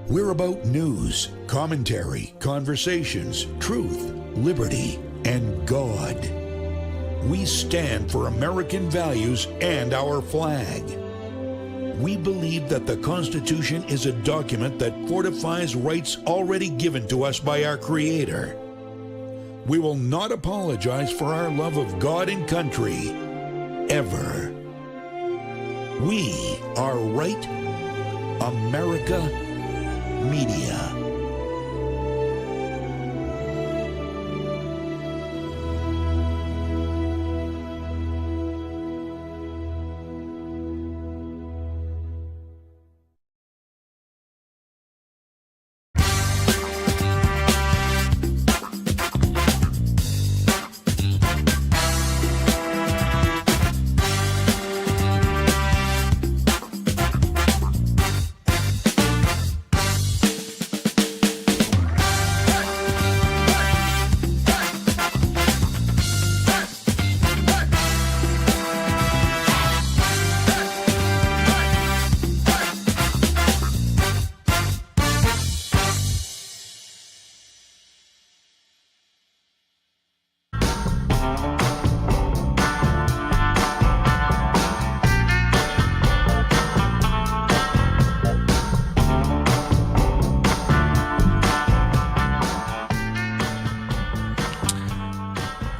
We're about news, commentary, conversations, truth, liberty, and God. We stand for American values and our flag. We believe that the Constitution is a document that fortifies rights already given to us by our Creator. We will not apologize for our love of God and country, ever. We are Right America Media.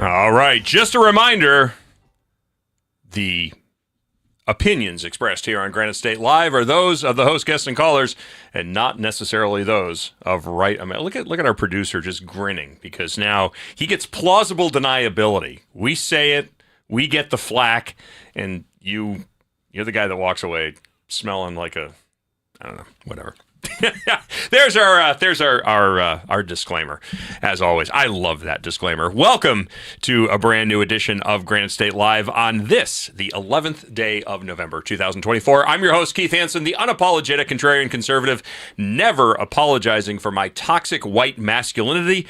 All right, just a reminder, the opinions expressed here on Granite State Live are those of the host, guests, and callers, and not necessarily those of Right. I mean, look at our producer just grinning because now he gets plausible deniability. We say it, we get the flack, and you're the guy that walks away smelling like I don't know, whatever. There's our disclaimer. As always, I love that disclaimer. Welcome to a brand new edition of Granite State Live on this, the 11th day of November, 2024. I'm your host, Keith Hansen, the unapologetic contrarian conservative, never apologizing for my toxic white masculinity.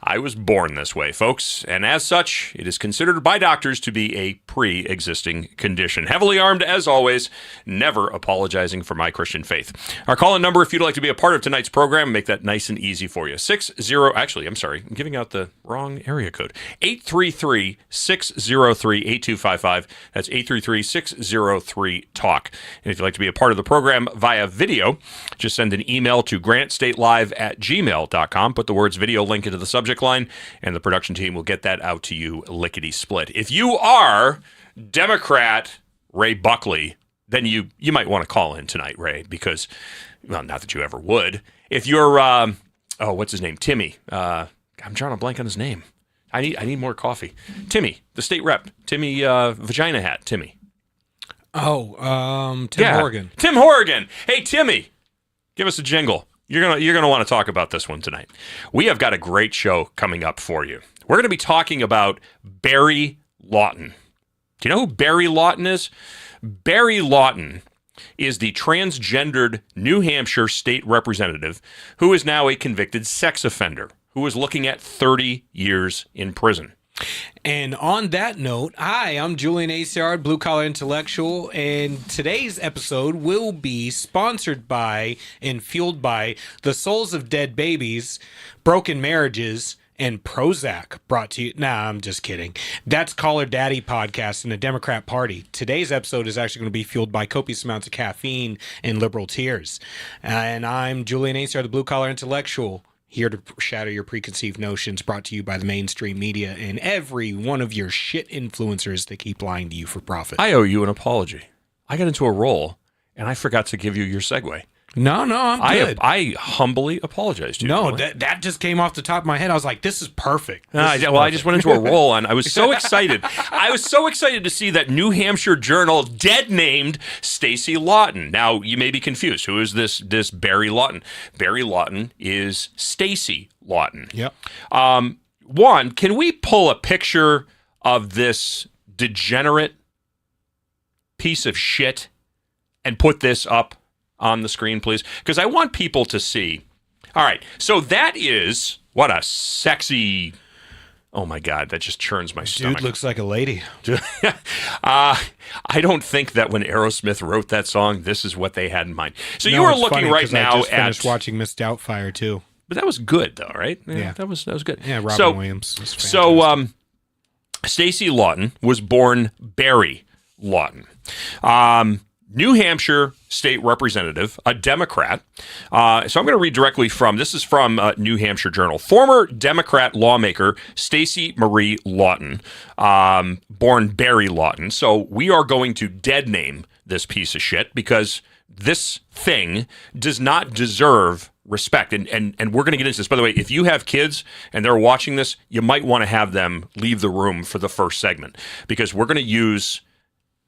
I was born this way, folks, and as such, it is considered by doctors to be a pre-existing condition. Heavily armed, as always, never apologizing for my Christian faith. Our call-in number, if you'd like to be a part of tonight's program, make that nice and easy for you. I'm giving out the wrong area code. 833-603-8255. That's 833-603-TALK. And if you'd like to be a part of the program via video, just send an email to granitestatelive@gmail.com. Put the words video link into the subject line, and the production team will get that out to you lickety-split. If you are Democrat Ray Buckley, then you might want to call in tonight, Ray, because, well, not that you ever would. If you're, what's his name? Timmy. I'm drawing a blank on his name. I need more coffee. Timmy, the state rep. Timmy, Vagina Hat, Timmy. Tim Horrigan. Tim Horrigan. Hey, Timmy, give us a jingle. You're gonna want to talk about this one tonight. We have got a great show coming up for you. We're going to be talking about Barry Lawton. Do you know who Barry Lawton is? Barry Lawton is the transgendered New Hampshire state representative who is now a convicted sex offender who is looking at 30 years in prison. And on that note, hi, I'm Julian Aciard, Blue Collar Intellectual, and today's episode will be sponsored by and fueled by the souls of dead babies, broken marriages, and Prozac, brought to you. Nah, I'm just kidding. That's Caller Daddy podcast in the Democrat Party. Today's episode is actually going to be fueled by copious amounts of caffeine and liberal tears. And I'm Julian Aciard, the Blue Collar Intellectual, here to shatter your preconceived notions, brought to you by the mainstream media and every one of your shit influencers that keep lying to you for profit. I owe you an apology. I got into a role, and I forgot to give you your segue. No, I'm good. I humbly apologize to you. No, that just came off the top of my head. I was like, this is perfect. I just went into a role, and I was so excited. I was so excited to see that New Hampshire Journal dead-named Stacy Lawton. Now, you may be confused. Who is this Barry Lawton? Barry Lawton is Stacy Lawton. Yep. One, can we pull a picture of this degenerate piece of shit and put this up on the screen, please? Because I want people to see. All right, so that is, what a sexy Oh my God, that just churns my stomach. Dude looks like a lady. I don't think that when Aerosmith wrote that song, this is what they had in mind. So No, you are it's looking funny, right 'cause now I just at finished watching Miss Doubtfire too. But that was good though, right? Yeah. That was good. Yeah, Robin Williams was fantastic. So Stacey Lawton was born Barry Lawton. New Hampshire state representative, a Democrat. So I'm going to read directly from, this is from New Hampshire Journal. Former Democrat lawmaker Stacey Marie Lawton, born Barry Lawton. So we are going to dead name this piece of shit because this thing does not deserve respect. And we're going to get into this. By the way, if you have kids and they're watching this, you might want to have them leave the room for the first segment because we're going to use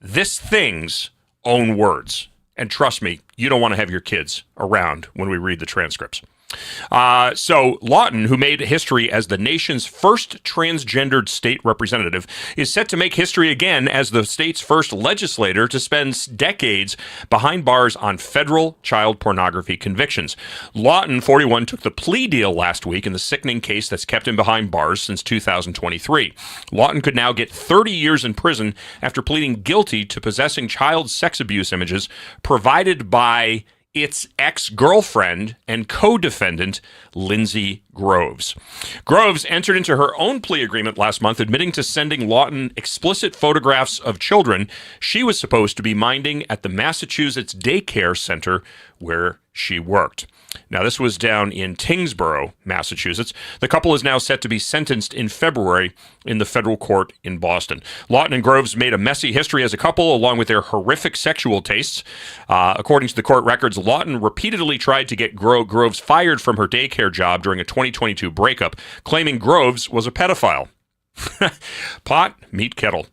this thing's own words. And trust me, you don't want to have your kids around when we read the transcripts. So Lawton, who made history as the nation's first transgendered state representative, is set to make history again as the state's first legislator to spend decades behind bars on federal child pornography convictions. Lawton, 41, took the plea deal last week in the sickening case that's kept him behind bars since 2023. Lawton could now get 30 years in prison after pleading guilty to possessing child sex abuse images provided by its ex-girlfriend and co-defendant, Lindsay Groves. Groves entered into her own plea agreement last month, admitting to sending Lawton explicit photographs of children she was supposed to be minding at the Massachusetts daycare center where she worked. Now, this was down in Tyngsboro, Massachusetts. The couple is now set to be sentenced in February in the federal court in Boston. Lawton and Groves made a messy history as a couple, along with their horrific sexual tastes. According to the court records, Lawton repeatedly tried to get Groves fired from her daycare job during a 2022 breakup, claiming Groves was a pedophile. Pot, meet kettle.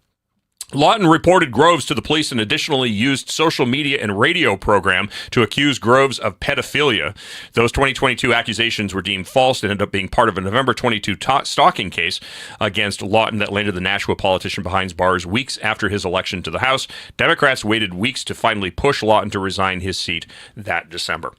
Lawton reported Groves to the police and additionally used social media and radio program to accuse Groves of pedophilia. Those 2022 accusations were deemed false and ended up being part of a November 22 stalking case against Lawton that landed the Nashua politician behind bars weeks after his election to the House. Democrats waited weeks to finally push Lawton to resign his seat that December.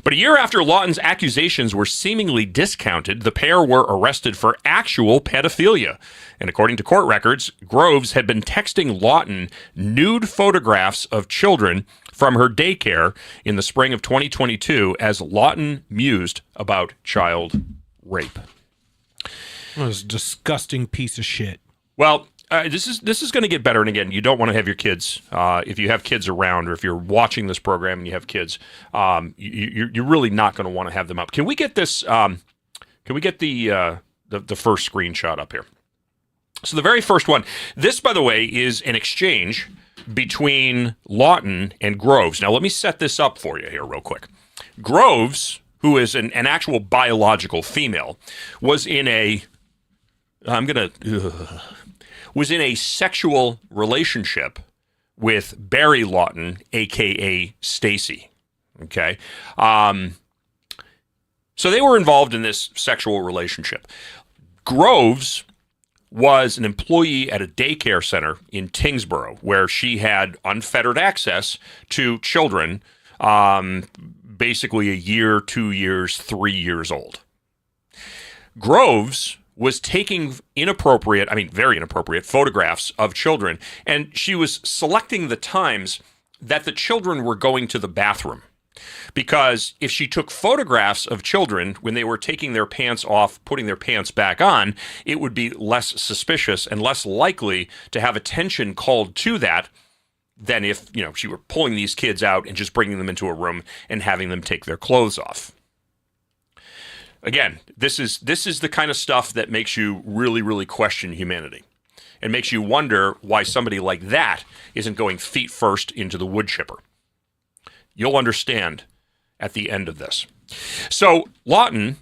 But a year after Lawton's accusations were seemingly discounted, the pair were arrested for actual pedophilia. And according to court records, Groves had been texting Lawton nude photographs of children from her daycare in the spring of 2022 as Lawton mused about child rape. That was a disgusting piece of shit. Well, this is going to get better. And again, you don't want to have your kids, if you have kids around or if you're watching this program and you have kids, you're really not going to want to have them up. Can we get this? Can we get the first screenshot up here? So the very first one, this, by the way, is an exchange between Lawton and Groves. Now, let me set this up for you here real quick. Groves, who is an actual biological female, was in a sexual relationship with Barry Lawton, a.k.a. Stacey. Okay? So they were involved in this sexual relationship. Groves was an employee at a daycare center in Tyngsboro where she had unfettered access to children, basically a year, 2 years, 3 years old. Groves was taking very inappropriate photographs of children, and she was selecting the times that the children were going to the bathroom. Because if she took photographs of children when they were taking their pants off, putting their pants back on, it would be less suspicious and less likely to have attention called to that than if, she were pulling these kids out and just bringing them into a room and having them take their clothes off. Again, this is the kind of stuff that makes you really, really question humanity and makes you wonder why somebody like that isn't going feet first into the wood chipper. You'll understand at the end of this. So Lawton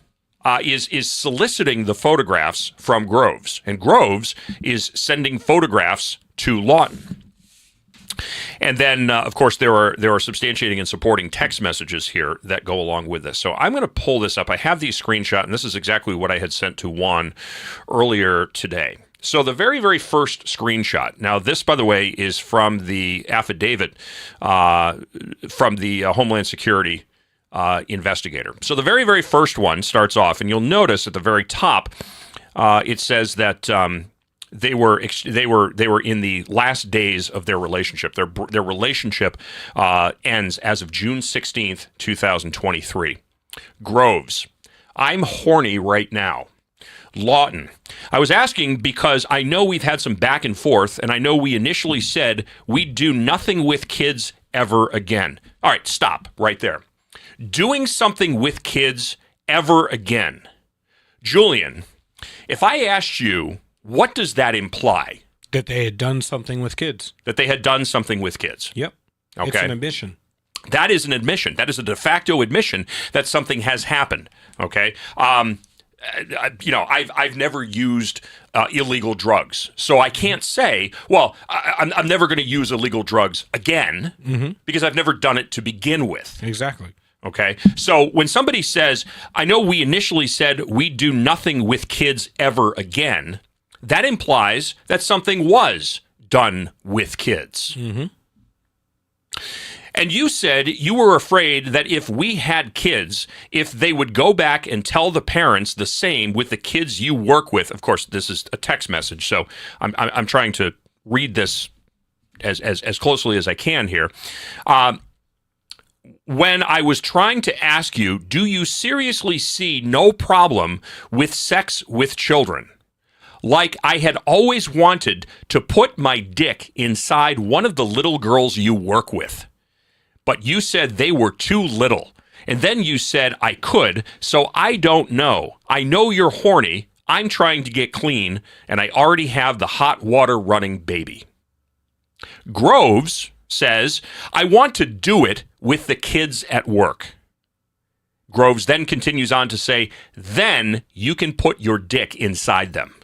is soliciting the photographs from Groves, and Groves is sending photographs to Lawton. And then, of course, there are substantiating and supporting text messages here that go along with this. So I'm going to pull this up. I have these screenshot, and this is exactly what I had sent to Juan earlier today. So the very, very first screenshot. Now, this, by the way, is from the affidavit from the Homeland Security investigator. So the very, very first one starts off, and you'll notice at the very top, it says that they were in the last days of their relationship. Their relationship ends as of June 16th, 2023. Groves, I'm horny right now. Lawton, I was asking because I know we've had some back and forth, and I know we initially said we'd do nothing with kids ever again. All right, stop right there. Doing something with kids ever again. Julian, if I asked you, what does that imply? That they had done something with kids. That they had done something with kids. Yep. Okay. It's an admission. That is an admission. That is a de facto admission that something has happened. Okay. I've never used illegal drugs, so I can't say, well, I'm never going to use illegal drugs again because I've never done it to begin with. Exactly. Okay. So when somebody says, I know we initially said we'd do nothing with kids ever again, that implies that something was done with kids. And you said you were afraid that if we had kids, if they would go back and tell the parents the same with the kids you work with. Of course, this is a text message, so I'm trying to read this as closely as I can here. When I was trying to ask you, do you seriously see no problem with sex with children? Like I had always wanted to put my dick inside one of the little girls you work with. But you said they were too little. And then you said I could, so I don't know. I know you're horny. I'm trying to get clean, and I already have the hot water running baby. Groves says, I want to do it with the kids at work. Groves then continues on to say, then you can put your dick inside them.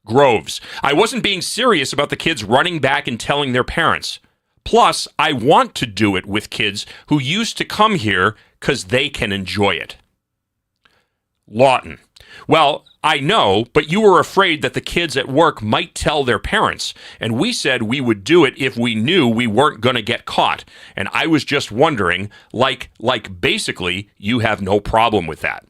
Groves, I wasn't being serious about the kids running back and telling their parents. Plus, I want to do it with kids who used to come here because they can enjoy it. Lawton, well, I know, but you were afraid that the kids at work might tell their parents, and we said we would do it if we knew we weren't going to get caught, and I was just wondering, like basically, you have no problem with that.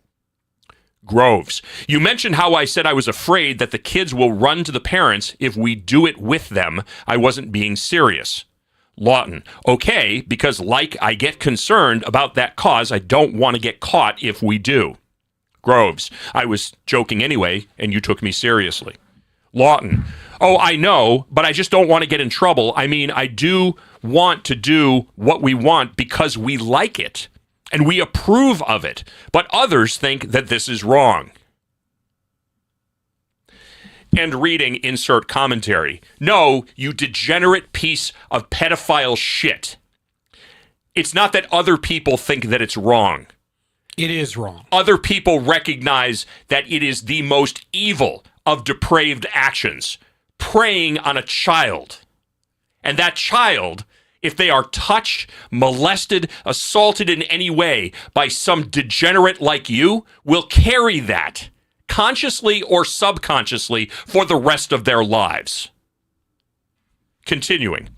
Groves, you mentioned how I said I was afraid that the kids will run to the parents if we do it with them. I wasn't being serious. Lawton, okay, because I get concerned about that cause. I don't want to get caught if we do. Groves, I was joking anyway, and you took me seriously. Lawton, oh, I know, but I just don't want to get in trouble. I mean, I do want to do what we want because we like it, and we approve of it, but others think that this is wrong. And reading, insert commentary. No, you degenerate piece of pedophile shit. It's not that other people think that it's wrong. It is wrong. Other people recognize that it is the most evil of depraved actions, preying on a child. And that child, if they are touched, molested, assaulted in any way by some degenerate like you, will carry that, consciously or subconsciously, for the rest of their lives. Continuing.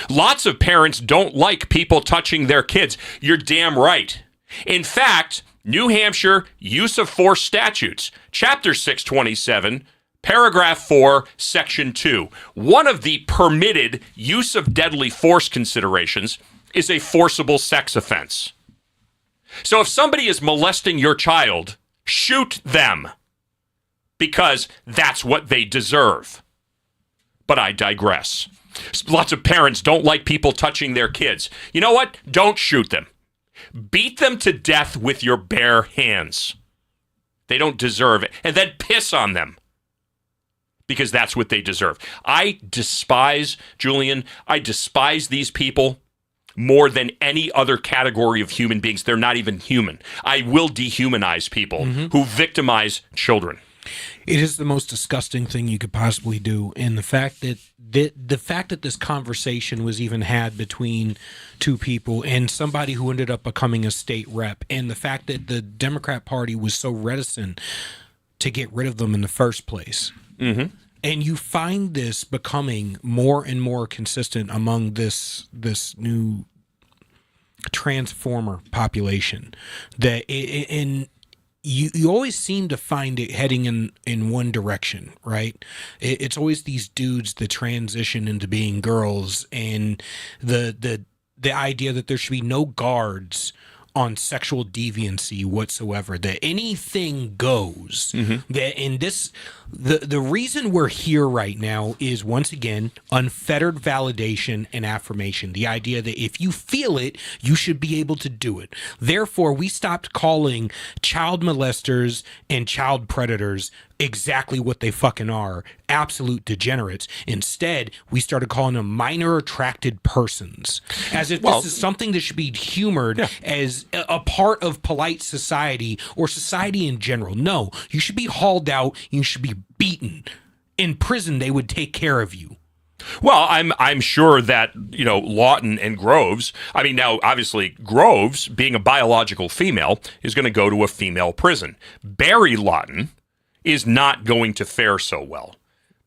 Lots of parents don't like people touching their kids. You're damn right. In fact, New Hampshire Use of Force Statutes, Chapter 627, Paragraph 4, Section 2. One of the permitted use of deadly force considerations is a forcible sex offense. So if somebody is molesting your child, shoot them, because that's what they deserve. But I digress. Lots of parents don't like people touching their kids. You know what? Don't shoot them. Beat them to death with your bare hands. They don't deserve it. And then piss on them, because that's what they deserve. I despise, Julian, I despise these people more than any other category of human beings. They're not even human. I will dehumanize people who victimize children. It is the most disgusting thing you could possibly do, and the fact that this conversation was even had between two people and somebody who ended up becoming a state rep, and the fact that the Democrat Party was so reticent to get rid of them in the first place. And you find this becoming more and more consistent among this new transformer population, that you always seem to find it heading in one direction, right? It's always these dudes that transition into being girls, and the idea that there should be no guards on sexual deviancy whatsoever, that anything goes. That in this, the reason we're here right now is, once again, unfettered validation and affirmation. The idea that if you feel it, you should be able to do it. Therefore, we stopped calling child molesters and child predators exactly what they fucking are, absolute degenerates. Instead, we started calling them minor attracted persons, as if this is something that should be humored as a part of polite society or society in general. No, you should be hauled out, you should be beaten. In prison, they would take care of you. Well, I'm sure that, Lawton and Groves, I mean, now, obviously, Groves, being a biological female, is going to go to a female prison. Barry Lawton is not going to fare so well.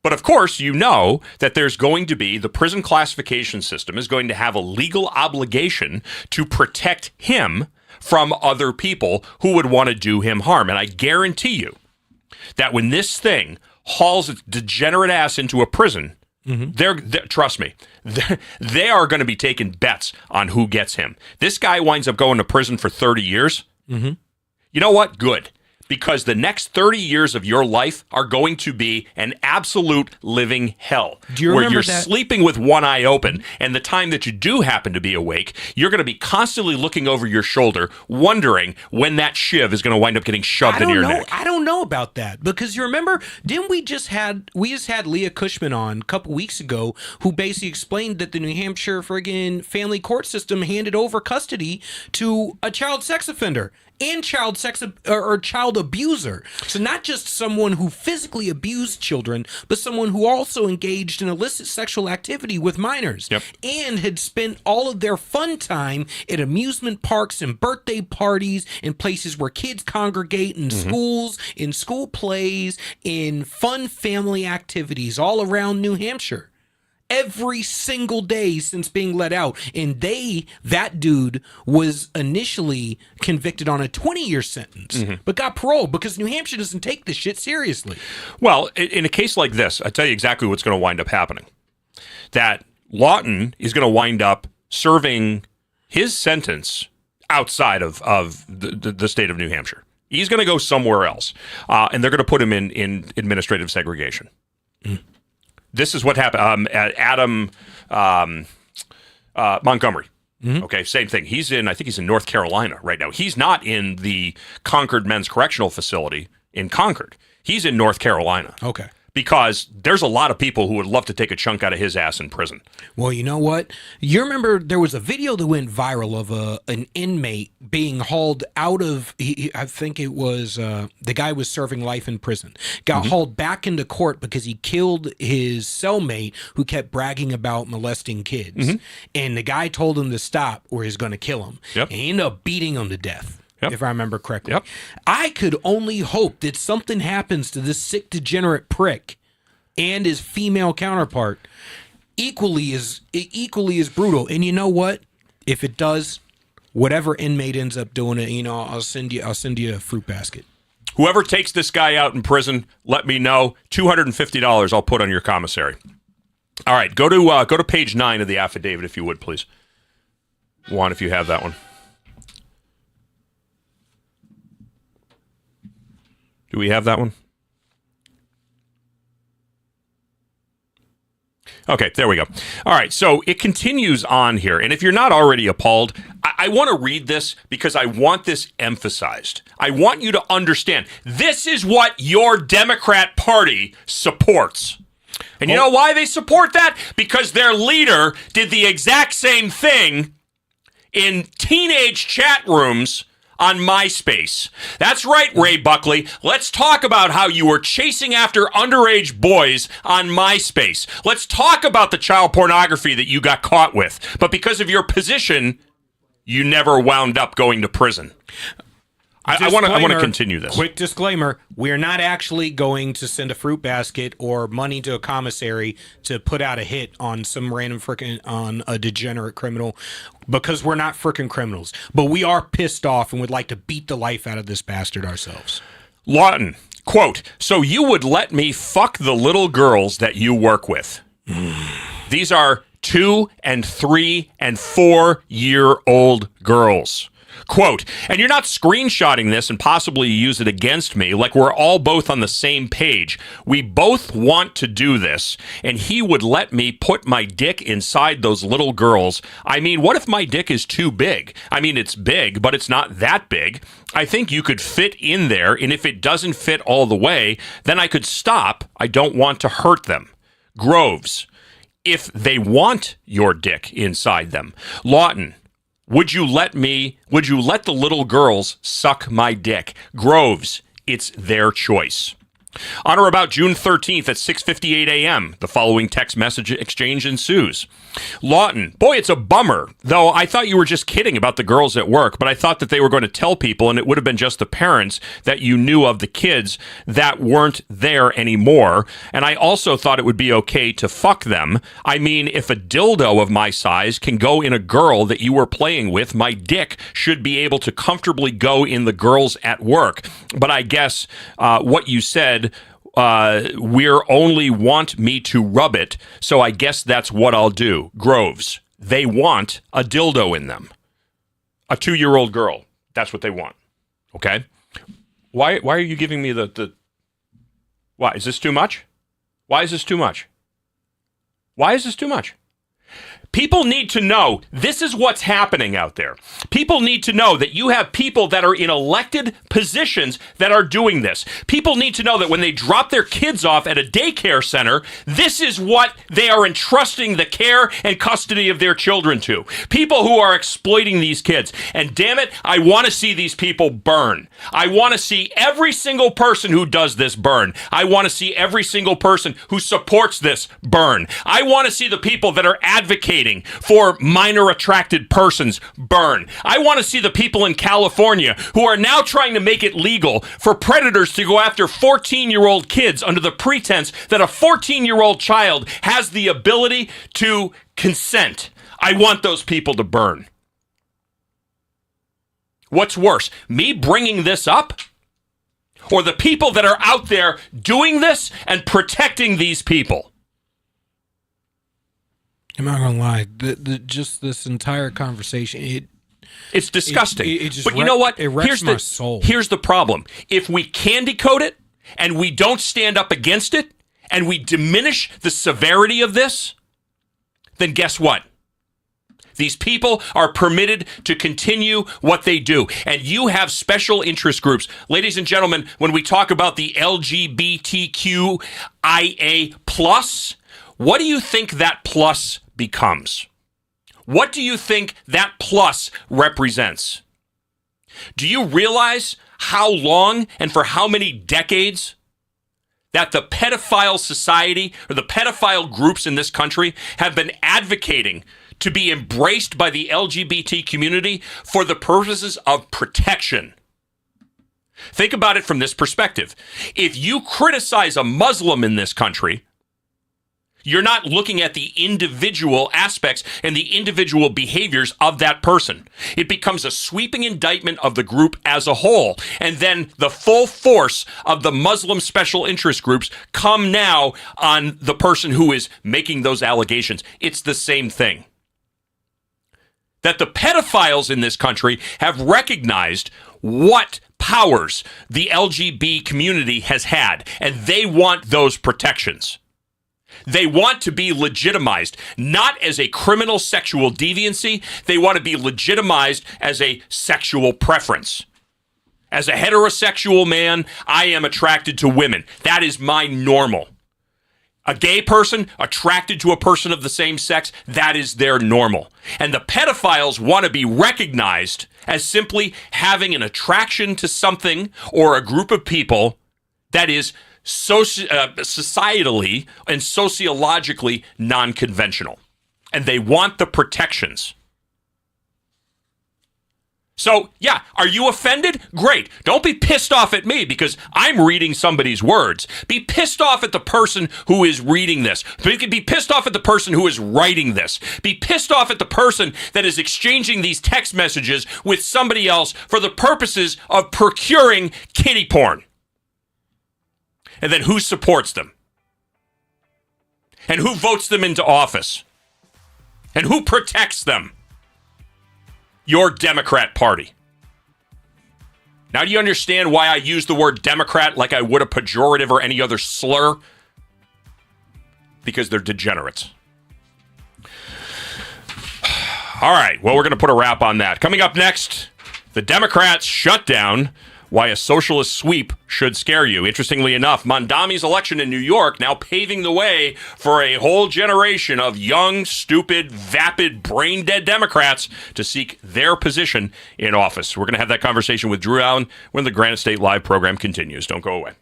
But of course, you know that there's going to be, the prison classification system is going to have a legal obligation to protect him from other people who would want to do him harm. And I guarantee you that when this thing hauls its degenerate ass into a prison, they're trust me, they are going to be taking bets on who gets him. This guy winds up going to prison for 30 years. You know what? Good. Because the next 30 years of your life are going to be an absolute living hell. Where you're sleeping with one eye open, and the time that you do happen to be awake, you're going to be constantly looking over your shoulder, wondering when that shiv is going to wind up getting shoved into your neck. I don't know about that, because you remember, didn't we just had Leah Cushman on a couple weeks ago, who basically explained that the New Hampshire friggin' family court system handed over custody to a child sex offender and child abuser. So not just someone who physically abused children, but someone who also engaged in illicit sexual activity with minors. And had spent all of their fun time at amusement parks and birthday parties and places where kids congregate, in schools, in school plays, in fun family activities all around New Hampshire. Every single day since being let out. And that dude was initially convicted on a 20-year sentence, but got paroled because New Hampshire doesn't take this shit seriously. Well, in a case like this, I tell you exactly what's going to wind up happening. That Lawton is going to wind up serving his sentence outside of the state of New Hampshire. He's going to go somewhere else, and they're going to put him in administrative segregation. This is what happened at Adam Montgomery. Okay, same thing. I think he's in North Carolina right now. He's not in the Concord Men's Correctional Facility in Concord. He's in North Carolina. Okay. Because there's a lot of people who would love to take a chunk out of his ass in prison. Well, you know what? You remember there was a video that went viral of an inmate being hauled out of, I think it was, the guy was serving life in prison. Got hauled back into court because he killed his cellmate who kept bragging about molesting kids. And the guy told him to stop or he's going to kill him. And he ended up beating him to death. If I remember correctly. I could only hope that something happens to this sick, degenerate prick and his female counterpart equally as brutal. And you know what? If it does, whatever inmate ends up doing it, I'll send you a fruit basket. Whoever takes this guy out in prison, let me know. $250 I'll put on your commissary. All right, go to page 9 of the affidavit, if you would, please. Juan, if you have that one. Do we have that one? Okay, there we go. All right, so it continues on here. And if you're not already appalled, I want to read this because I want this emphasized. I want you to understand this is what your Democrat Party supports. And you know why they support that? Because their leader did the exact same thing in teenage chat rooms on MySpace. That's right, Ray Buckley. Let's talk about how you were chasing after underage boys on MySpace. Let's talk about the child pornography that you got caught with. But because of your position, you never wound up going to prison. I want to continue this. Quick disclaimer: we're not actually going to send a fruit basket or money to a commissary to put out a hit on some random on a degenerate criminal, because we're not frickin' criminals. But we are pissed off and would like to beat the life out of this bastard ourselves. Lawton, quote, "So you would let me fuck the little girls that you work with?" These are 2 and 3 and 4-year-old girls. Quote, "And you're not screenshotting this and possibly use it against me, like we're all both on the same page. We both want to do this, and he would let me put my dick inside those little girls. I mean, what if my dick is too big? I mean, it's big, but it's not that big. I think you could fit in there, and if it doesn't fit all the way, then I could stop. I don't want to hurt them." Groves, "If they want your dick inside them." Lawton, would you let the little girls suck my dick?" Groves, "It's their choice." On or about June 13th at 6:58 a.m., the following text message exchange ensues. Lawton, "Boy, it's a bummer, though I thought you were just kidding about the girls at work, but I thought that they were going to tell people and it would have been just the parents that you knew of the kids that weren't there anymore. And I also thought it would be okay to fuck them. I mean, if a dildo of my size can go in a girl that you were playing with, my dick should be able to comfortably go in the girls at work. But I guess what you said, we're only want me to rub it, so I guess that's what I'll do." Groves, "They want a dildo in them." A 2-year-old girl, that's what they want. Okay? Why are you giving me the why? Is this too much? Why is this too much? Why is this too much? People need to know this is what's happening out there. People need to know that you have people that are in elected positions that are doing this. People need to know that when they drop their kids off at a daycare center, this is what they are entrusting the care and custody of their children to. People who are exploiting these kids. And damn it, I want to see these people burn. I want to see every single person who does this burn. I want to see every single person who supports this burn. I want to see the people that are advocating for minor attracted persons burn. I want to see the people in California who are now trying to make it legal for predators to go after 14-year-old kids under the pretense that a 14-year-old child has the ability to consent. I want those people to burn. What's worse, me bringing this up, or the people that are out there doing this and protecting these people? I'm not gonna lie. Just this entire conversation, it's disgusting. It just but you know what? It wrecks my soul. Here's the problem: if we candy coat it and we don't stand up against it and we diminish the severity of this, then guess what? These people are permitted to continue what they do. And you have special interest groups. Ladies and gentlemen, when we talk about the LGBTQIA+, what do you think that plus becomes? What do you think that plus represents? Do you realize how long and for how many decades that the pedophile society or the pedophile groups in this country have been advocating to be embraced by the LGBT community for the purposes of protection? Think about it from this perspective. If you criticize a Muslim in this country, you're not looking at the individual aspects and the individual behaviors of that person. It becomes a sweeping indictment of the group as a whole. And then the full force of the Muslim special interest groups come now on the person who is making those allegations. It's the same thing. That the pedophiles in this country have recognized what powers the LGBT community has had, and they want those protections. They want to be legitimized, not as a criminal sexual deviancy. They want to be legitimized as a sexual preference. As a heterosexual man, I am attracted to women. That is my normal. A gay person attracted to a person of the same sex, that is their normal. And the pedophiles want to be recognized as simply having an attraction to something or a group of people that is societally and sociologically non-conventional. And they want the protections. So, yeah, are you offended? Great. Don't be pissed off at me because I'm reading somebody's words. Be pissed off at the person who is reading this. Be pissed off at the person who is writing this. Be pissed off at the person that is exchanging these text messages with somebody else for the purposes of procuring kiddie porn. And then who supports them? And who votes them into office? And who protects them? Your Democrat Party. Now, do you understand why I use the word Democrat like I would a pejorative or any other slur? Because they're degenerates. All right, well, we're going to put a wrap on that. Coming up next, the Democrats shut down why a socialist sweep should scare you. Interestingly enough, Mondami's election in New York now paving the way for a whole generation of young, stupid, vapid, brain-dead Democrats to seek their position in office. We're going to have that conversation with Drew Allen when the Granite State Live program continues. Don't go away.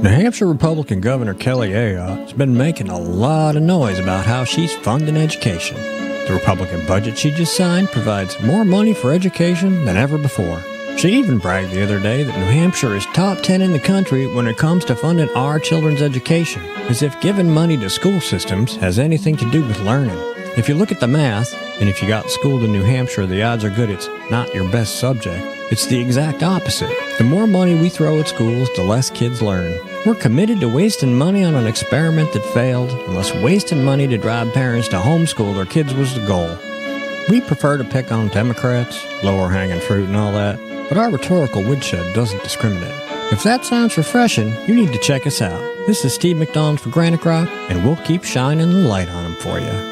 New Hampshire Republican Governor Kelly Ayotte has been making a lot of noise about how she's funding education. The Republican budget she just signed provides more money for education than ever before. She even bragged the other day that New Hampshire is top 10 in the country when it comes to funding our children's education, as if giving money to school systems has anything to do with learning. If you look at the math, and if you got schooled in New Hampshire, the odds are good it's not your best subject. It's the exact opposite. The more money we throw at schools, the less kids learn. We're committed to wasting money on an experiment that failed, unless wasting money to drive parents to homeschool their kids was the goal. We prefer to pick on Democrats, lower hanging fruit and all that, but our rhetorical woodshed doesn't discriminate. If that sounds refreshing, you need to check us out. This is Steve McDonald for Granite Rock, and we'll keep shining the light on them for you.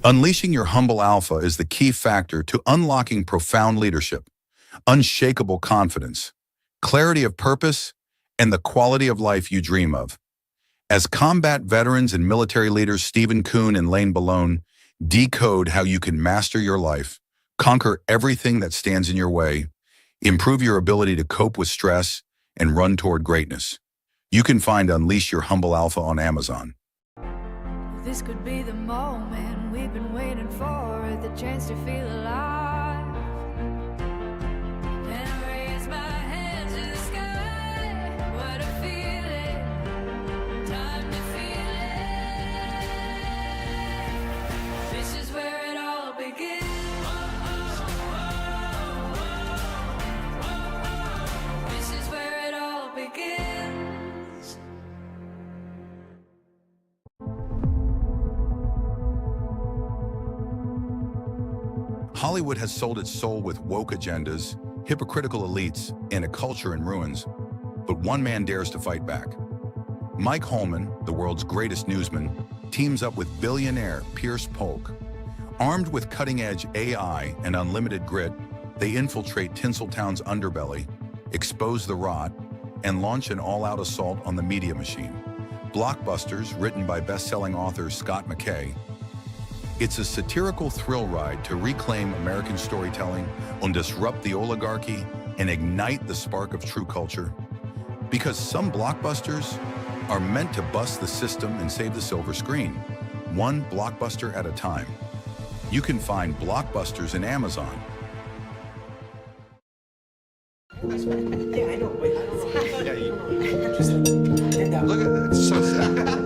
Unleashing your humble alpha is the key factor to unlocking profound leadership, unshakable confidence, clarity of purpose, and the quality of life you dream of. As combat veterans and military leaders Stephen Kuhn and Lane Ballone decode how you can master your life, conquer everything that stands in your way, improve your ability to cope with stress, and run toward greatness. You can find Unleash Your Humble Alpha on Amazon. This could be the moment we've been waiting for, the chance to feel alive. And I raise my hands to the sky. What a feeling, time to feel it. This is where it all begins. This is where it all begins. Hollywood has sold its soul with woke agendas, hypocritical elites, and a culture in ruins. But one man dares to fight back. Mike Holman, the world's greatest newsman, teams up with billionaire Pierce Polk. Armed with cutting-edge AI and unlimited grit, they infiltrate Tinseltown's underbelly, expose the rot, and launch an all-out assault on the media machine. Blockbusters, written by best-selling author Scott McKay. It's a satirical thrill ride to reclaim American storytelling and disrupt the oligarchy and ignite the spark of true culture. Because some blockbusters are meant to bust the system and save the silver screen, one blockbuster at a time. You can find Blockbusters in Amazon. Yeah, I know. Wait, I don't know. Yeah, you just stand up. Look at that. It's so sad.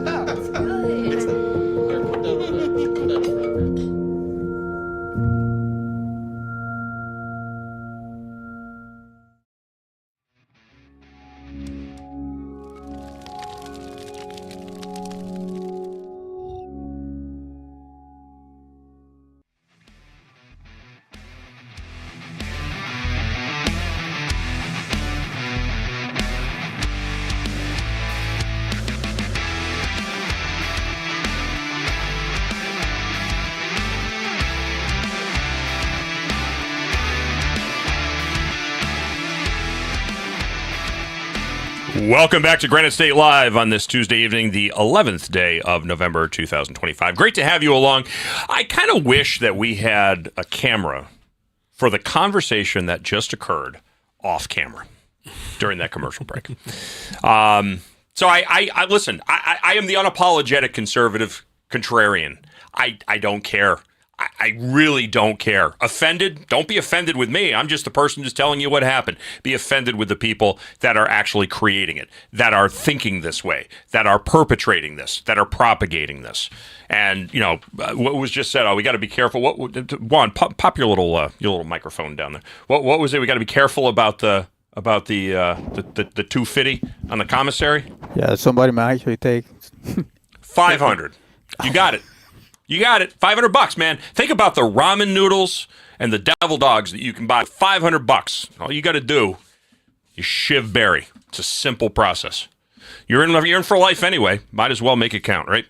Welcome back to Granite State Live on this Tuesday evening, the 11th day of November 2025. Great to have you along. I kind of wish that we had a camera for the conversation that just occurred off camera during that commercial break. So I listen, I am the unapologetic conservative contrarian. I don't care. I really don't care. Offended? Don't be offended with me. I'm just the person who's telling you what happened. Be offended with the people that are actually creating it, that are thinking this way, that are perpetrating this, that are propagating this. And, you know, what was just said, we got to be careful. Juan, pop your little microphone down there. What was it? We got to be careful about the 250 on the commissary? Yeah, somebody might actually take 500. You got it. You got it. $500, man. Think about the ramen noodles and the devil dogs that you can buy. $500. All you got to do is shiv Barry. It's a simple process. You're in for life anyway. Might as well make it count, right?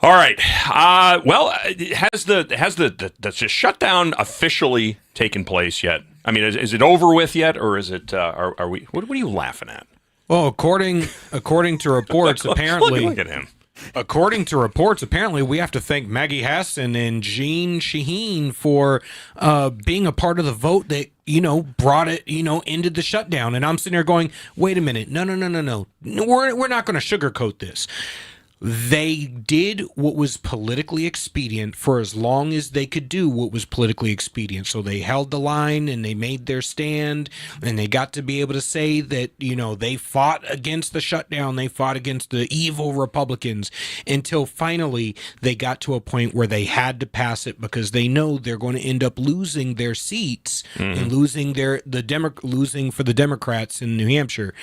All right. Has the shutdown officially taken place yet? I mean, is it over with yet, or is it? Are we? What are you laughing at? Well, according to reports, apparently, look at him. According to reports, apparently we have to thank Maggie Hassan and Jean Shaheen for being a part of the vote that, brought it, ended the shutdown. And I'm sitting there going, wait a minute. No. We're not going to sugarcoat this. They did what was politically expedient for as long as they could do what was politically expedient. So they held the line and they made their stand, and they got to be able to say that, they fought against the shutdown. They fought against the evil Republicans until finally they got to a point where they had to pass it because they know they're going to end up losing their seats and losing losing for the Democrats in New Hampshire.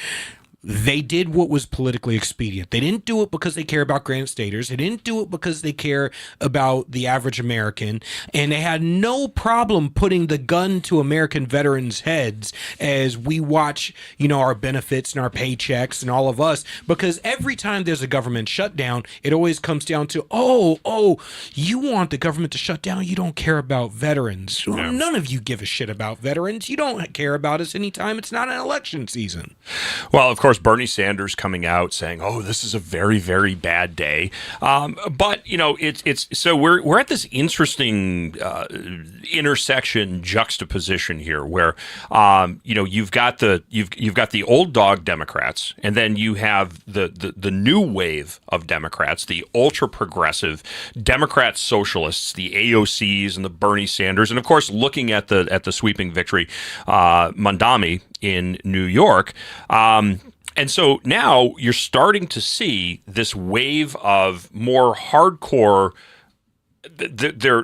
They did what was politically expedient. They didn't do it because they care about Granite Staters. They didn't do it because they care about the average American. And they had no problem putting the gun to American veterans' heads as we watch, our benefits and our paychecks and all of us. Because every time there's a government shutdown, it always comes down to, you want the government to shut down? You don't care about veterans. Yeah. None of you give a shit about veterans. You don't care about us anytime it's not an election season. Well, of course, Bernie Sanders coming out saying, this is a very, very bad day. But, it's so we're at this interesting intersection juxtaposition here where, you've got the old dog Democrats, and then you have the new wave of Democrats, the ultra progressive Democrat socialists, the AOCs and the Bernie Sanders. And of course, looking at the sweeping victory, Mondami in New York. And so now you're starting to see this wave of more hardcore. They're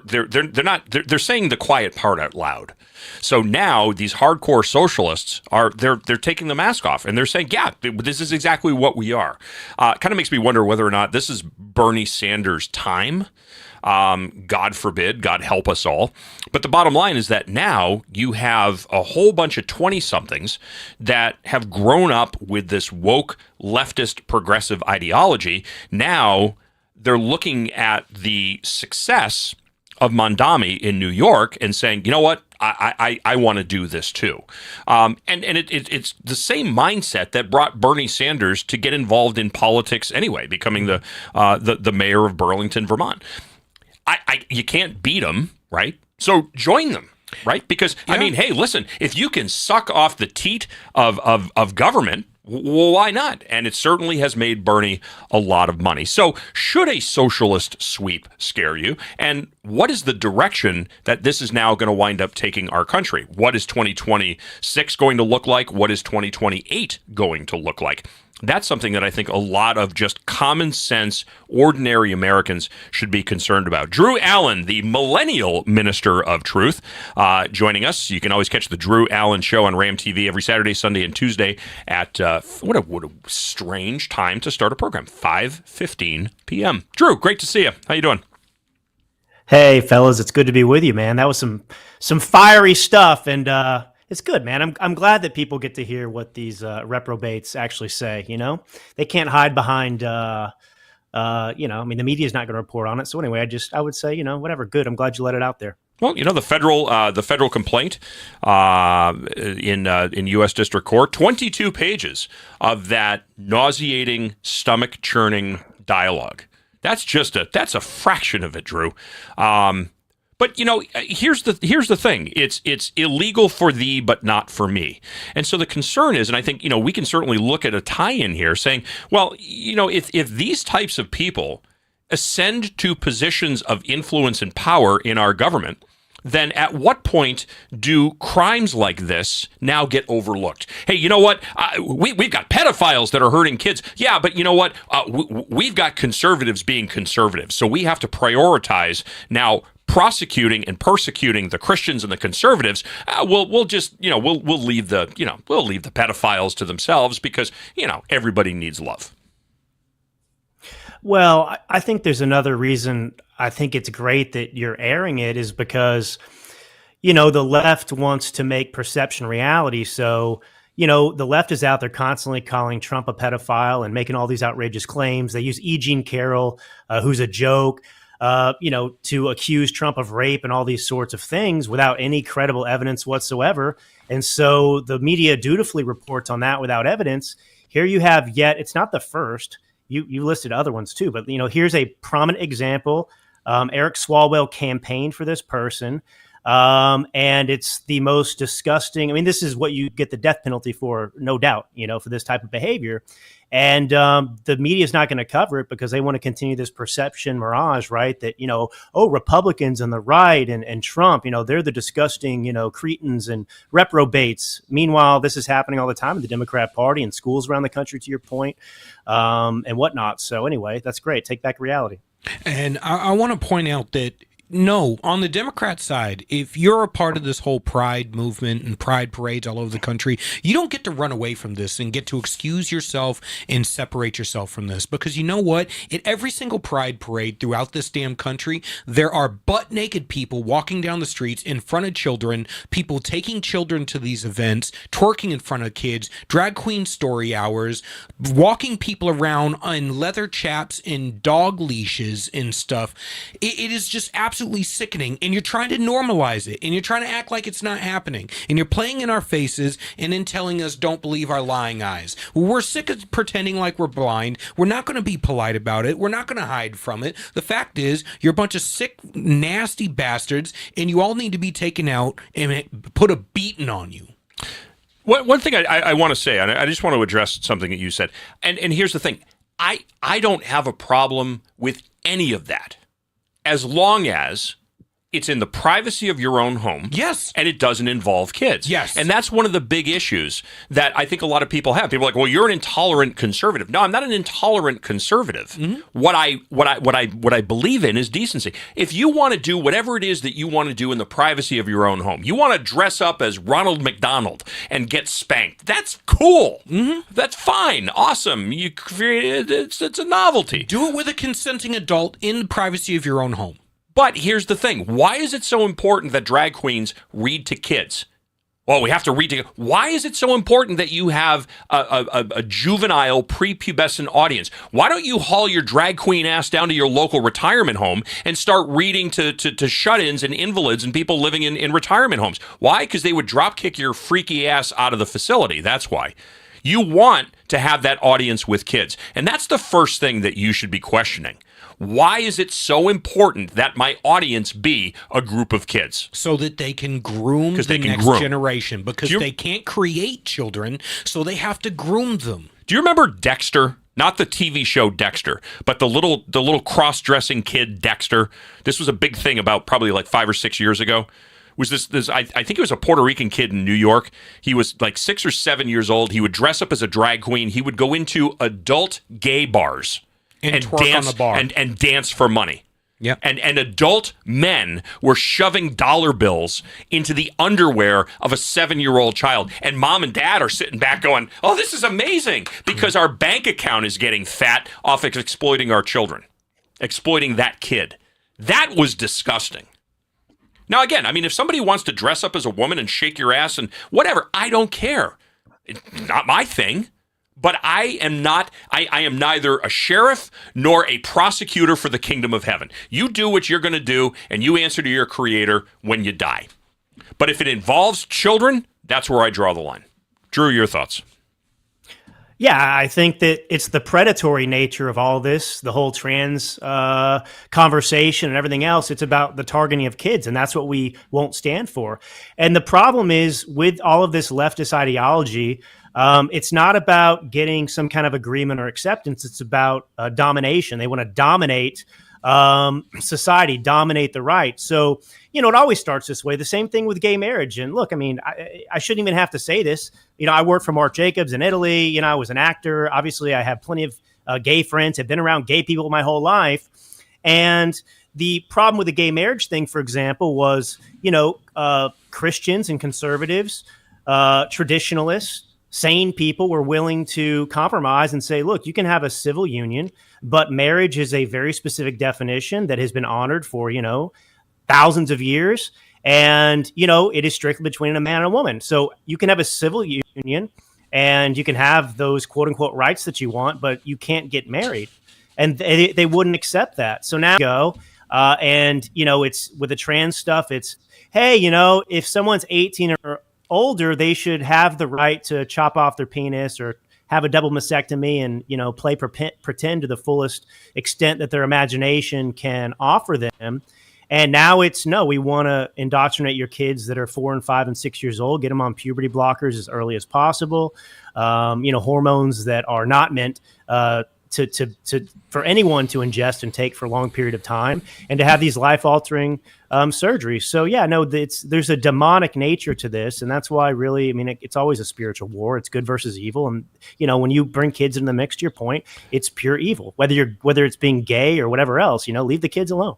saying the quiet part out loud. So now these hardcore socialists they're taking the mask off and they're saying, yeah, this is exactly what we are. Kind of makes me wonder whether or not this is Bernie Sanders' time. God forbid, God help us all. But the bottom line is that now you have a whole bunch of 20-somethings that have grown up with this woke leftist progressive ideology. Now they're looking at the success of Mondami in New York and saying, you know what? I want to do this too. And it's the same mindset that brought Bernie Sanders to get involved in politics anyway, becoming the mayor of Burlington, Vermont. You can't beat them, right? So join them, right? Because, I mean, hey, listen, if you can suck off the teat of government, well, why not? And it certainly has made Bernie a lot of money. So should a socialist sweep scare you? And what is the direction that this is now going to wind up taking our country? What is 2026 going to look like? What is 2028 going to look like? That's something that I think a lot of just common sense, ordinary Americans should be concerned about. Drew Allen, the millennial minister of truth, joining us. You can always catch the Drew Allen Show on Ram TV every Saturday, Sunday, and Tuesday at what a strange time to start a program, 5:15 p.m. Drew, great to see you. How you doing? Hey, fellas, it's good to be with you, man. That was some fiery stuff, and it's good, man. I'm glad that people get to hear what these reprobates actually say. They can't hide behind. I mean, the media is not going to report on it. So anyway, I would say, whatever. Good. I'm glad you let it out there. Well, the federal complaint in U.S. District Court, 22 pages of that nauseating, stomach churning dialogue. That's a fraction of it, Drew. But here's the thing. It's illegal for thee, but not for me. And so the concern is, and I think we can certainly look at a tie-in here, saying, well, if these types of people ascend to positions of influence and power in our government, then at what point do crimes like this now get overlooked? Hey, you know what? We've got pedophiles that are hurting kids. Yeah, but you know what? We've got conservatives being conservatives, so we have to prioritize now prosecuting and persecuting the Christians and the conservatives. We'll just we'll leave the pedophiles to themselves because everybody needs love. Well, I think there's another reason I think it's great that you're airing it is because, the left wants to make perception reality. So, the left is out there constantly calling Trump a pedophile and making all these outrageous claims. They use E. Jean Carroll, who's a joke, to accuse Trump of rape and all these sorts of things without any credible evidence whatsoever. And so the media dutifully reports on that without evidence. Here you have it's not the first. You listed other ones too, but here's a prominent example. Eric Swalwell campaigned for this person, and it's the most disgusting. I mean, this is what you get the death penalty for, no doubt. For this type of behavior, and the media is not going to cover it because they want to continue this perception mirage, right? That Republicans and the right and Trump, they're the disgusting cretins and reprobates. Meanwhile, this is happening all the time in the Democrat Party and schools around the country, to your point, and whatnot. So anyway, that's great. Take back reality. And I want to point out that no, on the Democrat side, if you're a part of this whole pride movement and pride parades all over the country, you don't get to run away from this and get to excuse yourself and separate yourself from this. Because you know what? At every single pride parade throughout this damn country, there are butt naked people walking down the streets in front of children, people taking children to these events, twerking in front of kids, drag queen story hours, walking people around on leather chaps and dog leashes and stuff. It is just absolutely sickening, and you're trying to normalize it, and you're trying to act like it's not happening, and you're playing in our faces and then telling us don't believe our lying eyes. We're sick of pretending like we're blind. We're not going to be polite about it. We're not going to hide from it. The fact is, you're a bunch of sick, nasty bastards, and you all need to be taken out and put a beating on you. One thing I want to say, and I just want to address something that you said, and here's the thing. I don't have a problem with any of that, as long as it's in the privacy of your own home. Yes. And it doesn't involve kids. Yes. And that's one of the big issues that I think a lot of people have. People are like, well, you're an intolerant conservative. No, I'm not an intolerant conservative. Mm-hmm. What I believe in is decency. If you want to do whatever it is that you want to do in the privacy of your own home, you want to dress up as Ronald McDonald and get spanked, that's cool. Mm-hmm. That's fine. Awesome. It's a novelty. Do it with a consenting adult in the privacy of your own home. But here's the thing. Why is it so important that drag queens read to kids? Well, we have to read to... Why is it so important that you have a juvenile, prepubescent audience? Why don't you haul your drag queen ass down to your local retirement home and start reading to shut-ins and invalids and people living in retirement homes? Why? Because they would drop kick your freaky ass out of the facility. That's why. You want to have that audience with kids. And that's the first thing that you should be questioning. Why is it so important that my audience be a group of kids? So that they can groom the next generation. Because they can't create children, so they have to groom them. Do you remember Dexter? Not the TV show Dexter, but the little cross-dressing kid Dexter. This was a big thing about probably like 5 or 6 years ago. Was this I think it was a Puerto Rican kid in New York. He was like 6 or 7 years old. He would dress up as a drag queen. He would go into adult gay bars and dance on the bar and dance for money. Yep. And adult men were shoving dollar bills into the underwear of a 7-year-old child. And mom and dad are sitting back going, oh, this is amazing, because our bank account is getting fat off of exploiting our children, exploiting that kid. That was disgusting. Now, again, I mean, if somebody wants to dress up as a woman and shake your ass and whatever, I don't care. It's not my thing. But I am not, I am neither a sheriff nor a prosecutor for the kingdom of heaven. You do what you're going to do, and you answer to your creator when you die. But if it involves children, that's where I draw the line. Drew, your thoughts? Yeah, I think that it's the predatory nature of all this, the whole trans conversation and everything else. It's about the targeting of kids, and that's what we won't stand for. And the problem is with all of this leftist ideology, it's not about getting some kind of agreement or acceptance. It's about domination. They want to dominate society, dominate the right. So, you know, it always starts this way. The same thing with gay marriage. And look, I mean, I shouldn't even have to say this. You know, I worked for Mark Jacobs in Italy. You know, I was an actor. Obviously, I have plenty of gay friends, have been around gay people my whole life. And the problem with the gay marriage thing, for example, was, you know, Christians and conservatives, traditionalists, sane people were willing to compromise and say, look, you can have a civil union, but marriage is a very specific definition that has been honored for, you know, thousands of years. And, you know, it is strictly between a man and a woman. So you can have a civil union and you can have those quote unquote rights that you want, but you can't get married. And they wouldn't accept that. So now you go and, you know, it's with the trans stuff. It's, hey, you know, if someone's 18 or older, they should have the right to chop off their penis or have a double mastectomy and, you know, play pretend to the fullest extent that their imagination can offer them. And now it's, no, we want to indoctrinate your kids that are 4 and 5 and 6 years old, get them on puberty blockers as early as possible. You know, hormones that are not meant for anyone to ingest and take for a long period of time, and to have these life-altering surgeries. So yeah, no, there's a demonic nature to this, and that's why really, I mean, it's always a spiritual war. It's good versus evil, and you know, when you bring kids in the mix, to your point, it's pure evil. Whether it's being gay or whatever else, you know, leave the kids alone.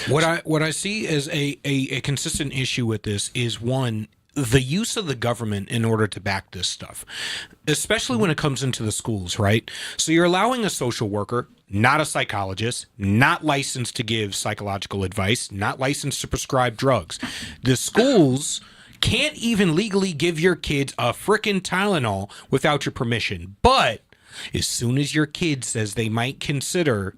What I see as a consistent issue with this is, one, the use of the government in order to back this stuff, especially when it comes into the schools, right? So you're allowing a social worker, not a psychologist, not licensed to give psychological advice, not licensed to prescribe drugs. The schools can't even legally give your kids a frickin' Tylenol without your permission. But as soon as your kid says they might consider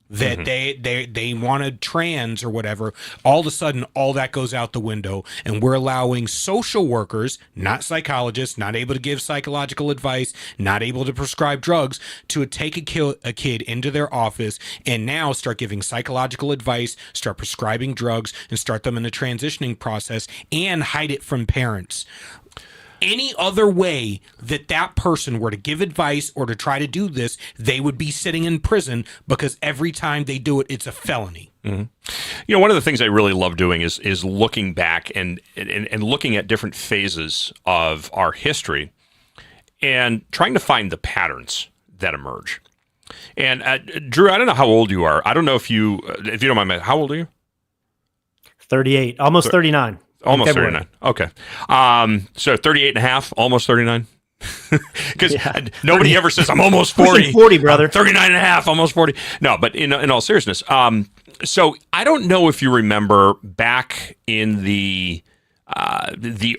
that they wanted trans or whatever, all of a sudden all that goes out the window, and we're allowing social workers, not psychologists, not able to give psychological advice, not able to prescribe drugs, to take a kid into their office and now start giving psychological advice, start prescribing drugs, and start them in a transitioning process and hide it from parents. Any other way that person were to give advice or to try to do this, they would be sitting in prison, because every time they do it, it's a felony. Mm-hmm. You know, one of the things I really love doing is looking back and looking at different phases of our history and trying to find the patterns that emerge. And Drew, I don't know how old you are. I don't know if you don't mind, how old are you? 38, almost 39. Almost 39. Okay. So 38 and a half, almost 39. Because nobody ever says, I'm almost 40. 40, brother. 39 and a half, almost 40. No, but in all seriousness, so I don't know if you remember back in the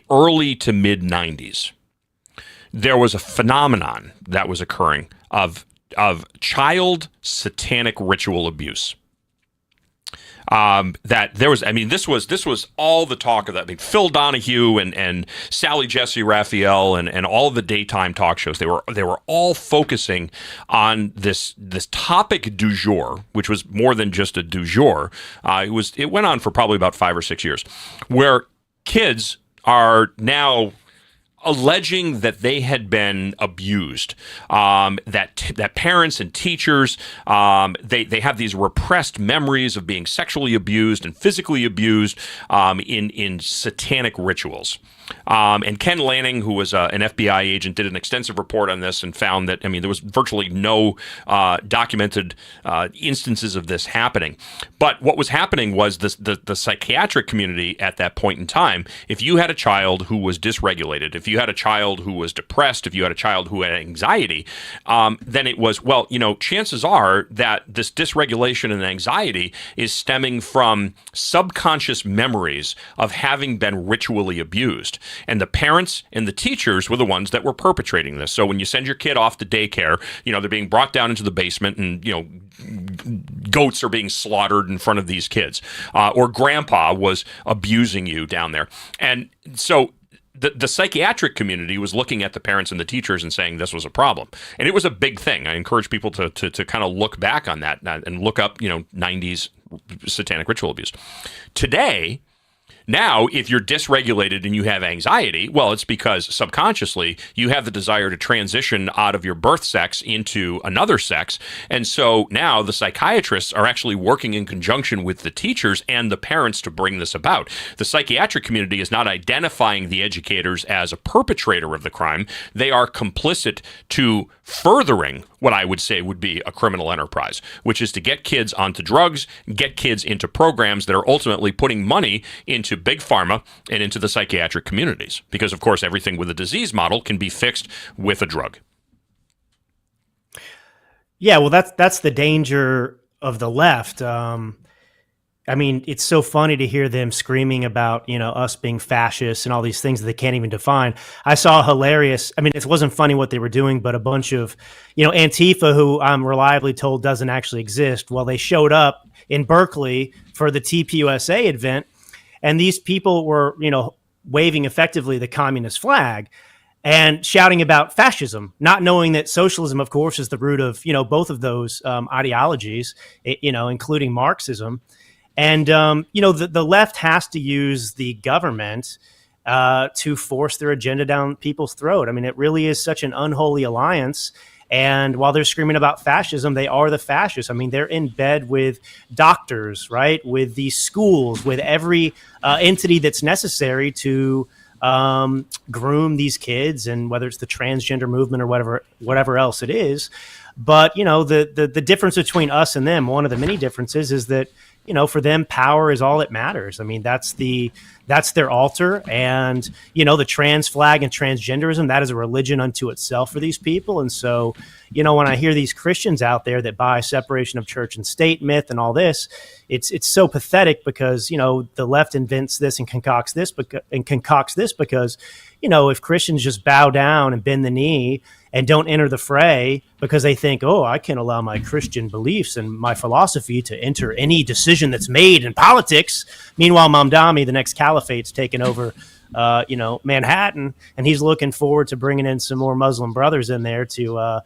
early to mid 90s, there was a phenomenon that was occurring of child satanic ritual abuse. That there was, I mean, this was all the talk of that. I mean, Phil Donahue and Sally Jesse Raphael and all of the daytime talk shows, they were all focusing on this topic du jour, which was more than just a du jour. It went on for probably about 5 or 6 years, where kids are now alleging that they had been abused, that parents and teachers, they have these repressed memories of being sexually abused and physically abused in satanic rituals. And Ken Lanning, who was an FBI agent, did an extensive report on this and found that, I mean, there was virtually no documented instances of this happening. But what was happening was the psychiatric community at that point in time, if you had a child who was dysregulated, if you you had a child who was depressed, if you had a child who had anxiety, then it was, well, chances are that this dysregulation and anxiety is stemming from subconscious memories of having been ritually abused. And the parents and the teachers were the ones that were perpetrating this. So when you send your kid off to daycare, they're being brought down into the basement and, goats are being slaughtered in front of these kids, or grandpa was abusing you down there. And so the psychiatric community was looking at the parents and the teachers and saying this was a problem. And it was a big thing. I encourage people to kind of look back on that and look up, 90s satanic ritual abuse. Today, now, if you're dysregulated and you have anxiety, well, it's because subconsciously you have the desire to transition out of your birth sex into another sex. And so now the psychiatrists are actually working in conjunction with the teachers and the parents to bring this about. The psychiatric community is not identifying the educators as a perpetrator of the crime. They are complicit to furthering what I would say would be a criminal enterprise, which is to get kids onto drugs, get kids into programs that are ultimately putting money into big pharma and into the psychiatric communities. Because, of course, everything with a disease model can be fixed with a drug. Yeah, well, that's the danger of the left. I mean, it's so funny to hear them screaming about, us being fascists and all these things that they can't even define. I saw hilarious. I mean, it wasn't funny what they were doing, but a bunch of, Antifa, who I'm reliably told doesn't actually exist. Well, they showed up in Berkeley for the TPUSA event, and these people were, waving effectively the communist flag and shouting about fascism, not knowing that socialism, of course, is the root of, both of those ideologies, including Marxism. And, the left has to use the government to force their agenda down people's throat. I mean, it really is such an unholy alliance. And while they're screaming about fascism, they are the fascists. I mean, they're in bed with doctors, right? With these schools, with every entity that's necessary to groom these kids, and whether it's the transgender movement or whatever else it is. But, the difference between us and them, one of the many differences is that, for them, power is all that matters. I mean, that's their altar. And, the trans flag and transgenderism, that is a religion unto itself for these people. And so, when I hear these Christians out there that buy separation of church and state myth and all this, it's so pathetic because, the left invents this and concocts this because, if Christians just bow down and bend the knee and don't enter the fray because they think, oh, I can't allow my Christian beliefs and my philosophy to enter any decision that's made in politics. Meanwhile, Mamdani, the next caliphate's taken over, Manhattan, and he's looking forward to bringing in some more Muslim brothers in there to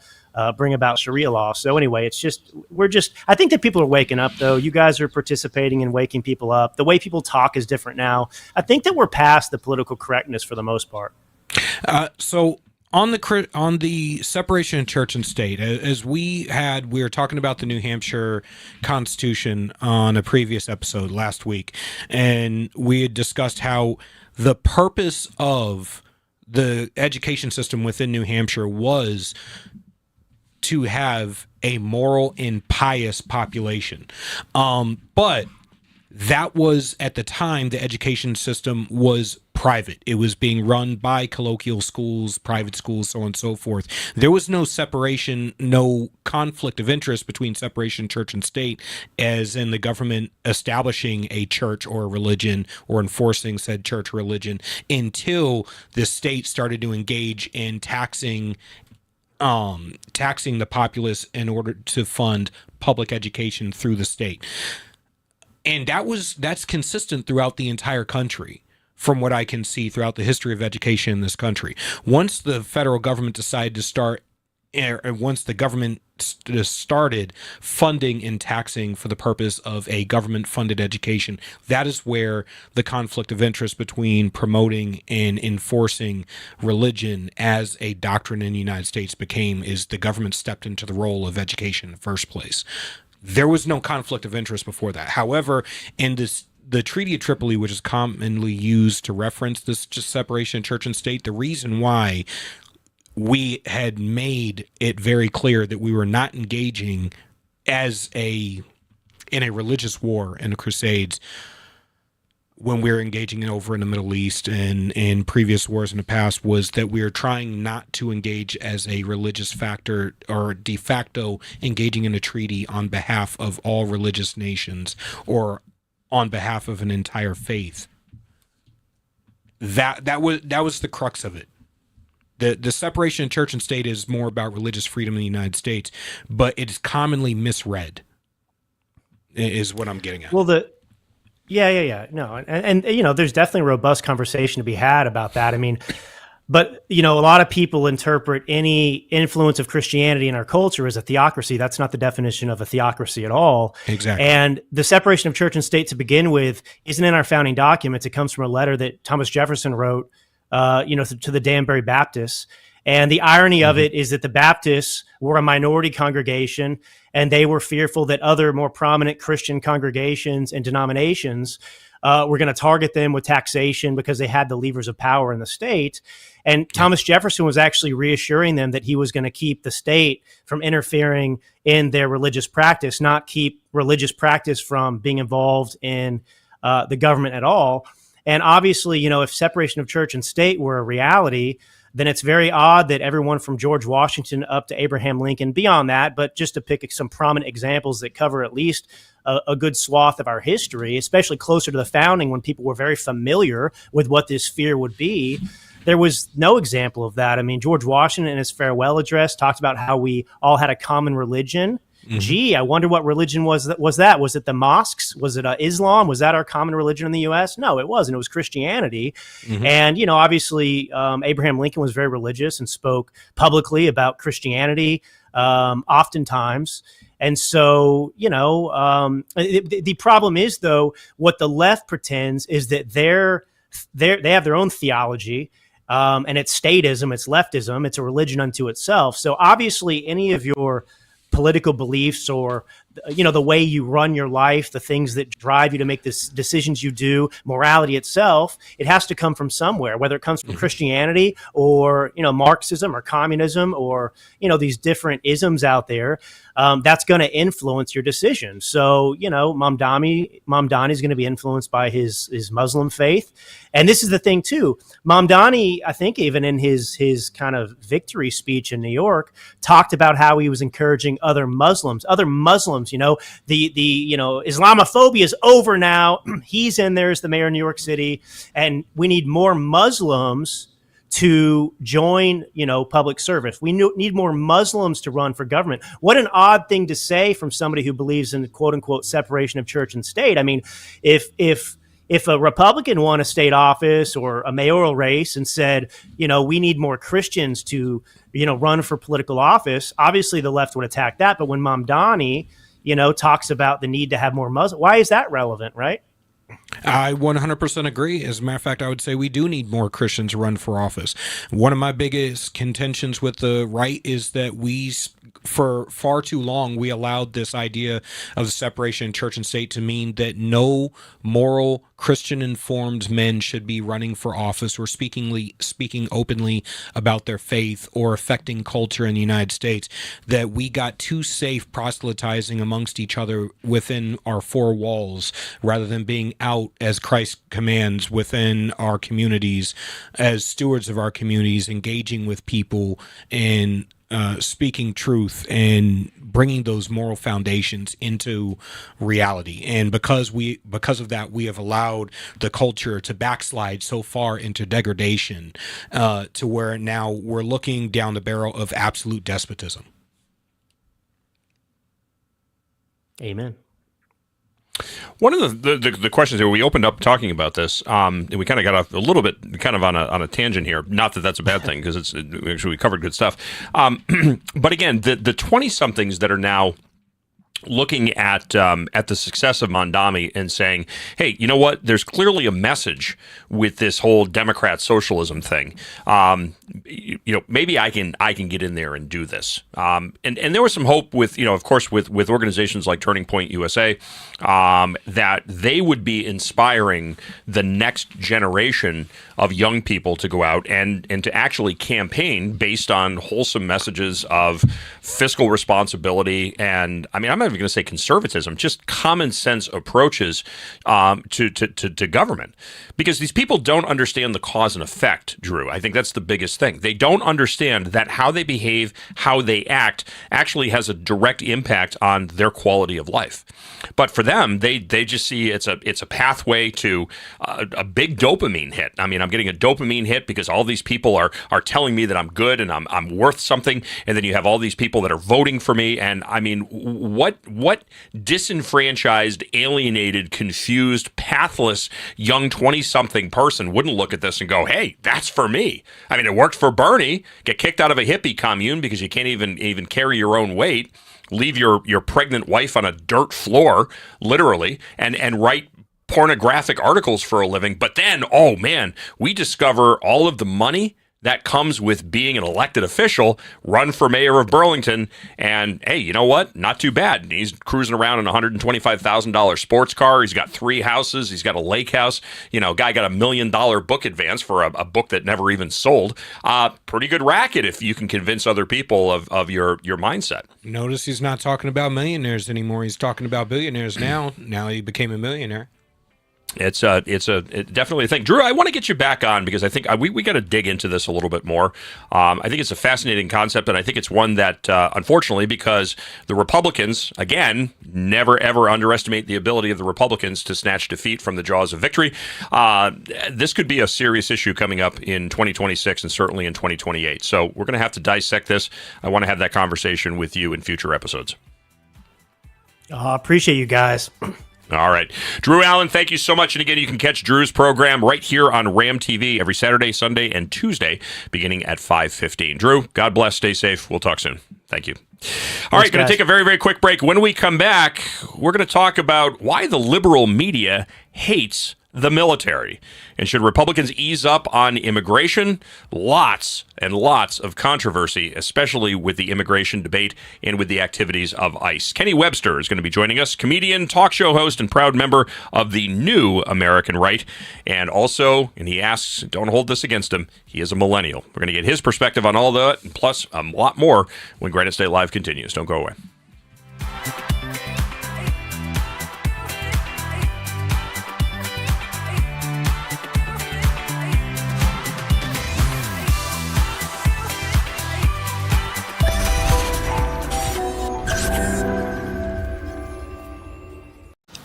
bring about Sharia law. So anyway, I think that people are waking up, though. You guys are participating in waking people up. The way people talk is different now. I think that we're past the political correctness for the most part. So on the separation of church and state, as we were talking about the New Hampshire Constitution on a previous episode last week, and we had discussed how the purpose of the education system within New Hampshire was to have a moral and pious population. But that was, at the time, the education system was private. It was being run by colloquial schools, private schools, so on and so forth. There was no separation, no conflict of interest between separation church and state, as in the government establishing a church or a religion or enforcing said church or religion, until the state started to engage in taxing the populace in order to fund public education through the state. And that's consistent throughout the entire country, from what I can see throughout the history of education in this country. Once the federal government decided to start, once the government started funding and taxing for the purpose of a government-funded education, that is where the conflict of interest between promoting and enforcing religion as a doctrine in the United States is the government stepped into the role of education in the first place. There was no conflict of interest before that. However, in the Treaty of Tripoli, which is commonly used to reference this just separation of church and state, the reason why we had made it very clear that we were not engaging in a religious war in the Crusades when we were engaging over in the Middle East and in previous wars in the past was that we are trying not to engage as a religious factor or de facto engaging in a treaty on behalf of all religious nations or on behalf of an entire faith. That was the crux of it. The separation of church and state is more about religious freedom in the United States, but it is commonly misread, is what I'm getting at. Well, no, and you know, there's definitely a robust conversation to be had about that. I mean, but you know, a lot of people interpret any influence of Christianity in our culture as a theocracy. That's not the definition of a theocracy at all. Exactly. And the separation of church and state to begin with isn't in our founding documents. It comes from a letter that Thomas Jefferson wrote, to the Danbury Baptists. And the irony of it is that the Baptists were a minority congregation, and they were fearful that other more prominent Christian congregations and denominations were going to target them with taxation because they had the levers of power in the state. And Thomas Jefferson was actually reassuring them that he was going to keep the state from interfering in their religious practice, not keep religious practice from being involved in the government at all. And obviously, you know, if separation of church and state were a reality, then it's very odd that everyone from George Washington up to Abraham Lincoln, beyond that, but just to pick some prominent examples that cover at least a good swath of our history, especially closer to the founding when people were very familiar with what this fear would be, there was no example of that. I mean, George Washington in his farewell address talked about how we all had a common religion. Mm-hmm. Gee, I wonder what religion was that? Was it the mosques? Was it Islam? Was that our common religion in the U.S.? No, it wasn't. It was Christianity. Mm-hmm. And, you know, obviously, Abraham Lincoln was very religious and spoke publicly about Christianity oftentimes. And so, you know, the problem is, though, what the left pretends is that they have their own theology. And it's statism, it's leftism, it's a religion unto itself. So obviously, any of your political beliefs or, you know, the way you run your life, the things that drive you to make the decisions you do, morality itself, it has to come from somewhere, whether it comes from Christianity or, you know, Marxism or communism or, you know, these different isms out there. That's going to influence your decision. So, you know, Mamdani is going to be influenced by his Muslim faith. And this is the thing, too. Mamdani, I think even in his kind of victory speech in New York, talked about how he was encouraging other Muslims, you know, you know, Islamophobia is over now. He's in there as the mayor of New York City, and we need more Muslims to join, you know, public service. We need more Muslims to run for government. What an odd thing to say from somebody who believes in quote unquote separation of church and state. I mean, if a Republican won a state office or a mayoral race and said, you know, we need more Christians to, you know, run for political office, obviously the left would attack that. But when Mamdani, you know, talks about the need to have more Muslims, why is that relevant, right? I 100% agree. As a matter of fact, I would say we do need more Christians to run for office. One of my biggest contentions with the right is that for far too long, we allowed this idea of the separation of church and state to mean that no moral, Christian-informed men should be running for office or speaking openly about their faith or affecting culture in the United States, that we got too safe proselytizing amongst each other within our four walls rather than being out as Christ commands within our communities as stewards of our communities, engaging with people and speaking truth and bringing those moral foundations into reality. And because of that, we have allowed the culture to backslide so far into degradation to where now we're looking down the barrel of absolute despotism. Amen. One of the questions here, we opened up talking about this, and we kind of got off a little bit kind of on a tangent here. Not that that's a bad thing, because actually we covered good stuff. But again, the 20-somethings that are now looking at the success of Mamdani and saying, hey, you know what? There's clearly a message with this whole Democrat socialism thing. You know, maybe I can get in there and do this. And there was some hope with, you know, of course, with organizations like Turning Point USA, that they would be inspiring the next generation of young people to go out and to actually campaign based on wholesome messages of fiscal responsibility. And I mean, I'm even going to say conservatism, just common sense approaches to government. Because these people don't understand the cause and effect, Drew. I think that's the biggest thing. They don't understand that how they behave, how they act, actually has a direct impact on their quality of life. But for them, they just see it's a pathway to a big dopamine hit. I mean, I'm getting a dopamine hit because all these people are telling me that I'm good and I'm worth something, and then you have all these people that are voting for me. And I mean, what disenfranchised, alienated, confused, pathless young 20-something person wouldn't look at this and go, "Hey, that's for me"? I mean, it worked for Bernie. Get kicked out of a hippie commune because you can't even carry your own weight. Leave your pregnant wife on a dirt floor, literally, and write pornographic articles for a living. But then, oh man, we discover all of the money that comes with being an elected official, run for mayor of Burlington, and hey, you know what? Not too bad. He's cruising around in a $125,000 sports car. He's got 3 houses. He's got a lake house. Guy got $1 million book advance for a book that never even sold. Pretty good racket if you can convince other people of your mindset. Notice he's not talking about millionaires anymore. He's talking about billionaires now. Now he became a millionaire. It's definitely a thing. Drew, I want to get you back on because I think we got to dig into this a little bit more. I think it's a fascinating concept, and I think it's one that, unfortunately, because the Republicans, again, never ever underestimate the ability of the Republicans to snatch defeat from the jaws of victory. This could be a serious issue coming up in 2026 and certainly in 2028. So we're going to have to dissect this. I want to have that conversation with you in future episodes. Appreciate you guys. All right. Drew Allen, thank you so much. And again, you can catch Drew's program right here on Ram TV every Saturday, Sunday, and Tuesday, beginning at 5:15. Drew, God bless. Stay safe. We'll talk soon. Thank you. All right, going to take a very, very quick break. When we come back, we're going to talk about why the liberal media hates the military. And should Republicans ease up on immigration? Lots and lots of controversy, especially with the immigration debate and with the activities of ICE. Kenny Webster is going to be joining us, comedian, talk show host, and proud member of the New American Right. And also, and he asks, don't hold this against him, he is a millennial. We're going to get his perspective on all that, and plus a lot more when Granite State Live continues. Don't go away.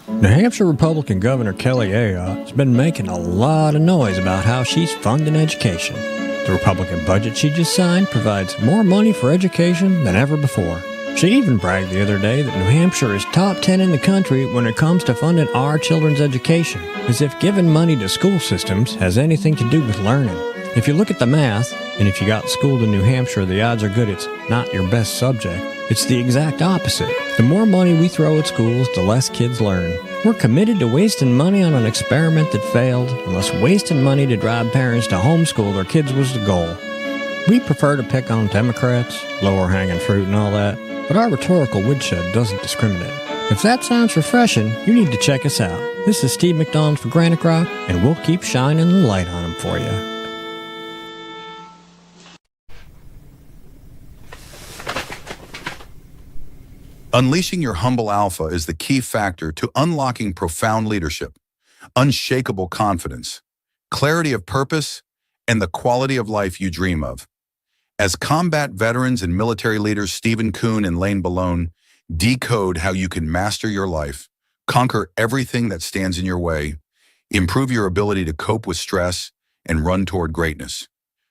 New Hampshire Republican Governor Kelly Ayotte has been making a lot of noise about how she's funding education. The Republican budget she just signed provides more money for education than ever before. She even bragged the other day that New Hampshire is top 10 in the country when it comes to funding our children's education, as if giving money to school systems has anything to do with learning. If you look at the math, and if you got schooled in New Hampshire, the odds are good it's not your best subject. It's the exact opposite. The more money we throw at schools, the less kids learn. We're committed to wasting money on an experiment that failed, unless wasting money to drive parents to homeschool their kids was the goal. We prefer to pick on Democrats, lower hanging fruit and all that, but our rhetorical woodshed doesn't discriminate. If that sounds refreshing, you need to check us out. This is Steve McDonald for Granite Rock, and we'll keep shining the light on them for you. Unleashing your humble alpha is the key factor to unlocking profound leadership, unshakable confidence, clarity of purpose, and the quality of life you dream of. As combat veterans and military leaders Stephen Kuhn and Lane Ballone decode how you can master your life, conquer everything that stands in your way, improve your ability to cope with stress, and run toward greatness.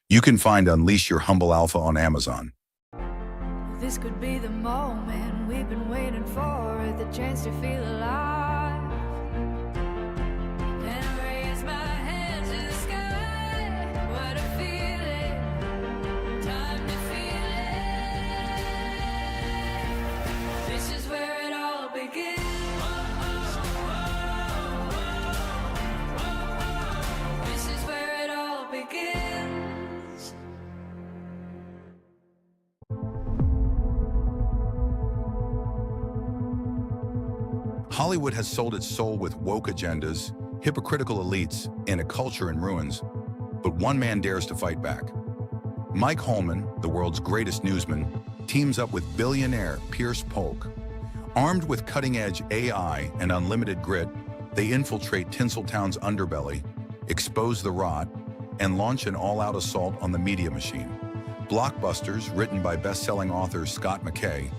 You can find Unleash Your Humble Alpha on Amazon. This could be the moment we've been waiting for, the chance to feel alive. And I raise my hands to the sky. What a feeling. Time to feel it. This is where it all begins. This is where it all begins. Hollywood has sold its soul with woke agendas, hypocritical elites, and a culture in ruins. But one man dares to fight back. Mike Holman, the world's greatest newsman, teams up with billionaire Pierce Polk. Armed with cutting-edge AI and unlimited grit, they infiltrate Tinseltown's underbelly, expose the rot, and launch an all-out assault on the media machine. Blockbusters, written by best-selling author Scott McKay.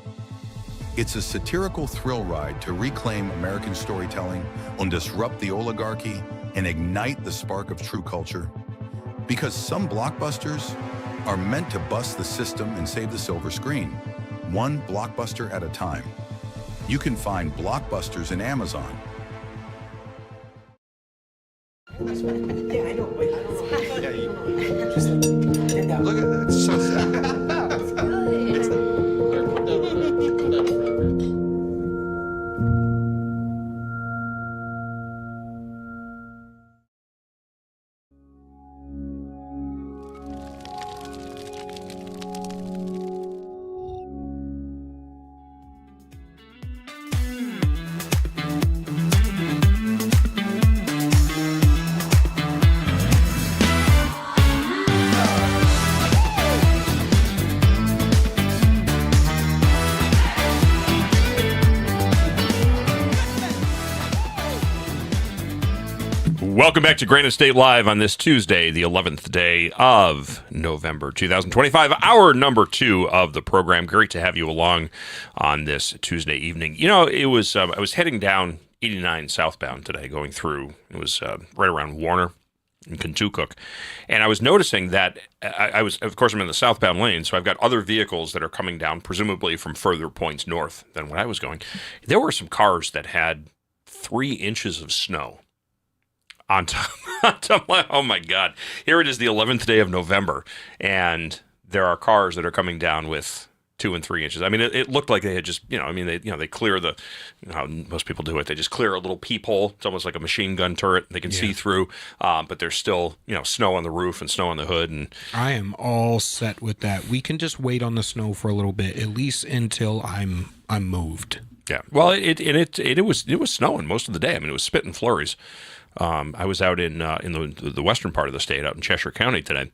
It's a satirical thrill ride to reclaim American storytelling and disrupt the oligarchy and ignite the spark of true culture. Because some blockbusters are meant to bust the system and save the silver screen, one blockbuster at a time. You can find Blockbusters in Amazon. Yeah, I know. Wait, I don't know. Yeah, you just did that. Look at that. It's so sad. Welcome back to Granite State Live on this Tuesday, the 11th day of November 2025, hour number 2 of the program. Great to have you along on this Tuesday evening. You know, it was I was heading down 89 southbound today, going through, it was right around Warner in Kentucky, and I was noticing that I was, of course, I'm in the southbound lane, so I've got other vehicles that are coming down, presumably from further points north than what I was going. There were some cars that had 3 inches of snow on top, oh my God. Here it is, the 11th day of November, and there are cars that are coming down with 2 and 3 inches. I mean, it looked like they had just, they clear the, how most people do it. They just clear a little peephole. It's almost like a machine gun turret. They can see through, but there's still, snow on the roof and snow on the hood. And I am all set with that. We can just wait on the snow for a little bit, at least until I'm moved. Yeah. Well, it was snowing most of the day. I mean, it was spitting flurries. I was out in the western part of the state, out in Cheshire County today,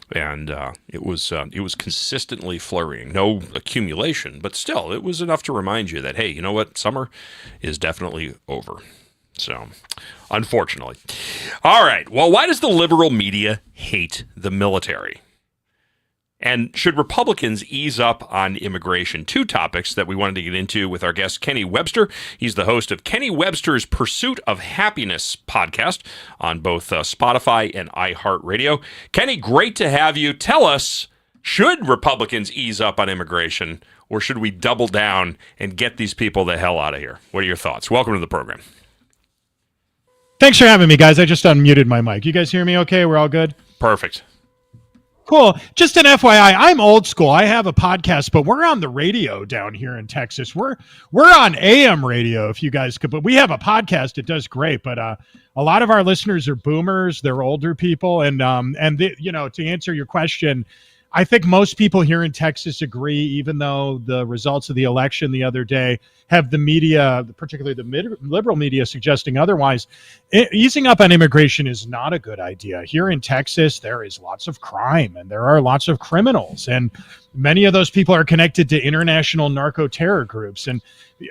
and it was consistently flurrying. No accumulation, but still, it was enough to remind you that, hey, you know what? Summer is definitely over. So, unfortunately. All right. Well, why does the liberal media hate the military? And should Republicans ease up on immigration? 2 topics that we wanted to get into with our guest, Kenny Webster. He's the host of Kenny Webster's Pursuit of Happiness podcast on both Spotify and iHeartRadio. Kenny, great to have you. Tell us, should Republicans ease up on immigration, or should we double down and get these people the hell out of here? What are your thoughts? Welcome to the program. Thanks for having me, guys. I just unmuted my mic. You guys hear me okay? We're all good? Perfect. Cool. Just an FYI, I'm old school. I have a podcast, but we're on the radio down here in Texas. We're on AM radio, if you guys could, but we have a podcast. It does great, but a lot of our listeners are boomers. They're older people, and to answer your question, I think most people here in Texas agree, even though the results of the election the other day have the media, particularly the liberal media, suggesting otherwise. Easing up on immigration is not a good idea. Here in Texas, there is lots of crime and there are lots of criminals, and many of those people are connected to international narco-terror groups. And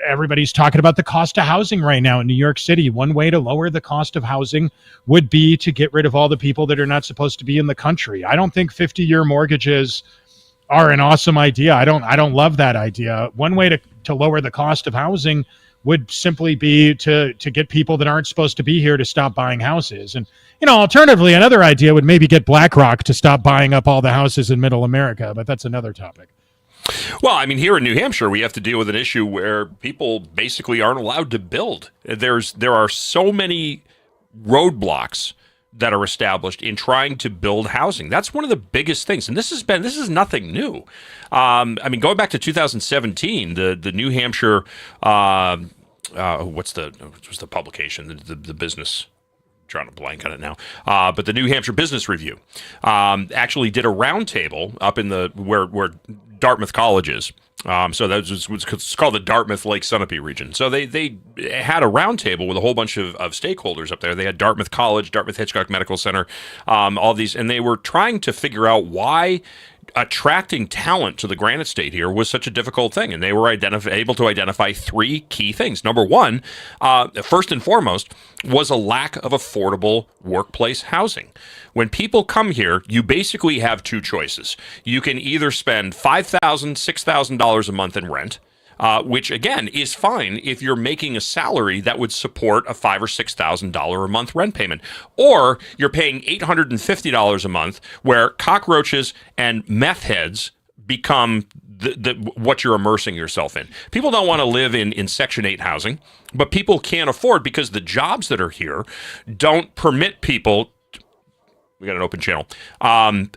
everybody's talking about the cost of housing right now in New York City. One way to lower the cost of housing would be to get rid of all the people that are not supposed to be in the country. I don't think 50-year mortgages are an awesome idea. I don't love that idea. One way to lower the cost of housing would simply be to get people that aren't supposed to be here to stop buying houses. And, alternatively, another idea would maybe get BlackRock to stop buying up all the houses in middle America, but that's another topic. Well, I mean, here in New Hampshire, we have to deal with an issue where people basically aren't allowed to build. There are so many roadblocks that are established in trying to build housing. That's one of the biggest things, and this is nothing new. I mean, going back to 2017, the New Hampshire what's the publication, the business. Drawing a blank on it now, but the New Hampshire Business Review actually did a roundtable up in where Dartmouth College is. So that's what's called the Dartmouth Lake Sunapee region. So they had a roundtable with a whole bunch of stakeholders up there. They had Dartmouth College, Dartmouth Hitchcock Medical Center, all these, and they were trying to figure out why attracting talent to the Granite State here was such a difficult thing, and they were able to identify three key things. Number one, first and foremost, was a lack of affordable workplace housing. When people come here, you basically have two choices. You can either spend $5,000, $6,000 a month in rent, which again is fine if you're making a salary that would support a $5,000 or $6,000 a month rent payment, or you're paying $850 a month, where cockroaches and meth heads become what you're immersing yourself in. People don't want to live in Section 8 housing, but people can't afford, because the jobs that are here don't permit people. We got an open channel.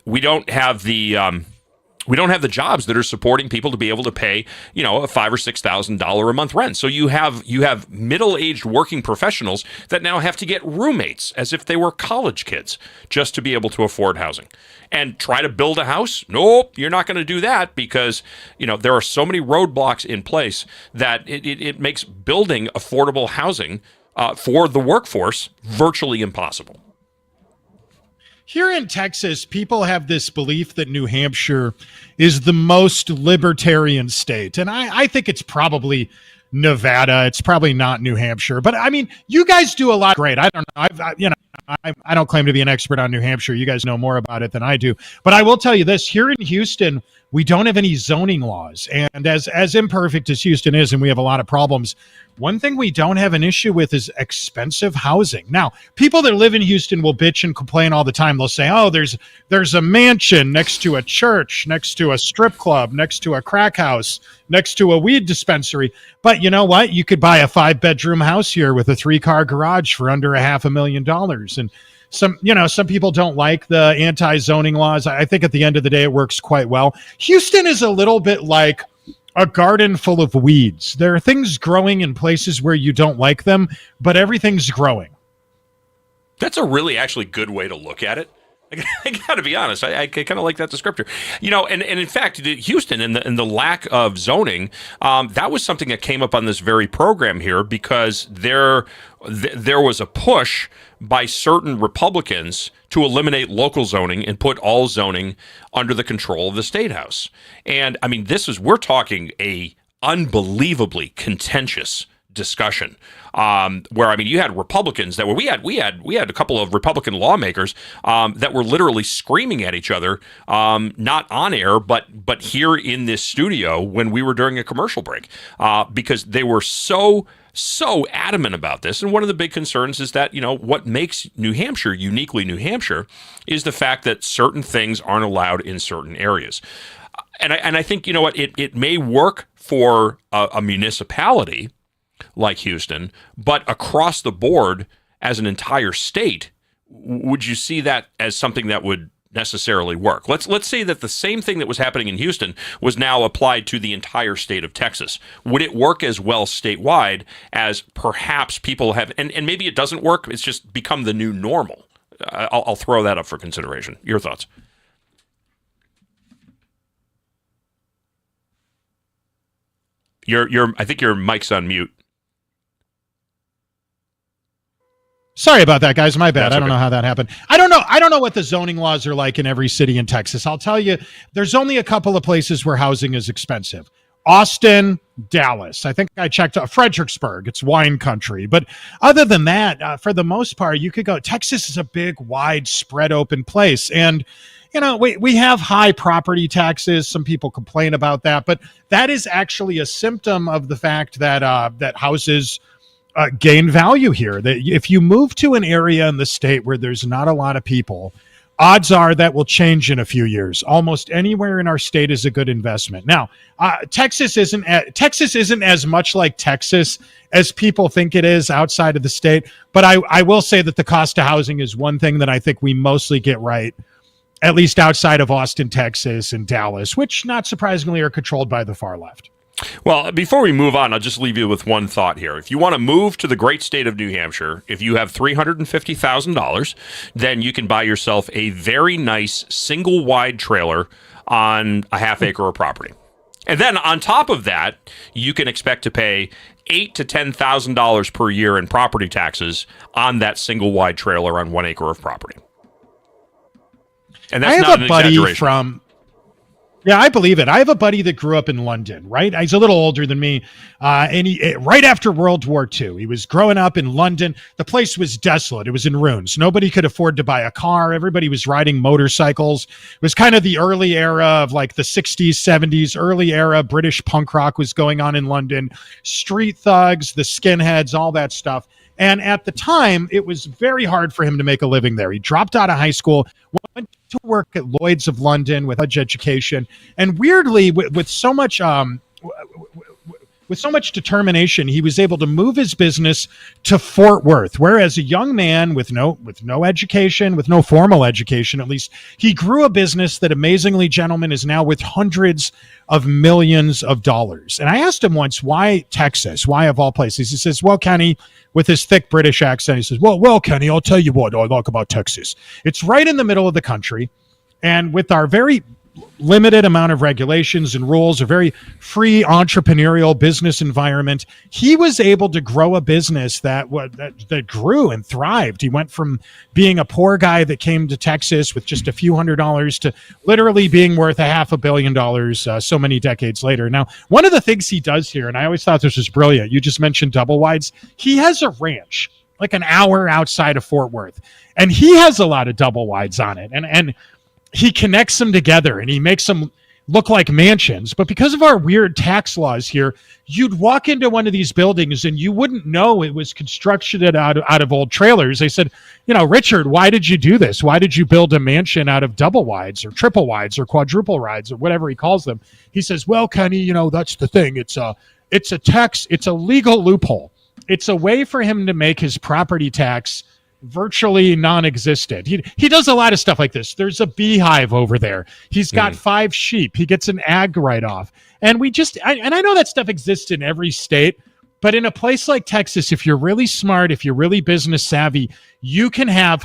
We don't have the jobs that are supporting people to be able to pay, a $5,000 or $6,000 a month rent. So you have middle-aged working professionals that now have to get roommates as if they were college kids just to be able to afford housing. And try to build a house? Nope, you're not going to do that, because there are so many roadblocks in place that it makes building affordable housing for the workforce virtually impossible. Here in Texas, people have this belief that New Hampshire is the most libertarian state. And I think it's probably Nevada. It's probably not New Hampshire. But I mean, you guys do a lot great. I don't know. I don't claim to be an expert on New Hampshire. You guys know more about it than I do. But I will tell you this. Here in Houston, we don't have any zoning laws. And as imperfect as Houston is, and we have a lot of problems, one thing we don't have an issue with is expensive housing. Now, people that live in Houston will bitch and complain all the time. They'll say, oh, there's a mansion next to a church, next to a strip club, next to a crack house, next to a weed dispensary. But you know what? You could buy a 5-bedroom house here with a 3-car garage for under $500,000. And some people don't like the anti-zoning laws. I think at the end of the day, it works quite well. Houston is a little bit like a garden full of weeds. There are things growing in places where you don't like them, but everything's growing. That's a really actually good way to look at it. I got to be honest. I kind of like that descriptor. And in fact, Houston and the lack of zoning, that was something that came up on this very program here, because there was a push by certain Republicans to eliminate local zoning and put all zoning under the control of the State House. And I mean, we're talking a unbelievably contentious discussion, where, I mean, you had Republicans that were, we had a couple of Republican lawmakers that were literally screaming at each other, not on air, but here in this studio when we were during a commercial break, because they were so adamant about this. And one of the big concerns is that, what makes New Hampshire uniquely New Hampshire is the fact that certain things aren't allowed in certain areas. And I think, it may work for a municipality like Houston, but across the board as an entire state, would you see that as something that would necessarily work? Let's say that the same thing that was happening in Houston was now applied to the entire state of Texas. Would it work as well statewide as perhaps people have, and maybe it doesn't work, it's just become the new normal? I'll throw that up for consideration. Your thoughts? I think your mic's on mute. Sorry about that, guys. My bad. That's I don't okay. know how that happened. I don't know what the zoning laws are like in every city in Texas. I'll tell you, there's only a couple of places where housing is expensive. Austin, Dallas. I think I checked Fredericksburg. It's wine country. But other than that, for the most part, you could go. Texas is a big, wide, spread open place. And, we have high property taxes. Some people complain about that. But that is actually a symptom of the fact that that houses gain value here. That if you move to an area in the state where there's not a lot of people, odds are that will change in a few years. Almost anywhere in our state is a good investment. Now, Texas isn't as much like Texas as people think it is outside of the state. But I will say that the cost of housing is one thing that I think we mostly get right, at least outside of Austin, Texas, and Dallas, which not surprisingly are controlled by the far left. Well, before we move on, I'll just leave you with one thought here. If you want to move to the great state of New Hampshire, if you have $350,000, then you can buy yourself a very nice single wide trailer on a half acre of property. And then on top of that, you can expect to pay $8,000 to $10,000 per year in property taxes on that single wide trailer on 1 acre of property. And that's not an exaggeration. Yeah, I believe it. I have a buddy that grew up in London, right? He's a little older than me. And right after World War II, he was growing up in London. The place was desolate. It was in ruins. Nobody could afford to buy a car. Everybody was riding motorcycles. It was kind of the early era of like the 60s, 70s, early era British punk rock was going on in London. Street thugs, the skinheads, all that stuff. And at the time, it was very hard for him to make a living there. He dropped out of high school, went to work at Lloyd's of London with education, and weirdly, with so much determination, he was able to move his business to Fort Worth, where as a young man with no education, with no formal education at least, he grew a business that amazingly, gentlemen, is now worth hundreds of millions of dollars. And I asked him once, why Texas? Why of all places? He says, well, Kenny, with his thick British accent, he says, well, Kenny, I'll tell you what I like about Texas. It's right in the middle of the country. And with our very limited amount of regulations and rules, a very free entrepreneurial business environment, he was able to grow a business that grew and thrived. He went from being a poor guy that came to Texas with just a few $100s to literally being worth $500 million so many decades later. Now, one of the things he does here, and I always thought this was brilliant, you just mentioned double wides. He has a ranch like an hour outside of Fort Worth, and he has a lot of double wides on it. And he connects them together and he makes them look like mansions. But because of our weird tax laws here, you'd walk into one of these buildings and you wouldn't know it was constructed out of old trailers. They said, Richard, why did you do this? Why did you build a mansion out of double wides or triple wides or quadruple wides or whatever he calls them? He says, well, Kenny, that's the thing. It's a legal loophole. It's a way for him to make his property tax virtually non-existent. He does a lot of stuff like this. There's a beehive over there. He's got 5 sheep. He gets an ag write-off. And I know that stuff exists in every state, but in a place like Texas, if you're really smart, if you're really business savvy, you can have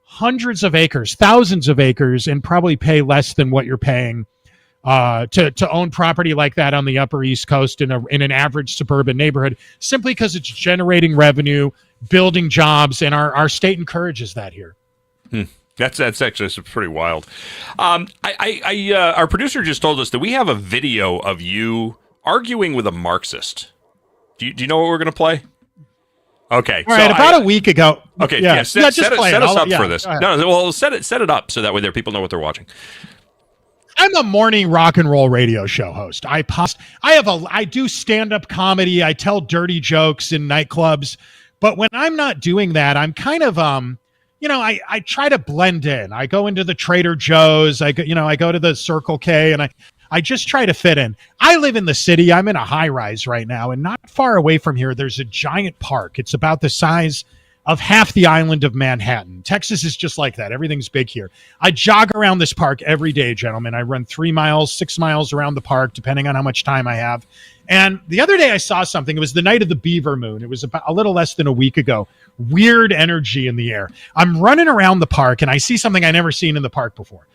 hundreds of acres, thousands of acres, and probably pay less than what you're paying to own property like that on the Upper East Coast in an average suburban neighborhood, simply because it's generating revenue, building jobs, and our state encourages that here. That's actually pretty wild. Our producer just told us that we have a video of you arguing with a Marxist. Do you know what we're going to play? Okay. All right. About a week ago. Okay. Yeah. Set us up for this. No. Well, set it up so that way people know what they're watching. I'm a morning rock and roll radio show host. I do stand-up comedy. I tell dirty jokes in nightclubs. But when I'm not doing that, I'm kind of, I try to blend in. I go into the Trader Joe's. I go to the Circle K, and I just try to fit in. I live in the city. I'm in a high rise right now, and not far away from here, there's a giant park. It's about the size of half the island of Manhattan. Texas is just like that. Everything's big here. I jog around this park every day, gentlemen. I run 3 miles, 6 miles around the park, depending on how much time I have. And the other day I saw something. It was the night of the beaver moon. It was about a little less than a week ago. Weird energy in the air. I'm running around the park and I see something I never seen in the park before.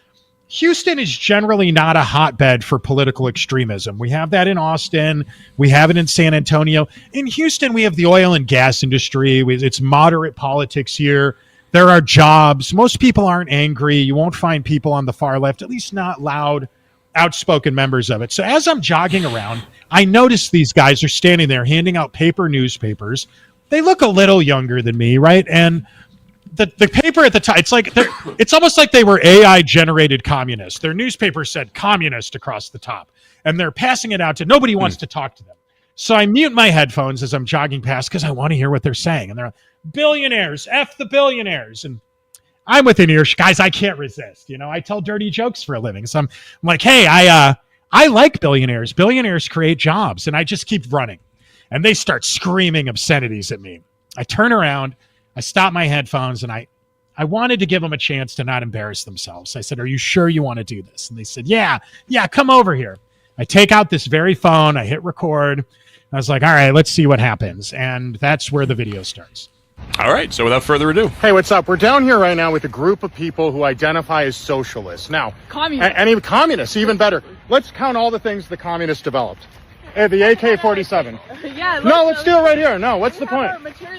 Houston is generally not a hotbed for political extremism. We have that in Austin. We have it in San Antonio. In Houston, we have the oil and gas industry. It's moderate politics here. There are jobs. Most people aren't angry. You won't find people on the far left, at least not loud, outspoken members of it. So as I'm jogging around, I notice these guys are standing there handing out paper newspapers. They look a little younger than me, right? And the paper at the top, it's almost like they were AI generated communists. Their newspaper said communist across the top, and they're passing it out to nobody wants to talk to them. So I mute my headphones as I'm jogging past because I want to hear what they're saying. And they're like, billionaires, F the billionaires. And I'm within earshot. Guys, I can't resist. I tell dirty jokes for a living. So I'm like, hey, I like billionaires. Billionaires create jobs. And I just keep running. And they start screaming obscenities at me. I turn around. I stopped my headphones, and I wanted to give them a chance to not embarrass themselves. I said, are you sure you want to do this? And they said, yeah, come over here. I take out this very phone. I hit record. I was like, all right, let's see what happens. And that's where the video starts. All right. So without further ado. Hey, what's up? We're down here right now with a group of people who identify as socialists. Now, communists. Any communists, even better. Let's count all the things the communists developed. Hey, the AK-47. Yeah. Let's do it right here. No, what's the point?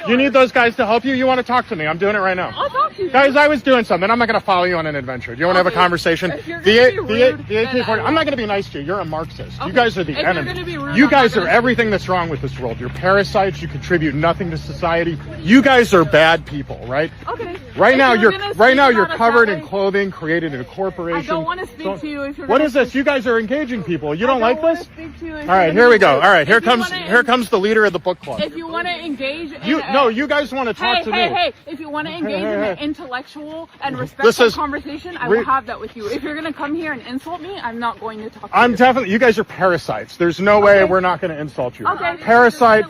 You need those guys to help you? You want to talk to me? I'm doing it right now. I'll talk to Guys, I was doing something. I'm not going to follow you on an adventure. Do you want to have a conversation? If you're gonna be rude, the then AK-40. I I'm not going to be nice to you. You're a Marxist. You Okay. guys are the If you're enemy. gonna be rude, You I'm guys not are gonna- everything that's wrong with this world. You're parasites. You contribute nothing to society. You guys are bad people, right? Okay. Right If now, you're gonna right speak now you're about us covered that in way, clothing created in a corporation. I don't want to speak to you if you're What gonna is this? speak- You guys are engaging people. You I don't like wanna this? speak to you if All right, you're here gonna we go. be All right, rude. here If you wanna comes the leader of the book club. If you want to engage in You guys want to talk hey, to hey, me. hey, if you want to engage in an intellectual and This respectful is- conversation, I we- will have that with you. If you're going to come here and insult me, I'm not going to talk to I'm you. definitely. You guys are parasites. There's no way we're not going to insult you. Parasite.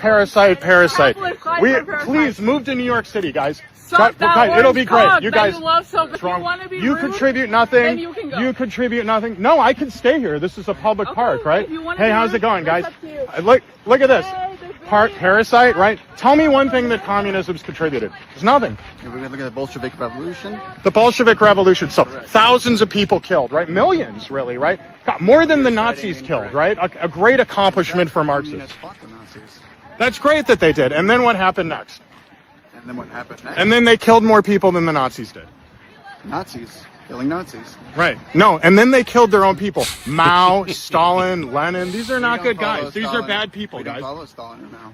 We please move to New York City, guys. Suck that Guys, it'll be orange great. cock You that guys. you love so, if What's you wrong? want to be You rude, contribute nothing. then you can go. You contribute nothing. No, I can stay here. This is a public park, right? if you wanna Hey, be how's rude, it going, guys? that's up to you. Look at this. Parasite, right? Tell me one thing that communism's contributed. There's nothing. We're going to look at the Bolshevik Revolution. The Bolshevik Revolution. So thousands of people killed, right? Millions, really, right? God, more than the Nazis killed, right? A great accomplishment for Marxists. That's great that they did. And then what happened next? And then what happened next? And then they killed more people than the Nazis did. Nazis. Killing Nazis. Right. No, and then they killed their own people. Mao, Stalin, Lenin. These are not good guys. These are bad people, guys. Follow Stalin now.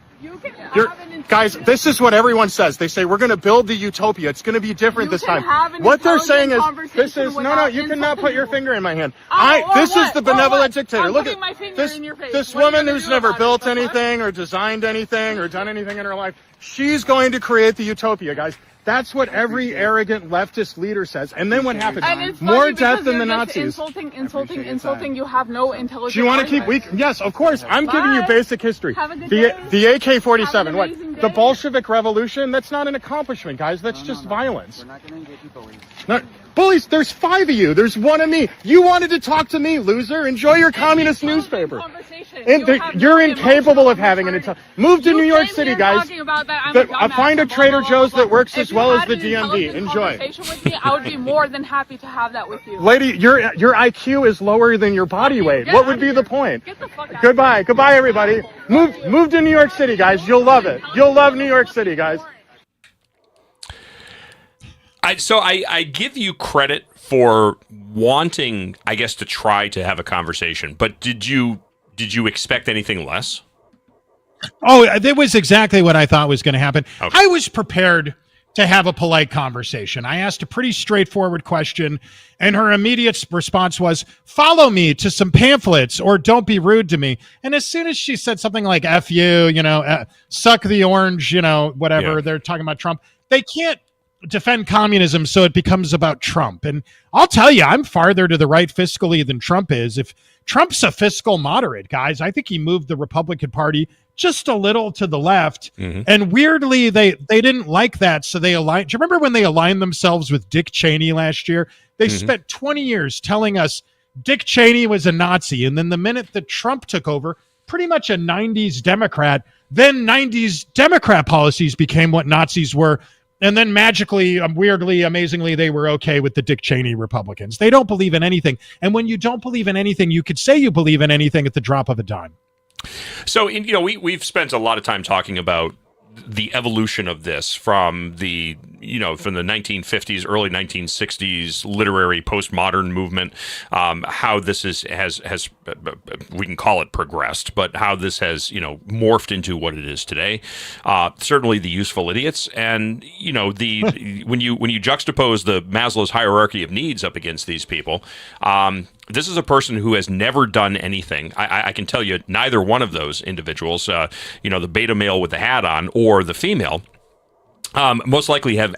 Guys, this is what everyone says. They say we're going to build the utopia. It's going to be different this time. What they're saying is, this is no. You cannot put your finger in my hand. This is the benevolent dictator. Look at this woman who's never built anything or designed anything or done anything in her life. She's going to create the utopia, guys. That's what every arrogant leftist leader says. And then what happens? And it's More funny death because than the you're just Nazis. insulting. You have no intelligence. Do you want to keep weak? Yes, of course. I'm giving you Bye. basic history. Have a good The day. the AK-47. Have an What? amazing The day. Bolshevik Revolution? That's not an accomplishment, guys. That's just violence. We're not going to engage in bullies. No, bullies. There's 5 of you. There's 1 of me. You wanted to talk to me, loser. Enjoy your communist newspaper. You're incapable of having an move to New York City, guys. Find a Trader Joe's that works as well as the DMV. Enjoy. With me, I would be more than happy to have that with you. Lady, your IQ is lower than your body weight. Get What out would of be here. the point? Get the fuck out. Goodbye, everybody. Move to New York City, guys. You'll love it. You'll love New York City, guys. I give you credit for wanting, I guess, to try to have a conversation, but did you expect anything less? Oh, that was exactly what I thought was going to happen. Okay. I was prepared to have a polite conversation. I asked a pretty straightforward question, and her immediate response was, follow me to some pamphlets or don't be rude to me. And as soon as she said something like, F you, suck the orange, whatever, they're talking about Trump. They can't defend communism, so it becomes about Trump. And I'll tell you, I'm farther to the right fiscally than Trump is. If Trump's a fiscal moderate, guys, I think he moved the Republican Party just a little to the left. Mm-hmm. And weirdly, they didn't like that, so they aligned. Do you remember when they aligned themselves with Dick Cheney last year? They spent 20 years telling us Dick Cheney was a Nazi, and then the minute that Trump took over, pretty much a 90s Democrat, then 90s Democrat policies became what Nazis were. And then magically, weirdly, amazingly, they were okay with the Dick Cheney Republicans. They don't believe in anything. And when you don't believe in anything, you could say you believe in anything at the drop of a dime. So, we've spent a lot of time talking about the evolution of this from the 1950s, early 1960s literary postmodern movement, how this has we can call it progressed, but how this has morphed into what it is today. Certainly the useful idiots, and when you juxtapose the Maslow's hierarchy of needs up against these people. This is a person who has never done anything. I can tell you, neither one of those individuals, the beta male with the hat on or the female, most likely have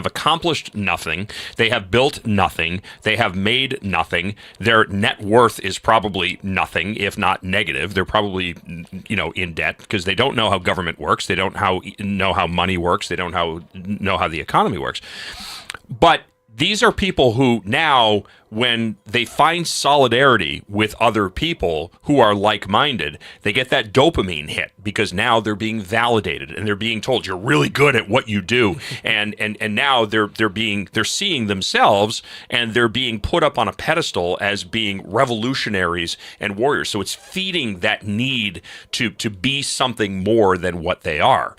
accomplished nothing. They have built nothing. They have made nothing. Their net worth is probably nothing, if not negative. They're probably in debt because they don't know how government works. They don't know how money works. They don't know how the economy works. But these are people who now when they find solidarity with other people who are like-minded, they get that dopamine hit because now they're being validated and they're being told you're really good at what you do, and now they're seeing themselves and they're being put up on a pedestal as being revolutionaries and warriors. So it's feeding that need to be something more than what they are.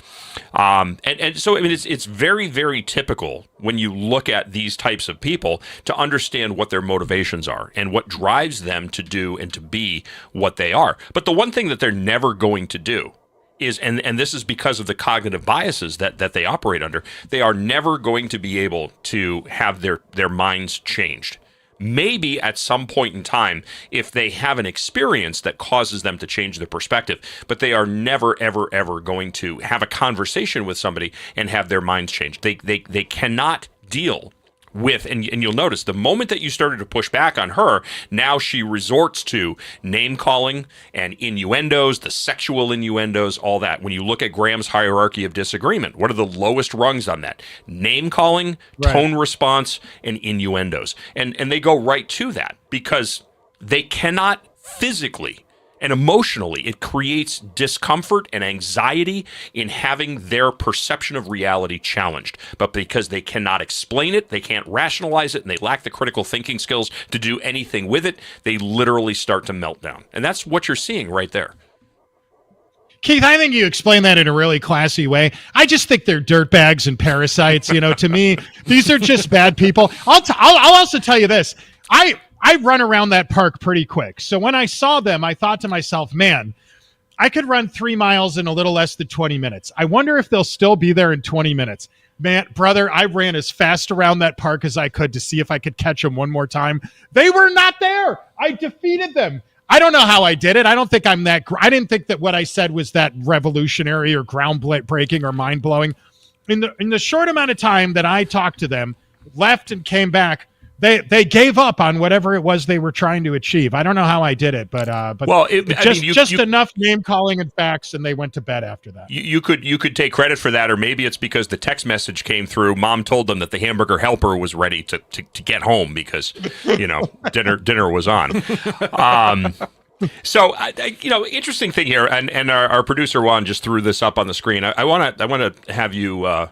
And so I mean it's very, very typical when you look at these types of people to understand what their motivations are and what drives them to do and to be what they are. But the one thing that they're never going to do is, and this is because of the cognitive biases that they operate under, they are never going to be able to have their minds changed. Maybe at some point in time, if they have an experience that causes them to change their perspective, but they are never, ever, ever going to have a conversation with somebody and have their minds changed. They cannot deal with, and you'll notice the moment that you started to push back on her, now she resorts to name calling and innuendos, the sexual innuendos, all that. When you look at Graham's hierarchy of disagreement, what are the lowest rungs on that? Name calling, tone response, and innuendos. And they go right to that because they cannot physically and emotionally, it creates discomfort and anxiety in having their perception of reality challenged. But because they cannot explain it, they can't rationalize it, and they lack the critical thinking skills to do anything with it, they literally start to melt down. And that's what you're seeing right there. Keith, I think you explain that in a really classy way. I just think they're dirtbags and parasites. You know, to me, these are just bad people. I'll also tell you this. I run around that park pretty quick. So when I saw them, I thought to myself, man, I could run 3 miles in a little less than 20 minutes. I wonder if they'll still be there in 20 minutes. Man, brother, I ran as fast around that park as I could to see if I could catch them one more time. They were not there. I defeated them. I don't know how I did it. I don't think I didn't think that what I said was that revolutionary or groundbreaking or mind-blowing. In the short amount of time that I talked to them, left and came back, They gave up on whatever it was they were trying to achieve. I don't know how I did it, but well, just enough name calling and facts, and they went to bed after that. You could take credit for that, or maybe it's because the text message came through. Mom told them that the hamburger helper was ready to get home because dinner was on. So, interesting thing here, and our producer Juan just threw this up on the screen. I want to have you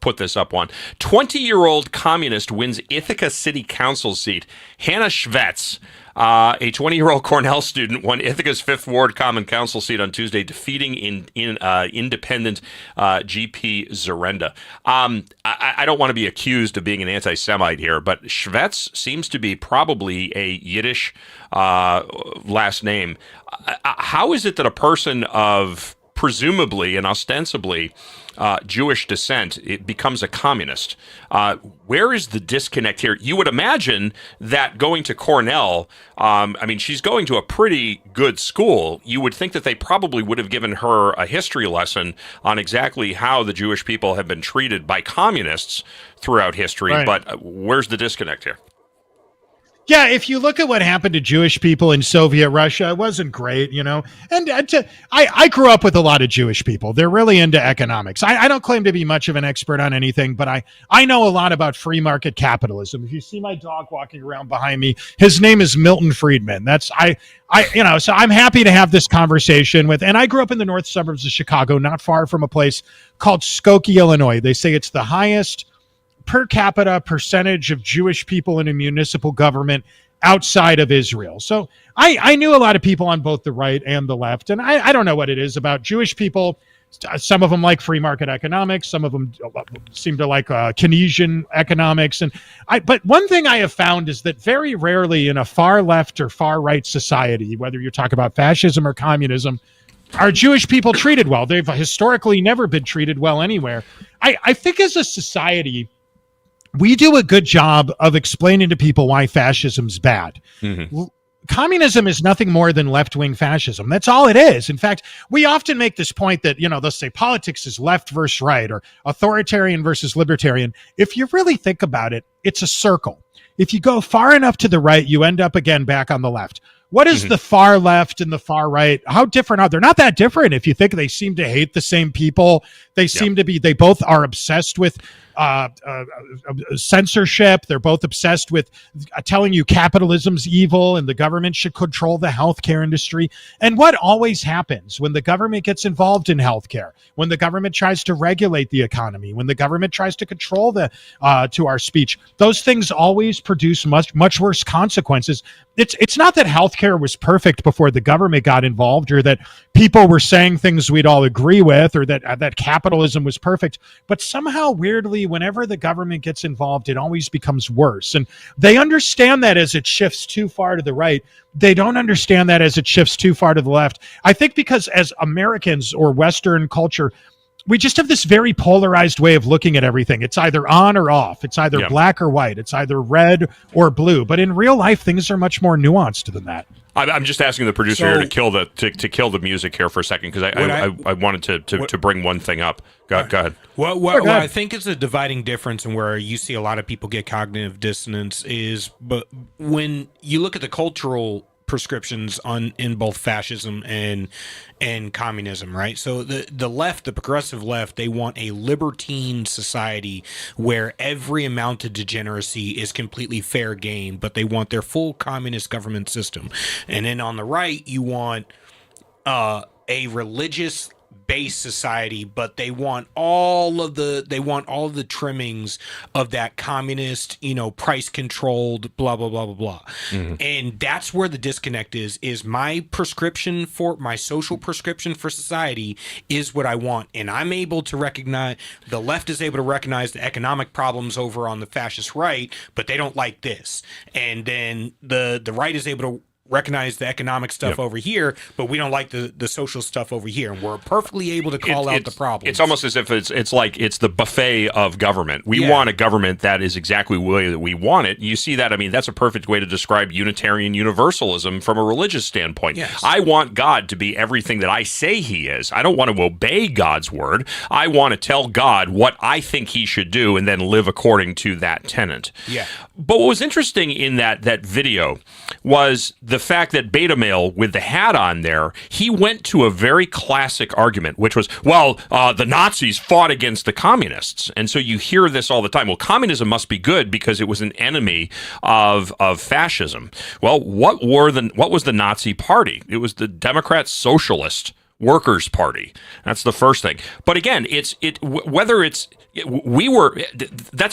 put this up, Juan. 20-year-old communist wins Ithaca City Council seat. Hannah Schvetz, a 20-year-old Cornell student, won Ithaca's 5th Ward Common Council seat on Tuesday, defeating independent GP Zarenda. I don't want to be accused of being an anti-Semite here, but Schvetz seems to be probably a Yiddish last name. How is it that a person of presumably and ostensibly Jewish descent, it becomes a communist? Where is the disconnect here? You would imagine that going to Cornell, she's going to a pretty good school. You would think that they probably would have given her a history lesson on exactly how the Jewish people have been treated by communists throughout history. Right. But where's the disconnect here? Yeah, if you look at what happened to Jewish people in Soviet Russia, it wasn't great, And I grew up with a lot of Jewish people. They're really into economics. I don't claim to be much of an expert on anything, but I know a lot about free market capitalism. If you see my dog walking around behind me, his name is Milton Friedman. So I'm happy to have this conversation with, and I grew up in the north suburbs of Chicago, not far from a place called Skokie, Illinois. They say it's the highest per capita percentage of Jewish people in a municipal government outside of Israel. So I knew a lot of people on both the right and the left, and I don't know what it is about Jewish people. Some of them like free market economics. Some of them seem to like Keynesian economics. But one thing I have found is that very rarely in a far left or far right society, whether you're talking about fascism or communism, are Jewish people treated well. They've historically never been treated well anywhere. I think as a society, we do a good job of explaining to people why fascism's bad. Mm-hmm. Communism is nothing more than left-wing fascism. That's all it is. In fact, we often make this point that, they'll say politics is left versus right or authoritarian versus libertarian. If you really think about it, it's a circle. If you go far enough to the right, you end up again back on the left. What is the far left and the far right? How different are they? They're not that different. If you think they seem to hate the same people, they seem to be. They both are obsessed with censorship. They're both obsessed with telling you capitalism's evil and the government should control the healthcare industry. And what always happens when the government gets involved in healthcare, when the government tries to regulate the economy, when the government tries to control the to our speech, those things always produce much worse consequences. It's not that healthcare was perfect before the government got involved, or that people were saying things we'd all agree with, or that capitalism was perfect. But somehow, weirdly, whenever the government gets involved, it always becomes worse. And they understand that as it shifts too far to the right. They don't understand that as it shifts too far to the left. I think because as Americans or Western culture, we just have this very polarized way of looking at everything. It's either on or off. It's either black or white. It's either red or blue. But in real life, things are much more nuanced than that. I'm just asking the producer here to kill the music here for a second, because I wanted to bring one thing up. Go ahead. What I think is a dividing difference, and where you see a lot of people get cognitive dissonance, is but when you look at the cultural prescriptions in both fascism and communism, right? So the left, the progressive left, they want a libertine society where every amount of degeneracy is completely fair game, but they want their full communist government system. And then on the right, you want a religious based society, but they want all of the trimmings of that communist, price controlled, blah blah blah blah blah. And that's where the disconnect is my prescription for my social prescription for society is what I want, and I'm able to recognize, the left is able to recognize the economic problems over on the fascist right, but they don't like this, and then the right is able to recognize the economic stuff over here, but we don't like the social stuff over here, and we're perfectly able to call out the problems. It's almost as if it's like it's the buffet of government. We want a government that is exactly the way that we want it. You see that? I mean, that's a perfect way to describe Unitarian Universalism from a religious standpoint. Yes. I want God to be everything that I say he is. I don't want to obey God's word. I want to tell God what I think he should do and then live according to that tenet. Yeah. But what was interesting in that video was the fact that Beta Male with the hat on there, he went to a very classic argument, which was, the Nazis fought against the communists. And so you hear this all the time. Well, communism must be good because it was an enemy of fascism. Well, what was the Nazi party? It was the Democrat Socialist Workers' Party. That's the first thing. But again, that's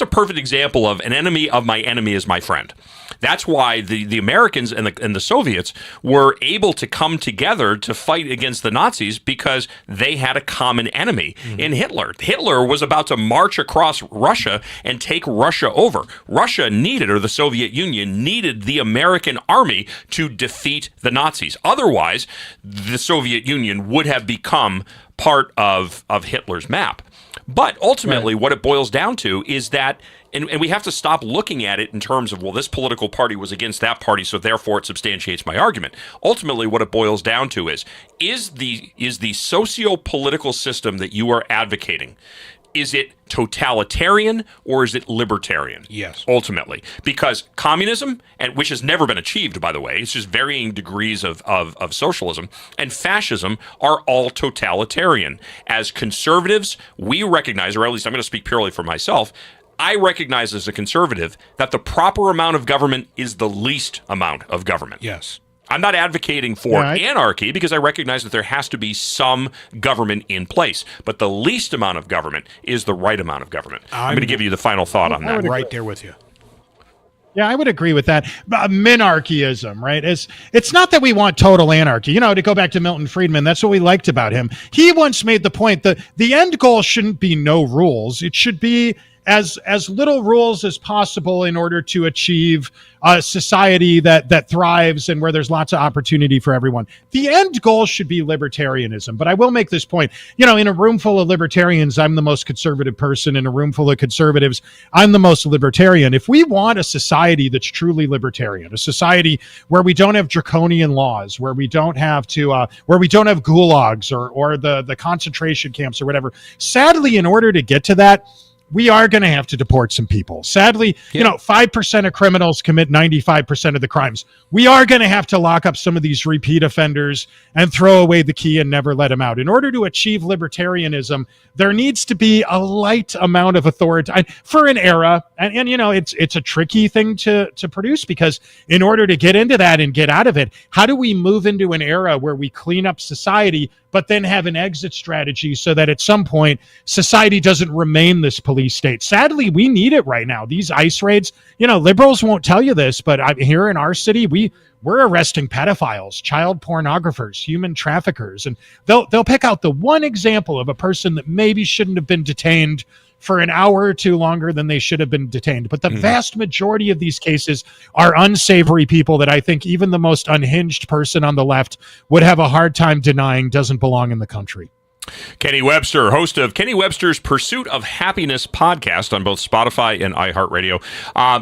a perfect example of an enemy of my enemy is my friend. That's why the Americans and the Soviets were able to come together to fight against the Nazis, because they had a common enemy in Hitler. Hitler was about to march across Russia and take Russia over. Russia needed, or the Soviet Union needed, the American army to defeat the Nazis. Otherwise, the Soviet Union would have become part of Hitler's map. But ultimately, what it boils down to is that, and we have to stop looking at it in terms of, well, this political party was against that party, so therefore it substantiates my argument. Ultimately, what it boils down to is the socio-political system that you are advocating, is it totalitarian or is it libertarian? Yes. Ultimately. Because communism, and which has never been achieved, by the way, it's just varying degrees of socialism, and fascism are all totalitarian. As conservatives, we recognize, or at least I'm going to speak purely for myself, I recognize as a conservative that the proper amount of government is the least amount of government. Yes. I'm not advocating for anarchy, because I recognize that there has to be some government in place. But the least amount of government is the right amount of government. I'm going to give you the final thought on that. I'm right there with you. Yeah, I would agree with that. Minarchyism, right? It's not that we want total anarchy. To go back to Milton Friedman, that's what we liked about him. He once made the point that the end goal shouldn't be no rules. It should be as little rules as possible in order to achieve a society that thrives and where there's lots of opportunity for everyone. The end goal should be libertarianism. But I will make this point. In a room full of libertarians, I'm the most conservative person. In a room full of conservatives, I'm the most libertarian. If we want a society that's truly libertarian, a society where we don't have draconian laws, where we don't have gulags or the concentration camps or whatever, sadly, in order to get to that, we are going to have to deport some people. Sadly, 5% of criminals commit 95% of the crimes. We are going to have to lock up some of these repeat offenders and throw away the key and never let them out. In order to achieve libertarianism, there needs to be a light amount of authority for an era. And it's a tricky thing to produce, because in order to get into that and get out of it, how do we move into an era where we clean up society, but then have an exit strategy so that at some point society doesn't remain this police state? Sadly, we need it right now. These ICE raids, liberals won't tell you this, but here in our city, we're arresting pedophiles, child pornographers, human traffickers, and they'll pick out the one example of a person that maybe shouldn't have been detained for an hour or two longer than they should have been detained. But the vast majority of these cases are unsavory people that I think even the most unhinged person on the left would have a hard time denying doesn't belong in the country. Kenny Webster, host of Kenny Webster's Pursuit of Happiness podcast on both Spotify and iHeartRadio.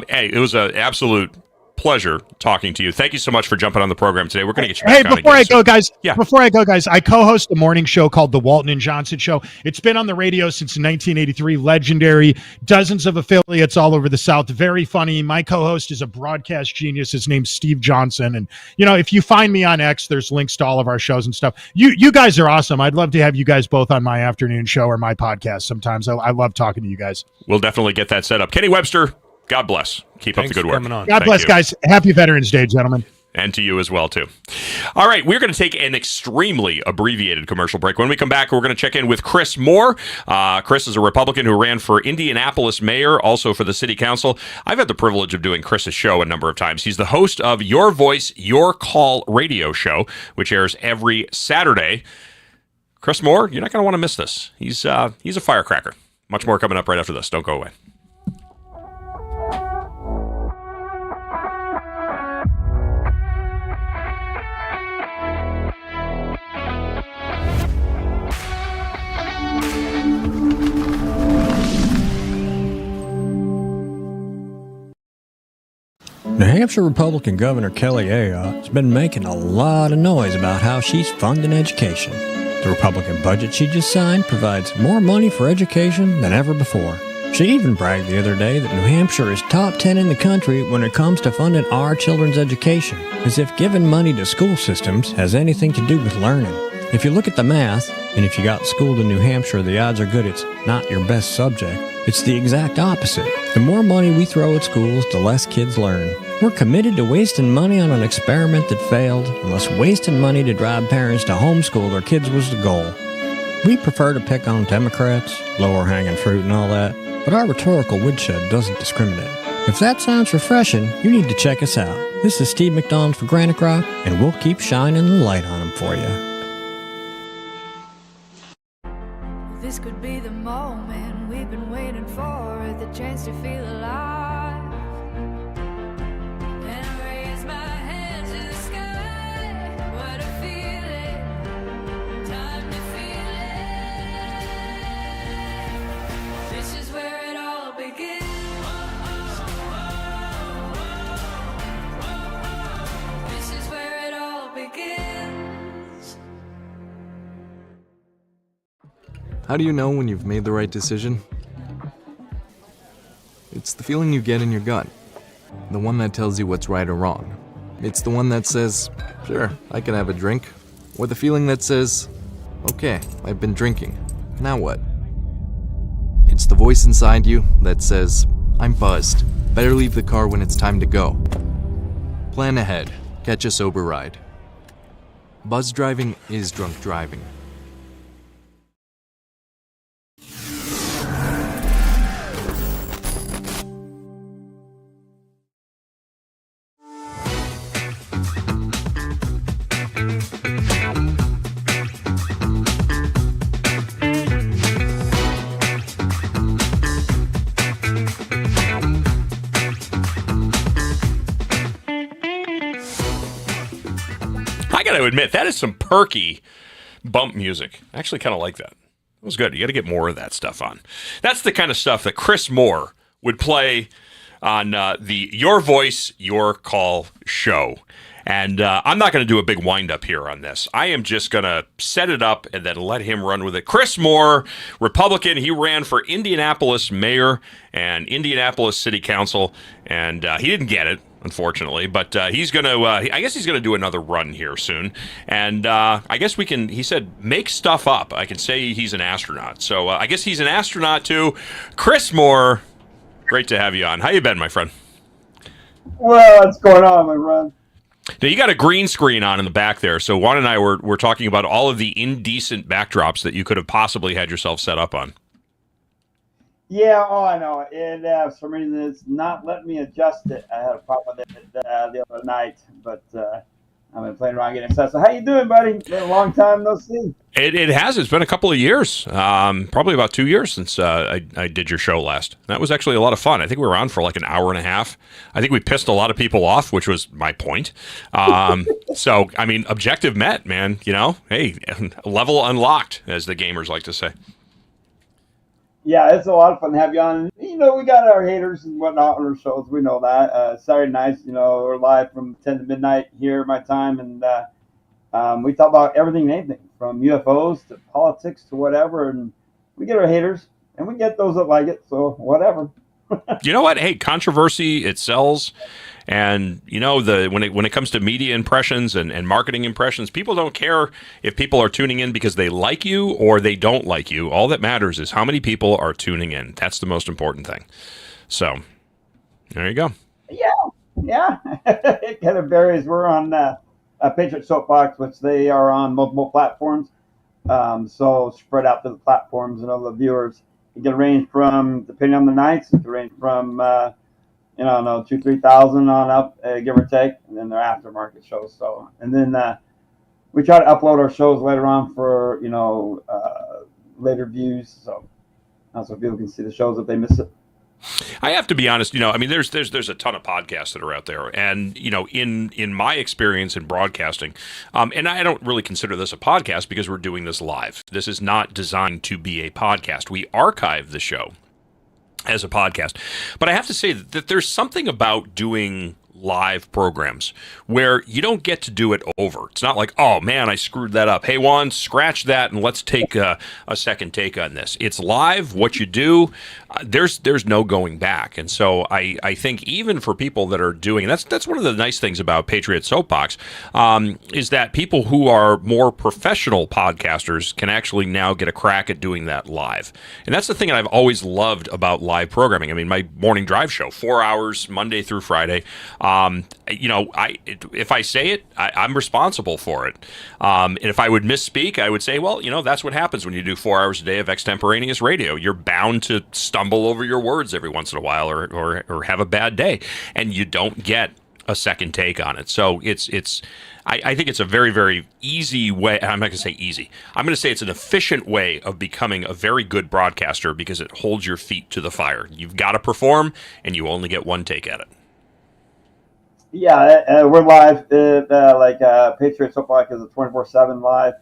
Hey, it was an absolute pleasure talking to you. Thank you so much for jumping on the program today. We're going to get you back on before I go, guys, I co-host a morning show called The Walton and Johnson Show. It's been on the radio since 1983. Legendary. Dozens of affiliates all over the South. Very funny. My co-host is a broadcast genius. His name's Steve Johnson. And, if you find me on X, there's links to all of our shows and stuff. You guys are awesome. I'd love to have you guys both on my afternoon show or my podcast sometimes. I love talking to you guys. We'll definitely get that set up. Kenny Webster, God bless. Keep up the good work. God bless, guys. Happy Veterans Day, gentlemen. And to you as well, too. All right, we're going to take an extremely abbreviated commercial break. When we come back, we're going to check in with Chris Moore. Chris is a Republican who ran for Indianapolis mayor, also for the city council. I've had the privilege of doing Chris's show a number of times. He's the host of Your Voice, Your Call radio show, which airs every Saturday. Chris Moore, you're not going to want to miss this. He's a firecracker. Much more coming up right after this. Don't go away. New Hampshire Republican Governor Kelly Ayotte has been making a lot of noise about how she's funding education. The Republican budget she just signed provides more money for education than ever before. She even bragged the other day that New Hampshire is top 10 in the country when it comes to funding our children's education, as if giving money to school systems has anything to do with learning. If you look at the math, and if you got schooled in New Hampshire, the odds are good it's not your best subject. It's the exact opposite. The more money we throw at schools, the less kids learn. We're committed to wasting money on an experiment that failed, unless wasting money to drive parents to homeschool their kids was the goal. We prefer to pick on Democrats, lower hanging fruit and all that, but our rhetorical woodshed doesn't discriminate. If that sounds refreshing, you need to check us out. This is Steve McDonald for Granite, and we'll keep shining the light on them for you. This could be the moment we've been waiting for, the chance to feel alive. And I raise my hands to the sky. What a feeling, time to feel it. This is where it all begins. This is where it all begins. How do you know when you've made the right decision? It's the feeling you get in your gut. The one that tells you what's right or wrong. It's the one that says, sure, I can have a drink. Or the feeling that says, okay, I've been drinking. Now what? It's the voice inside you that says, I'm buzzed. Better leave the car when it's time to go. Plan ahead. Catch a sober ride. Buzz driving is drunk driving. I got to admit, that is some perky bump music. I actually kind of like that. It was good. You got to get more of that stuff on. That's the kind of stuff that Chris Moore would play on the Your Voice, Your Call show. And I'm not going to do a big wind-up here on this. I am just going to set it up and then let him run with it. Chris Moore, Republican. He ran for Indianapolis mayor and Indianapolis city council, and he didn't get it, unfortunately. But he's going to, I guess he's going to do another run here soon. And I guess we can, he said, make stuff up. I can say he's an astronaut. So I guess he's an astronaut, too. Chris Moore, great to have you on. How you been, my friend? Well, what's going on, my friend? Now, you got a green screen on in the back there, so Juan and I were talking about all of the indecent backdrops that you could have possibly had yourself set up on. Yeah, I know. And for some reason, it's not letting me adjust it. I had a problem with it the other night, but I've been playing around getting stuff. So how you doing, buddy? Been a long time no see. It has. It's been a couple of years, probably about 2 years since I did your show last. That was actually a lot of fun. I think we were on for like an hour and a half. I think we pissed a lot of people off, which was my point. So, I mean, objective met, man. You know, hey, level unlocked, as the gamers like to say. Yeah, it's a lot of fun to have you on. You know, we got our haters and whatnot on our shows. We know that. Saturday nights, you know, we're live from 10 to midnight here, my time, and we talk about everything and anything, from UFOs to politics to whatever, and we get our haters, and we get those that like it, so whatever. You know what? Hey, controversy, it sells. And, you know, when it comes to media impressions and marketing impressions, people don't care if people are tuning in because they like you or they don't like you. All that matters is how many people are tuning in. That's the most important thing. So, there you go. Yeah. It kind of varies. We're on Patriot Soapbox, which they are on multiple platforms. So spread out to the platforms and all the viewers. It can range from, depending on the nights, it can range from 2,000-3,000 on up, give or take, and then they're aftermarket shows. So, and then we try to upload our shows later on for later views, so people can see the shows if they miss it. I have to be honest, you know, I mean, there's a ton of podcasts that are out there, and you know, in my experience in broadcasting, and I don't really consider this a podcast because we're doing this live. This is not designed to be a podcast. We archive the show as a podcast, but I have to say that there's something about doing live programs where you don't get to do it over. It's not like, oh man, I screwed that up. Hey Juan, scratch that and let's take a second take on this. It's live. What you do, there's no going back. And so I think even for people that are doing, that's one of the nice things about Patriot Soapbox, is that people who are more professional podcasters can actually now get a crack at doing that live. And that's the thing that I've always loved about live programming. I mean, my morning drive show, 4 hours, Monday through Friday. If I say it, I'm responsible for it. And if I would misspeak, I would say, well, you know, that's what happens when you do 4 hours a day of extemporaneous radio. You're bound to stumble over your words every once in a while or have a bad day, and you don't get a second take on it. So I think it's a very, very easy way. I'm not going to say easy. I'm going to say it's an efficient way of becoming a very good broadcaster because it holds your feet to the fire. You've got to perform, and you only get one take at it. Yeah, we're live. Patriot Soapbox is a 24/7 live,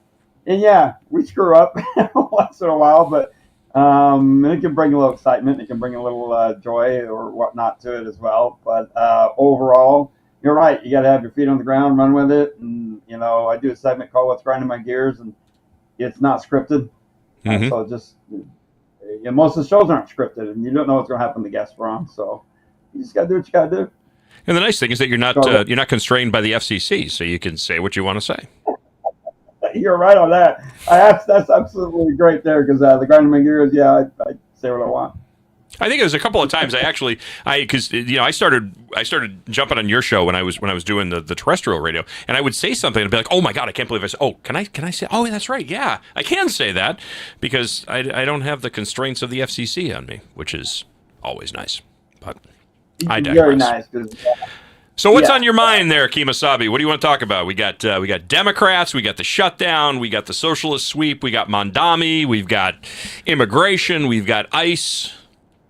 and yeah, we screw up once in a while, but it can bring a little excitement. It can bring a little joy or whatnot to it as well. But overall, you're right. You got to have your feet on the ground, run with it. And you know, I do a segment called "What's Grinding My Gears," and it's not scripted. So most of the shows aren't scripted, and you don't know what's going to happen to the guests we're on. So you just got to do what you got to do. And the nice thing is that you're not constrained by the FCC, so you can say what you want to say. You're right on that. That's absolutely great there because the grinding my gears. Yeah, I say what I want. I think it was a couple of times I started jumping on your show when I was doing the terrestrial radio, and I would say something and be like, oh my god, I can't believe I said. Oh, can I say? Oh, that's right. Yeah, I can say that because I don't have the constraints of the FCC on me, which is always nice. But I digress. Very nice. So what's on your mind there, Kemosabe? What do you want to talk about? We got Democrats, we got the shutdown, we got the socialist sweep, we got Mondami, we've got immigration, we've got ICE.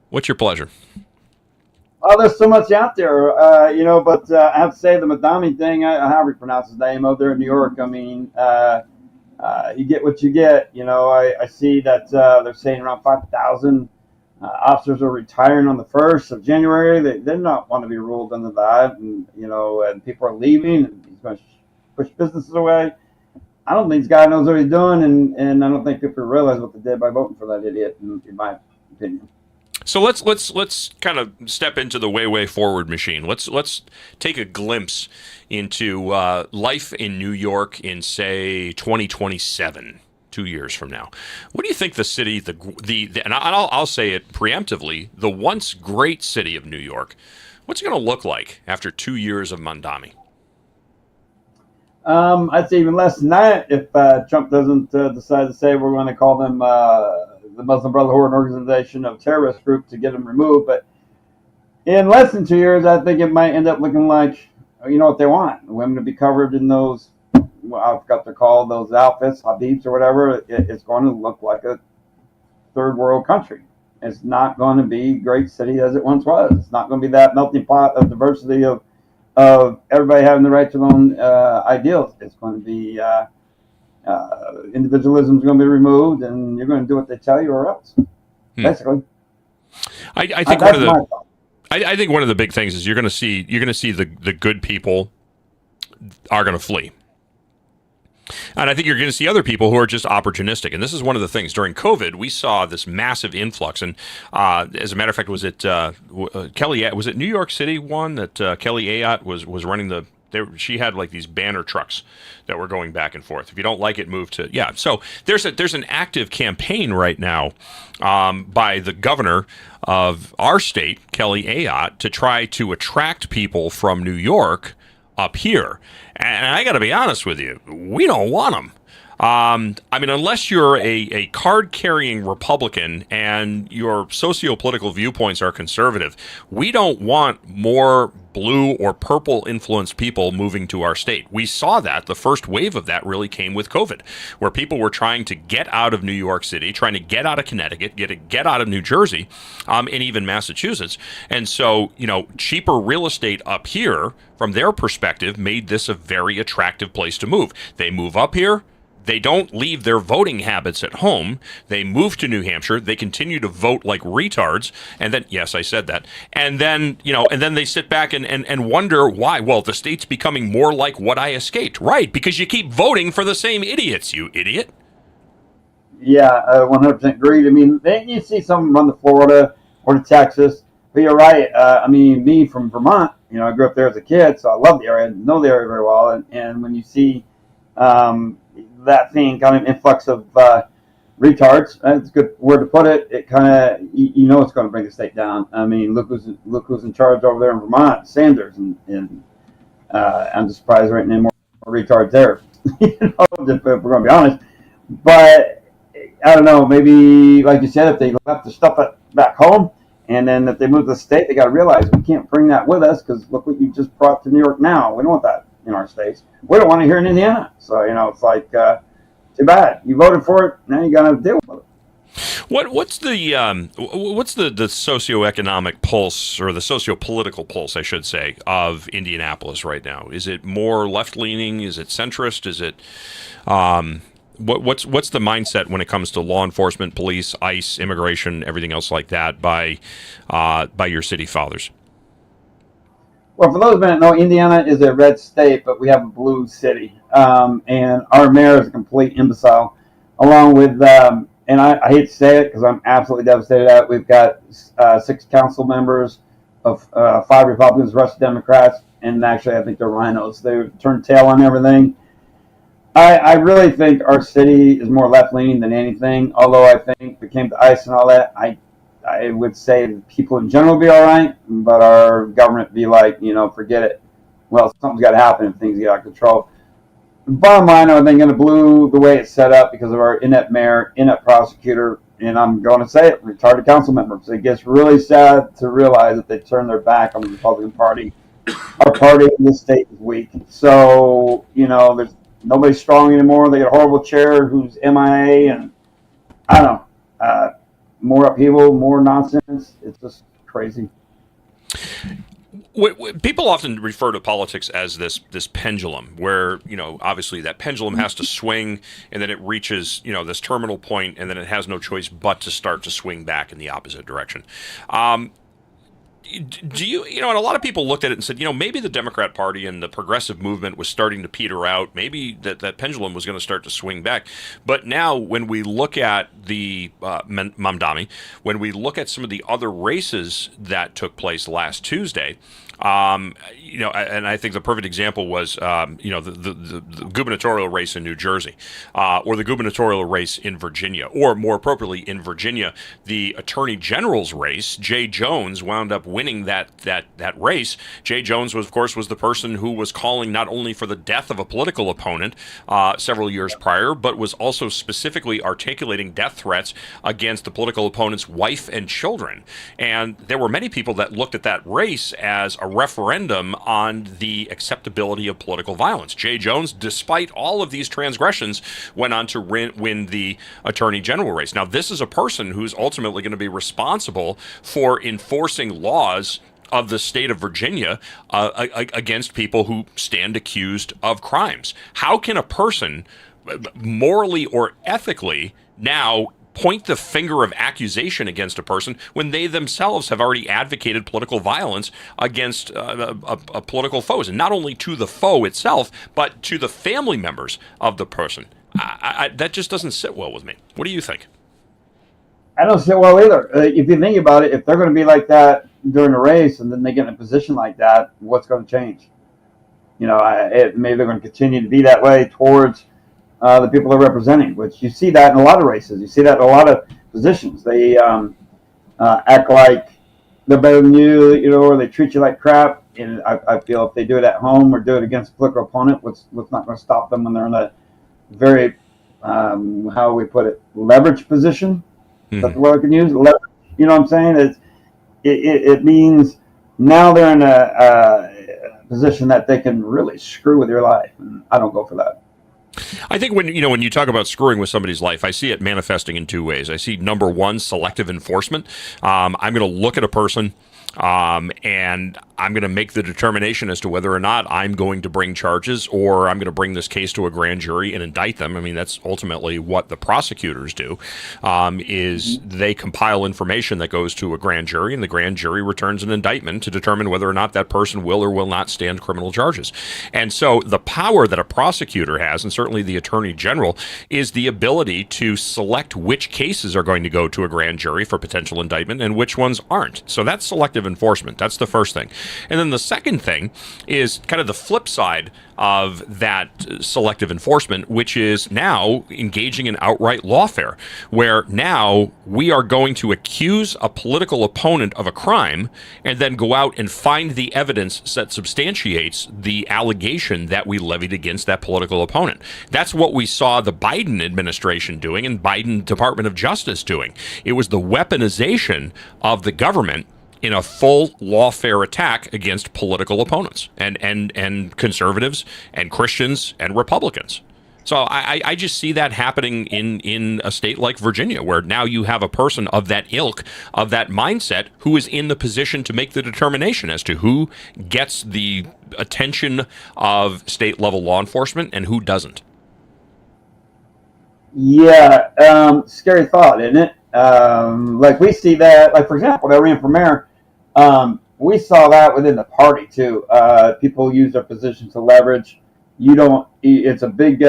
What's your pleasure? Oh, there's so much out there, but I have to say the Mondami thing, however you pronounce his name, over there in New York, I mean, you get what you get. You know, I see that they're saying around 5,000 officers are retiring on the 1st of January. They not want to be ruled under that, and and people are leaving. He's going to push businesses away. I don't think this guy knows what he's doing, and I don't think people realize what they did by voting for that idiot, in my opinion. So let's kind of step into the way forward machine. Let's take a glimpse into life in New York in, say, 2027, 2 years from now. What do you think the city, and I'll say it preemptively, the once great city of New York, what's it going to look like after 2 years of Mandami? I'd say even less than that if Trump doesn't decide to say we're going to call them the Muslim Brotherhood organization of terrorist group to get them removed. But in less than 2 years, I think it might end up looking like, you know what they want, women to be covered in those, well, I forgot they're called, those outfits, habibs or whatever. It's going to look like a third world country. It's not going to be a great city as it once was. It's not going to be that melting pot of diversity of everybody having the right to their own ideals. It's going to be individualism is going to be removed, and you're going to do what they tell you, or else. Basically, I think I think one of the big things is you're going to see the good people are going to flee. And I think you're going to see other people who are just opportunistic. And this is one of the things. During COVID, we saw this massive influx. And as a matter of fact, was it Kelly? Was it New York City one that Kelly Ayotte was running the? She had like these banner trucks that were going back and forth. If you don't like it, move to So there's an active campaign right now by the governor of our state, Kelly Ayotte, to try to attract people from New York up here. And I got to be honest with you, we don't want them. I mean, unless you're a card-carrying Republican and your socio-political viewpoints are conservative, we don't want more blue or purple-influenced people moving to our state. We saw that. The first wave of that really came with COVID, where people were trying to get out of New York City, trying to get out of Connecticut, get out of New Jersey, and even Massachusetts. And so, cheaper real estate up here, from their perspective, made this a very attractive place to move. They move up here. They don't leave their voting habits at home. They move to New Hampshire. They continue to vote like retards. And then, yes, I said that. And then, and then they sit back and wonder why. Well, the state's becoming more like what I escaped. Right, because you keep voting for the same idiots, you idiot. Yeah, 100% agreed. I mean, then you see some run to Florida or to Texas. But you're right. I mean, me from Vermont, I grew up there as a kid, so I love the area. I know the area very well. And when you see that thing kind of influx of retards, that's a good word to put it. It kind of, it's going to bring the state down. I mean, look who's in charge over there in Vermont, Sanders, and I'm just surprised there ain't any more retards there. If we're going to be honest. But I don't know. Maybe, like you said, if they left the stuff back home, and then if they move to the state, they got to realize we can't bring that with us because look what you just brought to New York now. We don't want that in our states. We don't want it here in Indiana. So, it's like, too bad. You voted for it, now you got to deal with it. What's the socioeconomic pulse, or the sociopolitical pulse, I should say, of Indianapolis right now? Is it more left-leaning? Is it centrist? Is it what's the mindset when it comes to law enforcement, police, ICE, immigration, everything else like that by your city fathers? Well, for those who don't know, Indiana is a red state, but we have a blue city. And our mayor is a complete imbecile, along with, and I hate to say it because I'm absolutely devastated at it. We've got 6 council members of 5 Republicans, the rest Democrats, and actually I think they're rhinos. They turned tail on everything. I really think our city is more left-leaning than anything, although I think if it came to ICE and all that, I would say people in general be all right, but our government be like, forget it. Well, something's got to happen if things get out of control. Bottom line, I think in the blue, the way it's set up because of our inept mayor, inept prosecutor, and I'm going to say it, retarded council members. It gets really sad to realize that they turn their back on the Republican Party. Our party in this state is weak. So, there's nobody's strong anymore. They got a horrible chair who's MIA, and I don't know. More upheaval, more nonsense. It's just crazy. People often refer to politics as this pendulum, where obviously that pendulum has to swing, and then it reaches this terminal point, and then it has no choice but to start to swing back in the opposite direction. do you know, and a lot of people looked at it and said, maybe the Democrat Party and the progressive movement was starting to peter out. Maybe that pendulum was going to start to swing back. But now, when we look at the Mamdani, when we look at some of the other races that took place last Tuesday, and I think the perfect example was, the gubernatorial race in New Jersey, or the gubernatorial race in Virginia, or more appropriately in Virginia, the attorney general's race. Jay Jones wound up winning that race. Jay Jones was the person who was calling not only for the death of a political opponent several years prior, but was also specifically articulating death threats against the political opponent's wife and children. And there were many people that looked at that race as a referendum on the acceptability of political violence. Jay Jones, despite all of these transgressions, went on to win the attorney general race. Now, this is a person who's ultimately going to be responsible for enforcing laws of the state of Virginia against people who stand accused of crimes. How can a person, morally or ethically, now point the finger of accusation against a person when they themselves have already advocated political violence against a political foes, and not only to the foe itself, but to the family members of the person? That just doesn't sit well with me. What do you think? I don't sit well either. If you think about it, if they're going to be like that during a race and then they get in a position like that, what's going to change? Maybe they're going to continue to be that way towards the people they're representing, which you see that in a lot of races. You see that in a lot of positions. They act like they're better than you, or they treat you like crap. And I feel if they do it at home or do it against a political opponent, what's not going to stop them when they're in a very, how we put it, leverage position? Mm-hmm. That's the word I can use. Leverage. You know what I'm saying? It means now they're in a position that they can really screw with your life. And I don't go for that. I think when you talk about screwing with somebody's life, I see it manifesting in two ways. I see, number one, selective enforcement. I'm going to look at a person and I'm going to make the determination as to whether or not I'm going to bring charges, or I'm going to bring this case to a grand jury and indict them. I mean, that's ultimately what the prosecutors do, is they compile information that goes to a grand jury, and the grand jury returns an indictment to determine whether or not that person will or will not stand criminal charges. And so the power that a prosecutor has, and certainly the attorney general, is the ability to select which cases are going to go to a grand jury for potential indictment and which ones aren't. So that's selective enforcement. That's the first thing. And then the second thing is kind of the flip side of that selective enforcement, which is now engaging in outright lawfare, where now we are going to accuse a political opponent of a crime and then go out and find the evidence that substantiates the allegation that we levied against that political opponent. That's what we saw the Biden administration doing and Biden Department of Justice doing. It was the weaponization of the government in a full lawfare attack against political opponents and conservatives and Christians and Republicans. So I just see that happening in a state like Virginia, where now you have a person of that ilk, of that mindset, who is in the position to make the determination as to who gets the attention of state-level law enforcement and who doesn't. Yeah, scary thought, isn't it? Like we see that, like for example, they ran for mayor. We saw that within the party too. People use their position to leverage. It's a big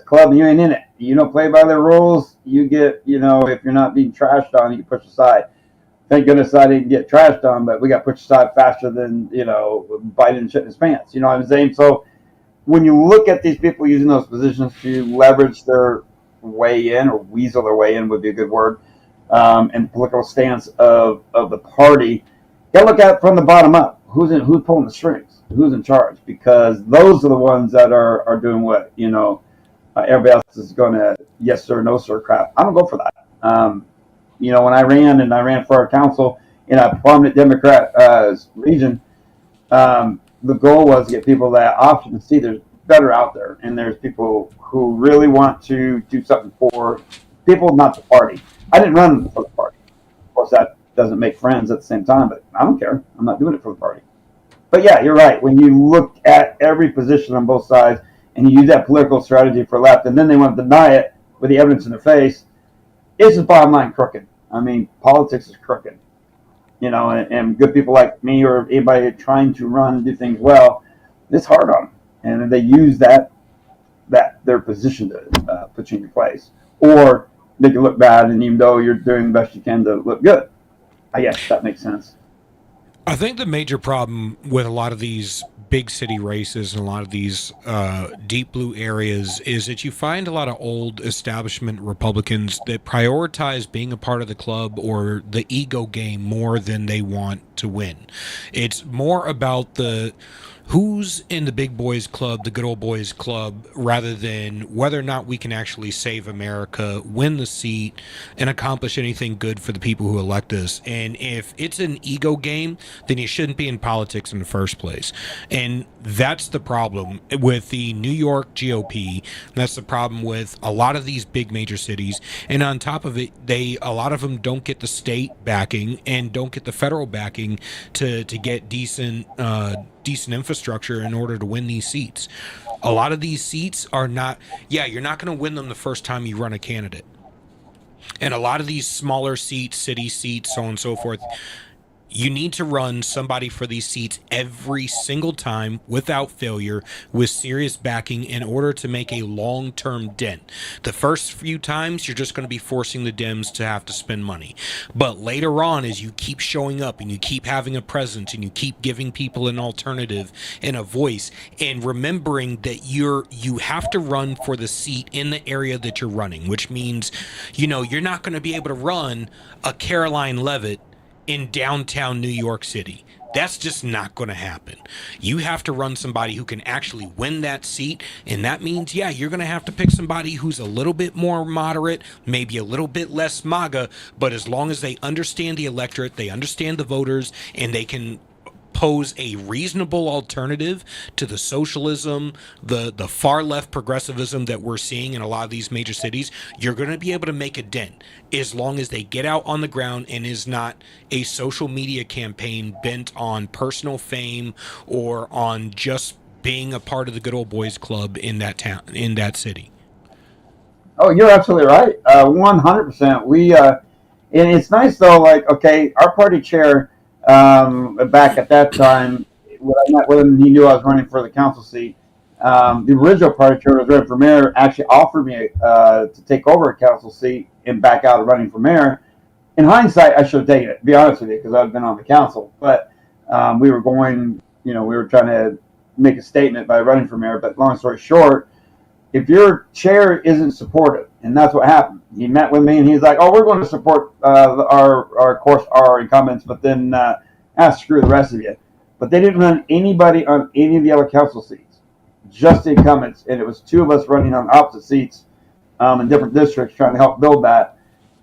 club and you ain't in it. You don't play by their rules. You get, if you're not being trashed on, you get pushed aside. Thank goodness I didn't get trashed on, but we got pushed aside faster than, Biden shit in his pants. You know what I'm saying? So when you look at these people using those positions to leverage their way in, or weasel their way in would be a good word, and the political stance of the party, you gotta look at it from the bottom up. Who's pulling the strings? Who's in charge? Because those are the ones that are doing what, everybody else is going to yes sir, no sir crap. I don't go for that. When I ran for our council in a prominent Democrat region, the goal was to get people that option to see there's better out there, and there's people who really want to do something for people, not the party. I didn't run for the party. Of course, that doesn't make friends at the same time, but I don't care. I'm not doing it for the party. But yeah, you're right. When you look at every position on both sides and you use that political strategy for left, and then they want to deny it with the evidence in their face, it's just bottom line crooked. I mean, politics is crooked. and good people like me or anybody trying to run and do things well, it's hard on them, and they use that their position to put you in your place, or make you look bad, and even though you're doing the best you can to look good. I guess that makes sense. I think the major problem with a lot of these big city races and a lot of these deep blue areas is that you find a lot of old establishment Republicans that prioritize being a part of the club or the ego game more than they want to win. It's more about the who's in the big boys club, the good old boys club, rather than whether or not we can actually save America, win the seat, and accomplish anything good for the people who elect us. And if it's an ego game, then you shouldn't be in politics in the first place. And that's the problem with the New York GOP. That's the problem with a lot of these big major cities. And on top of it, a lot of them don't get the state backing and don't get the federal backing to get decent infrastructure in order to win these seats. A lot of these seats are not, you're not going to win them the first time you run a candidate. And a lot of these smaller seats, city seats, so on and so forth, you need to run somebody for these seats every single time without failure with serious backing in order to make a long-term dent. The first few times, you're just going to be forcing the Dems to have to spend money. But later on, as you keep showing up and you keep having a presence and you keep giving people an alternative and a voice and remembering that you have to run for the seat in the area that you're running, which means, you're not going to be able to run a Caroline Leavitt in downtown New York City. That's just not going to happen. You have to run somebody who can actually win that seat, and that means, you're going to have to pick somebody who's a little bit more moderate, maybe a little bit less MAGA, but as long as they understand the electorate, they understand the voters, and they can pose a reasonable alternative to the socialism, the far left progressivism that we're seeing in a lot of these major cities, you're going to be able to make a dent as long as they get out on the ground and is not a social media campaign bent on personal fame or on just being a part of the good old boys club in that town, in that city. Oh, you're absolutely right. 100%. And it's nice though, our party chair, back at that time, when I met with him, he knew I was running for the council seat. The original party chair was running for mayor, actually offered me to take over a council seat and back out of running for mayor. In hindsight, I should have taken it, to be honest with you, because I've been on the council. But we were going, we were trying to make a statement by running for mayor. But long story short, if your chair isn't supportive, and that's what happened. He met with me and he's like, "Oh, we're going to support our incumbents, but then screw the rest of you." But they didn't run anybody on any of the other council seats, just the incumbents, and it was two of us running on opposite seats in different districts trying to help build that,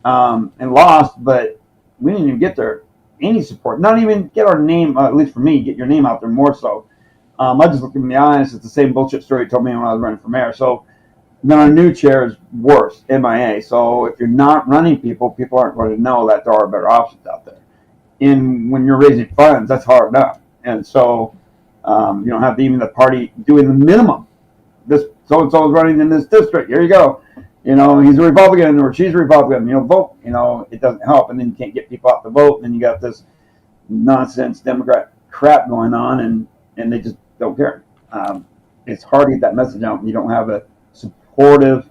and lost. But we didn't even get there any support, not even get our name, at least for me, get your name out there more so. I just looked him in the eyes. It's the same bullshit story he told me when I was running for mayor. So then our new chair is worse, MIA. So if you're not running people aren't going to know that there are better options out there. And when you're raising funds, that's hard enough. And so you don't have even the party doing the minimum. This so-and-so is running in this district. Here you go. He's a Republican or she's a Republican. Vote. It doesn't help. And then you can't get people out to vote. And then you got this nonsense Democrat crap going on, and they just don't care. It's hard to get that message out when you don't have a supportive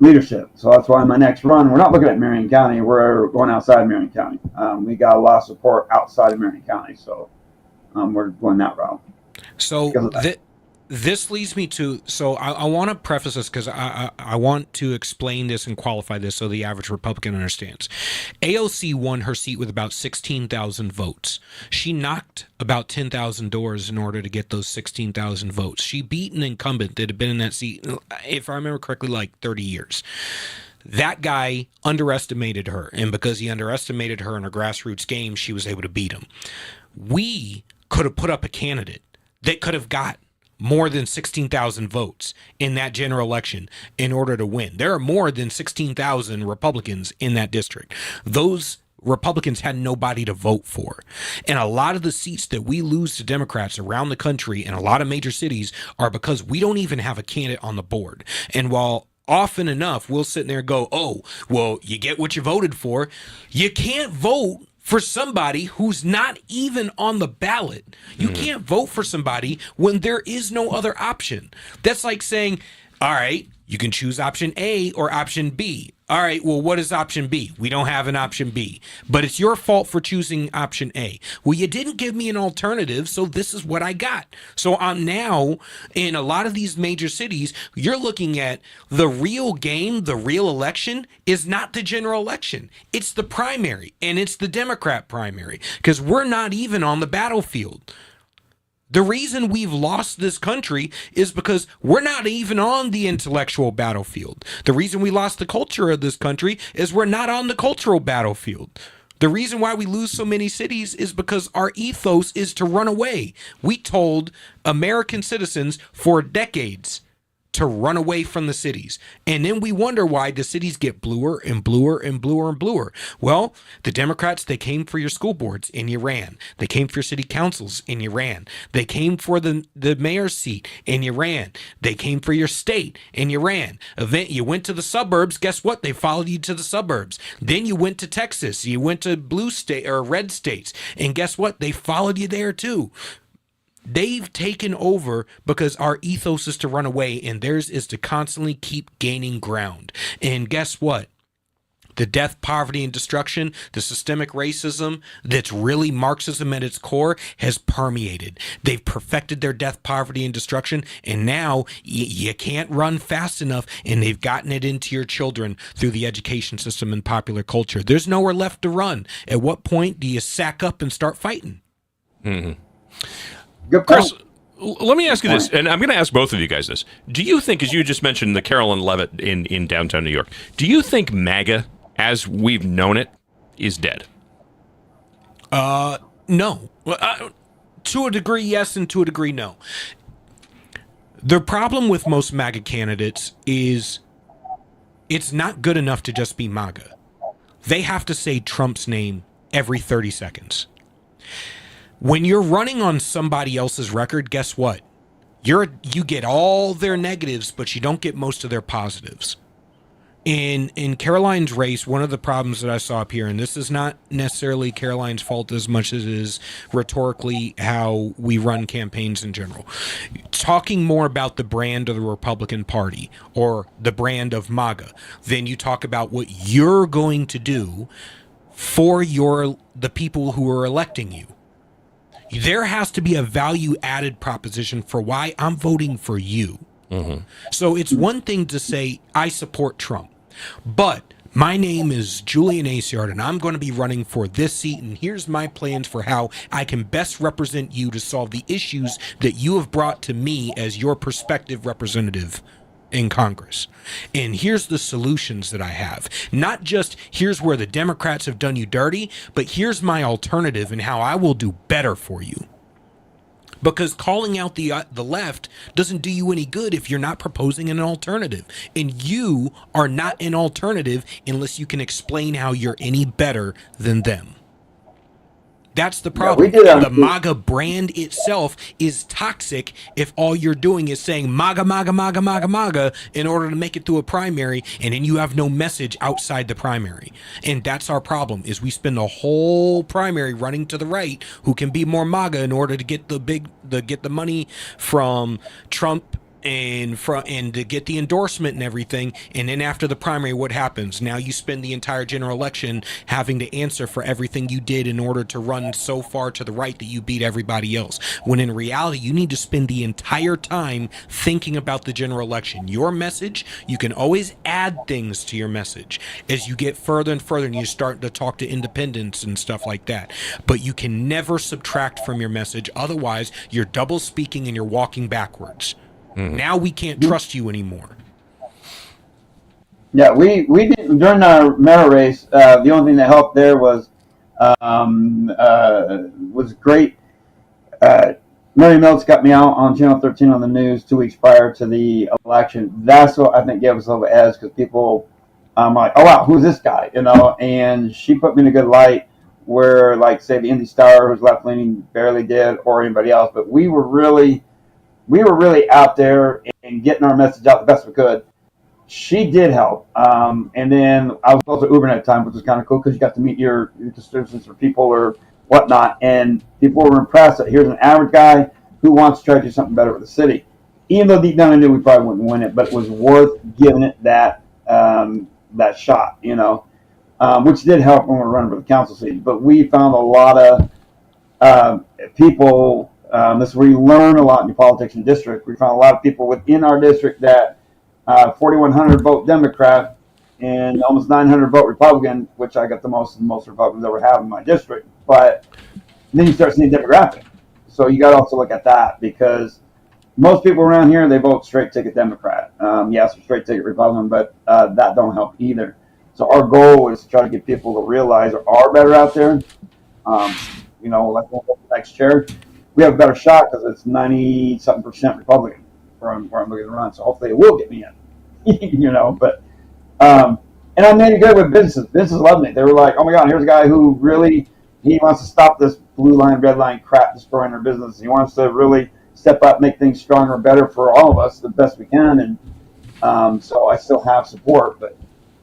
leadership. So that's why my next run, we're not looking at Marion County. We're going outside Marion County. We got a lot of support outside of Marion County. So we're going that route. So this leads me to, I want to preface this because I want to explain this and qualify this so the average Republican understands. AOC won her seat with about 16,000 votes. She knocked about 10,000 doors in order to get those 16,000 votes. She beat an incumbent that had been in that seat, if I remember correctly, like 30 years. That guy underestimated her, and because he underestimated her in a grassroots game, she was able to beat him. We could have put up a candidate that could have got more than 16,000 votes in that general election in order to win. There are more than 16,000 Republicans in that district. Those Republicans had nobody to vote for. And a lot of the seats that we lose to Democrats around the country in a lot of major cities are because we don't even have a candidate on the board. And while often enough, we'll sit there and go, oh, well, you get what you voted for. You can't vote for somebody who's not even on the ballot. You can't vote for somebody when there is no other option. That's like saying, all right, you can choose option A or option B. All right, well, what is option B? We don't have an option B, but it's your fault for choosing option A. Well, you didn't give me an alternative, so this is what I got. So I'm now in a lot of these major cities, you're looking at the real game, the real election is not the general election. It's the primary, and it's the Democrat primary, because we're not even on the battlefield. The reason we've lost this country is because we're not even on the intellectual battlefield. The reason we lost the culture of this country is we're not on the cultural battlefield. The reason why we lose so many cities is because our ethos is to run away. We told American citizens for decades to run away from the cities. And then we wonder why the cities get bluer and bluer and bluer and bluer. Well, the Democrats, they came for your school boards and you ran. They came for your city councils and you ran. They came for the mayor's seat and you ran. They came for your state and you ran. You went to the suburbs. Guess what? They followed you to the suburbs. Then you went to Texas. You went to blue state or red states. And guess what? They followed you there too. They've taken over because our ethos is to run away and theirs is to constantly keep gaining ground. And guess what? The death, poverty, and destruction, the systemic racism that's really Marxism at its core has permeated. They've perfected their death, poverty, and destruction, and now you can't run fast enough, and they've gotten it into your children through the education system and popular culture. There's nowhere left to run. At what point do you sack up and start fighting? Mm-hmm. Chris, let me ask you this, and I'm going to ask both of you guys this. Do you think, as you just mentioned, the Carolyn Levitt in downtown New York, do you think MAGA, as we've known it, is dead? No. To a degree, yes, and to a degree, no. The problem with most MAGA candidates is it's not good enough to just be MAGA. They have to say Trump's name every 30 seconds. When you're running on somebody else's record, guess what? You get all their negatives, but you don't get most of their positives. In Caroline's race, one of the problems that I saw up here, and this is not necessarily Caroline's fault as much as it is rhetorically how we run campaigns in general. Talking more about the brand of the Republican Party or the brand of MAGA, then you talk about what you're going to do for the people who are electing you. There has to be a value-added proposition for why I'm voting for you. Mm-hmm. So it's one thing to say, I support Trump, but my name is Julian Asiard, and I'm going to be running for this seat, and here's my plans for how I can best represent you to solve the issues that you have brought to me as your prospective representative in Congress. And here's the solutions that I have. Not just here's where the Democrats have done you dirty, but here's my alternative and how I will do better for you. Because calling out the left doesn't do you any good if you're not proposing an alternative. And you are not an alternative unless you can explain how you're any better than them. That's the problem. The MAGA brand itself is toxic if all you're doing is saying MAGA, MAGA, MAGA, MAGA, MAGA in order to make it through a primary, and then you have no message outside the primary. And that's our problem, is we spend the whole primary running to the right who can be more MAGA in order to get the money from Trump and to get the endorsement and everything. And then after the primary, what happens? Now you spend the entire general election having to answer for everything you did in order to run so far to the right that you beat everybody else. When in reality, you need to spend the entire time thinking about the general election. Your message, you can always add things to your message as you get further and further and you start to talk to independents and stuff like that. But you can never subtract from your message. Otherwise, you're double speaking and you're walking backwards. Now we can't trust you anymore. Yeah, we did during our mayor race. The only thing that helped there was great. Mary Mills got me out on Channel 13 on the news 2 weeks prior to the election. That's what I think gave us a little edge because people, like, oh wow, who's this guy? And she put me in a good light. Where, like, say the Indy Star, who's left leaning, barely did, or anybody else, but we were really out there and getting our message out the best we could. she did help. And then I was also Ubering at the time, which was kind of cool because you got to meet your constituents or people or whatnot. And people were impressed that here's an average guy who wants to try to do something better with the city. Even though deep down I knew we probably wouldn't win it, but it was worth giving it that shot, which did help when we were running for the council seat. But we found a lot of people. This is where you learn a lot in your politics in district. We found a lot of people within our district that 4,100 vote Democrat and almost 900 vote Republican, which I got the most Republicans ever have in my district. But then you start seeing demographic. So you got to also look at that because most people around here, they vote straight ticket Democrat. Yes, or straight ticket Republican, but that don't help either. So our goal is to try to get people to realize there are better out there. Like the next chair, we have a better shot because it's 90-something% Republican where I'm looking to run. So hopefully it will get me in. But and I made it good with businesses. Businesses loved me. They were like, "Oh my God, here's a guy who really he wants to stop this blue line, red line crap destroying our business. He wants to really step up, make things stronger and better for all of us the best we can." And so I still have support. But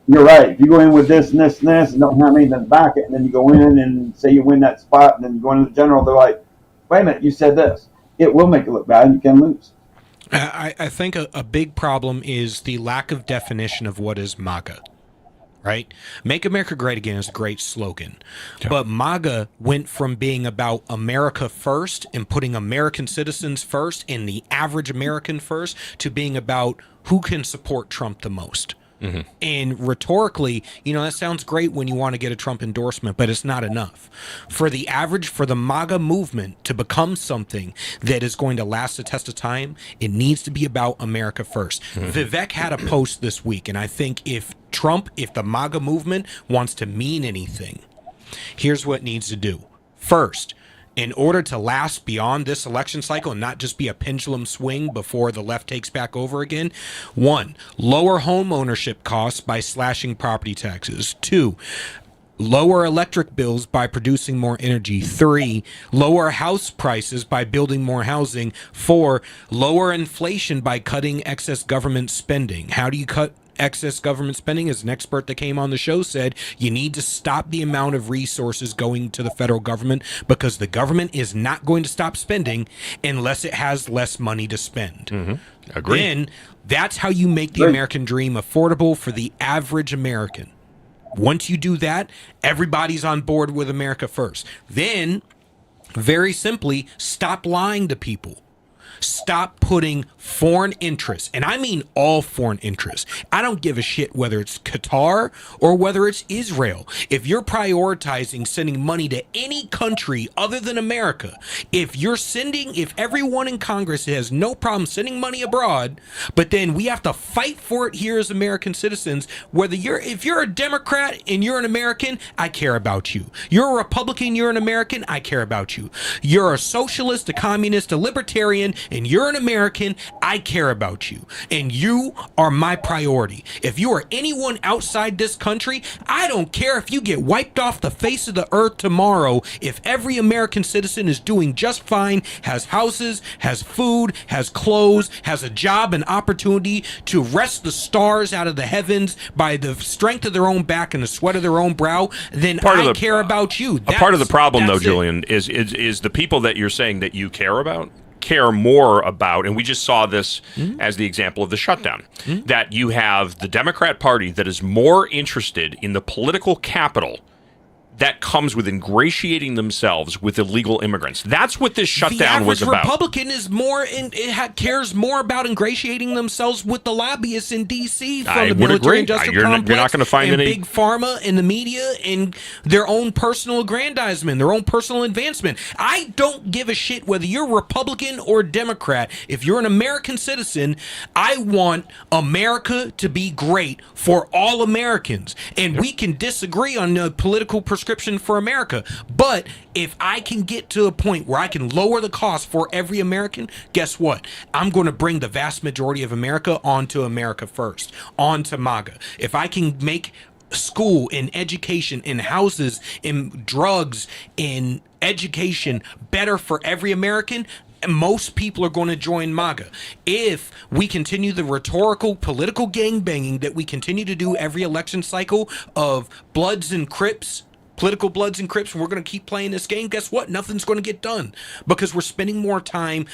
you're right. If you go in with this and this and this and don't have anything to back it, and then you go in and say you win that spot, and then you go into the general, they're like, "Wait a minute, you said this." It will make it look bad, and you can lose. I think a big problem is the lack of definition of what is MAGA. Right? Make America Great Again is a great slogan. Yeah. But MAGA went from being about America first and putting American citizens first and the average American first to being about who can support Trump the most. Mm-hmm. And rhetorically, that sounds great when you want to get a Trump endorsement, but it's not enough. For the MAGA movement to become something that is going to last the test of time, it needs to be about America first. Mm-hmm. Vivek had a post this week, and I think if the MAGA movement wants to mean anything, here's what it needs to do. First, in order to last beyond this election cycle and not just be a pendulum swing before the left takes back over again, 1, lower home ownership costs by slashing property taxes. 2, lower electric bills by producing more energy. 3, lower house prices by building more housing. 4, lower inflation by cutting excess government spending. How do you cut excess government spending? As an expert that came on the show said, you need to stop the amount of resources going to the federal government because the government is not going to stop spending unless it has less money to spend. Mm-hmm. Agreed. Then that's how you make the American dream affordable for the average American. Once you do that, everybody's on board with America first. Then, very simply, stop lying to people. Stop putting foreign interests, and I mean all foreign interests. I don't give a shit whether it's Qatar or whether it's Israel. If you're prioritizing sending money to any country other than America, if everyone in Congress has no problem sending money abroad, but then we have to fight for it here as American citizens, if you're a Democrat and you're an American, I care about you. You're a Republican, you're an American, I care about you. You're a socialist, a communist, a libertarian, and you're an American, I care about you. And you are my priority. If you are anyone outside this country, I don't care if you get wiped off the face of the earth tomorrow. If every American citizen is doing just fine, has houses, has food, has clothes, has a job and opportunity to wrest the stars out of the heavens by the strength of their own back and the sweat of their own brow, then I care about you. A part of the problem, though, Julian, is the people that you're saying that you care about care more about, and we just saw this as the example of the shutdown, that you have the Democrat Party that is more interested in the political capital that comes with ingratiating themselves with illegal immigrants. That's what this shutdown was about. The average Republican is cares more about ingratiating themselves with the lobbyists in D.C. from the military industrial complex, you're not going to find and any big pharma and the media and their own personal aggrandizement, their own personal advancement. I don't give a shit whether you're Republican or Democrat. If you're an American citizen, I want America to be great for all Americans. And we can disagree on the political prescription for America, but if I can get to a point where I can lower the cost for every American, guess what? I'm going to bring the vast majority of America onto America first, onto MAGA. If I can make school and education and houses and drugs and education better for every American, most people are going to join MAGA. If we continue the rhetorical political gangbanging that we continue to do every election cycle of Bloods and Crips, political Bloods and Crips, and we're going to keep playing this game, guess what? Nothing's going to get done because we're spending more time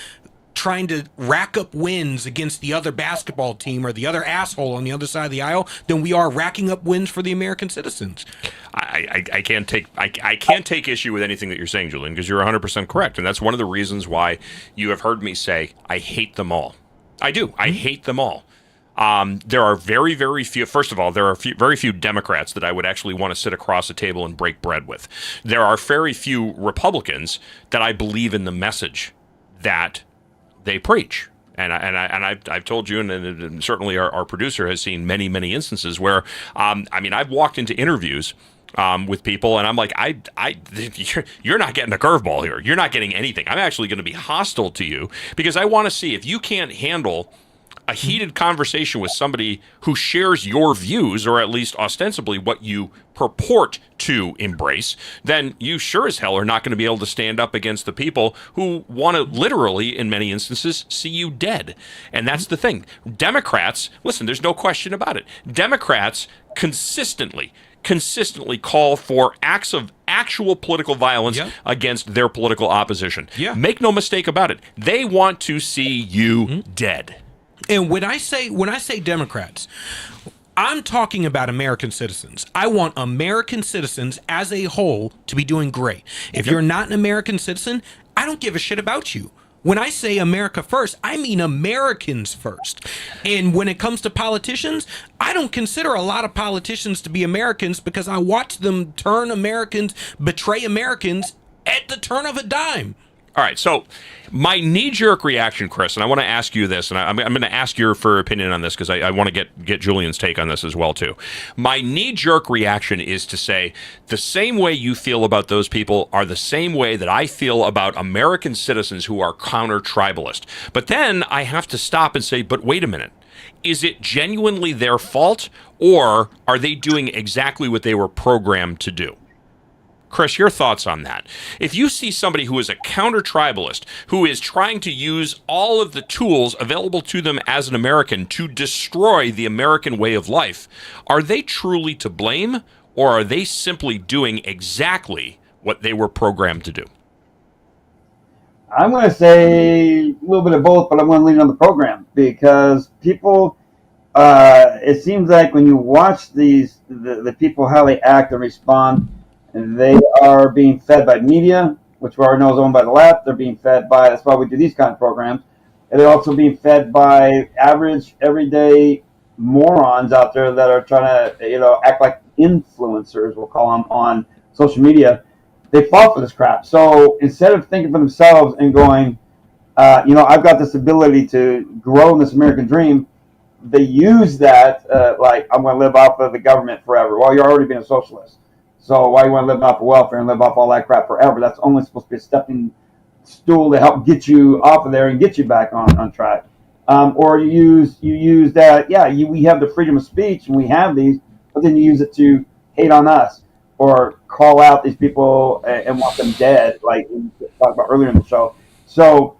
trying to rack up wins against the other basketball team or the other asshole on the other side of the aisle than we are racking up wins for the American citizens. I can't take issue with anything that you're saying, Julian, because you're 100% correct, and that's one of the reasons why you have heard me say I hate them all. I do. I hate them all. There are very, very few. First of all, there are very few Democrats that I would actually want to sit across a table and break bread with. There are very few Republicans that I believe in the message that they preach. And I've told you, and certainly our producer has seen many, many instances where, I've walked into interviews with people, and I'm like, you're not getting a curveball here. You're not getting anything. I'm actually going to be hostile to you because I want to see if you can't handle a heated conversation with somebody who shares your views, or at least ostensibly what you purport to embrace, then you sure as hell are not going to be able to stand up against the people who want to literally, in many instances, see you dead. And that's the thing. Democrats, listen, there's no question about it. Democrats consistently call for acts of actual political violence against their political opposition. Make no mistake about it. They want to see you dead. And when I say Democrats, I'm talking about American citizens. I want American citizens as a whole to be doing great. If you're not an American citizen, I don't give a shit about you. When I say America first, I mean Americans first. And when it comes to politicians, I don't consider a lot of politicians to be Americans because I watch them turn Americans, betray Americans at the turn of a dime. All right, so my knee-jerk reaction, Chris, and I want to ask you this, and I'm going to ask your opinion on this because I want to get Julian's take on this as well, too. My knee-jerk reaction is to say the same way you feel about those people are the same way that I feel about American citizens who are counter-tribalist. But then I have to stop and say, but wait a minute. Is it genuinely their fault, or are they doing exactly what they were programmed to do? Chris, your thoughts on that? If you see somebody who is a counter-tribalist, who is trying to use all of the tools available to them as an American to destroy the American way of life, are they truly to blame, or are they simply doing exactly what they were programmed to do? I'm going to say a little bit of both, but I'm going to lean on the program because people, it seems like when you watch the people, how they act and respond, they are being fed by media, which we already know is owned by the left. They're being fed by, that's why we do these kind of programs. And they're also being fed by average, everyday morons out there that are trying to, act like influencers, we'll call them, on social media. They fall for this crap. So instead of thinking for themselves and going, I've got this ability to grow in this American dream, they use that like, I'm going to live off of the government forever. Well, you're already being a socialist. So why you want to live off of welfare and live off all that crap forever? That's only supposed to be a stepping stool to help get you off of there and get you back on track. Or you use that, we have the freedom of speech and we have these, but then you use it to hate on us or call out these people and want them dead, like we talked about earlier in the show. So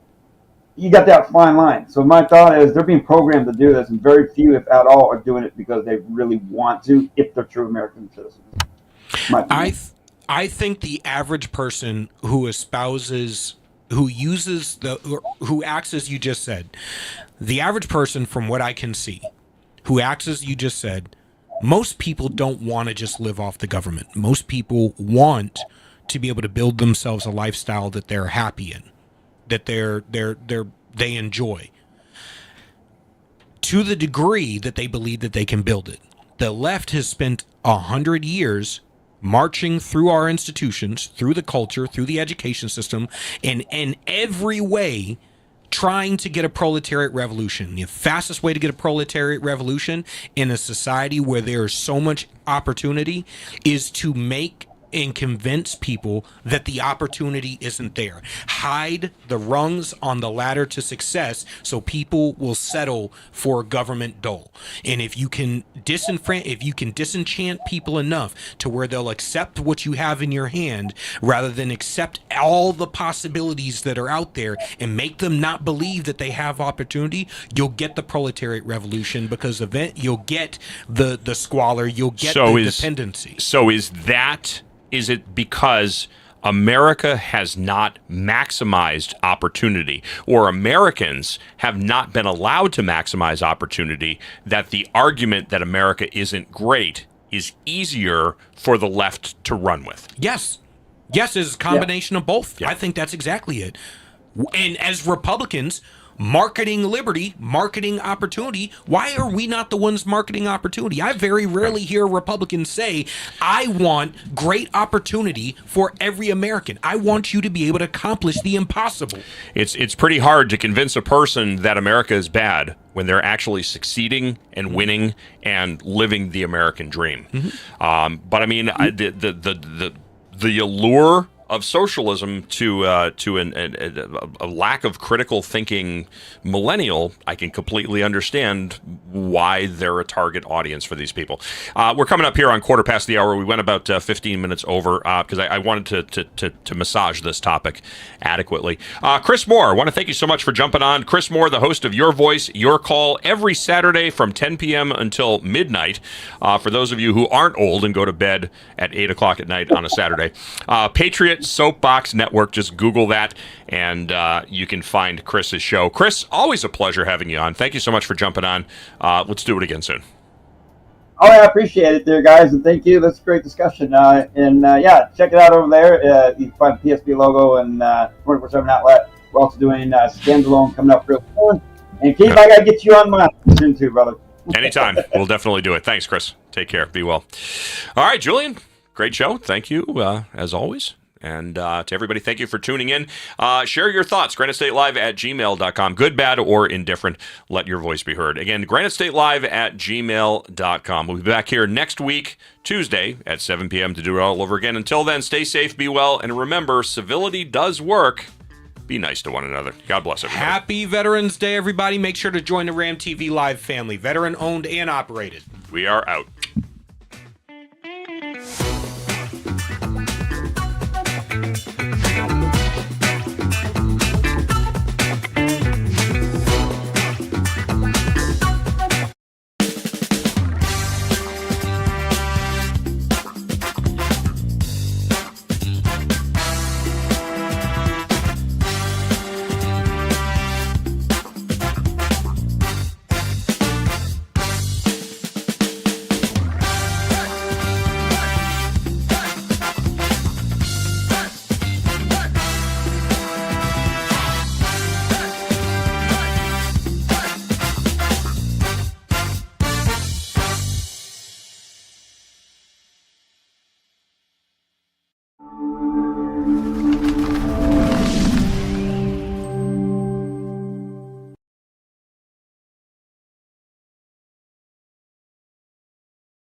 you got that fine line. So my thought is they're being programmed to do this, and very few, if at all, are doing it because they really want to, if they're true American citizens. I think the average person who espouses, who acts as you just said, the average person, from what I can see, who acts as you just said, most people don't want to just live off the government. Most people want to be able to build themselves a lifestyle that they're happy in, that they enjoy, to the degree that they believe that they can build it. The left has spent 100 years marching through our institutions, through the culture, through the education system, and in every way trying to get a proletariat revolution. The fastest way to get a proletariat revolution in a society where there is so much opportunity is to make and convince people that the opportunity isn't there. Hide the rungs on the ladder to success so people will settle for government dole. And if you can disenchant people enough to where they'll accept what you have in your hand rather than accept all the possibilities that are out there and make them not believe that they have opportunity, you'll get the proletariat revolution, because you'll get the squalor, you'll get the dependency. So is it because America has not maximized opportunity, or Americans have not been allowed to maximize opportunity, that the argument that America isn't great is easier for the left to run with? Yes, it's a combination of both. I think that's exactly it. And as Republicans marketing liberty, marketing opportunity, why are we not the ones marketing opportunity? I very rarely hear Republicans say, I want great opportunity for every American. I want you to be able to accomplish the impossible. It's pretty hard to convince a person that America is bad when they're actually succeeding and winning and living the American dream. But I mean, the allure of socialism to a lack of critical thinking millennial, I can completely understand why they're a target audience for these people. We're coming up here on quarter past the hour. We went about 15 minutes over because I wanted to massage this topic adequately. Chris Moore, I want to thank you so much for jumping on. Chris Moore, the host of Your Voice, Your Call, every Saturday from 10 p.m. until midnight. For those of you who aren't old and go to bed at 8 o'clock at night on a Saturday. Patriot Soapbox Network, just Google that, and you can find Chris's show. Chris, always a pleasure having you on. Thank you so much for jumping on. Let's do it again soon. Oh, I appreciate it there, guys, and thank you. That's a great discussion. Yeah, check it out over there. You can find the PSP logo and 24/7 outlet. We're also doing Standalone coming up real soon. And Keith, I got to get you on my soon too, brother. Anytime. We'll definitely do it. Thanks, Chris. Take care. Be well. All right, Julian, great show. Thank you, as always. And to everybody, thank you for tuning in. Share your thoughts, granitestatelive@gmail.com. Good, bad, or indifferent. Let your voice be heard. Again, granitestatelive@gmail.com. We'll be back here next week, Tuesday at 7 p.m. to do it all over again. Until then, stay safe, be well, and remember, civility does work. Be nice to one another. God bless everybody. Happy Veterans Day, everybody. Make sure to join the Ram TV Live family. Veteran owned and operated. We are out.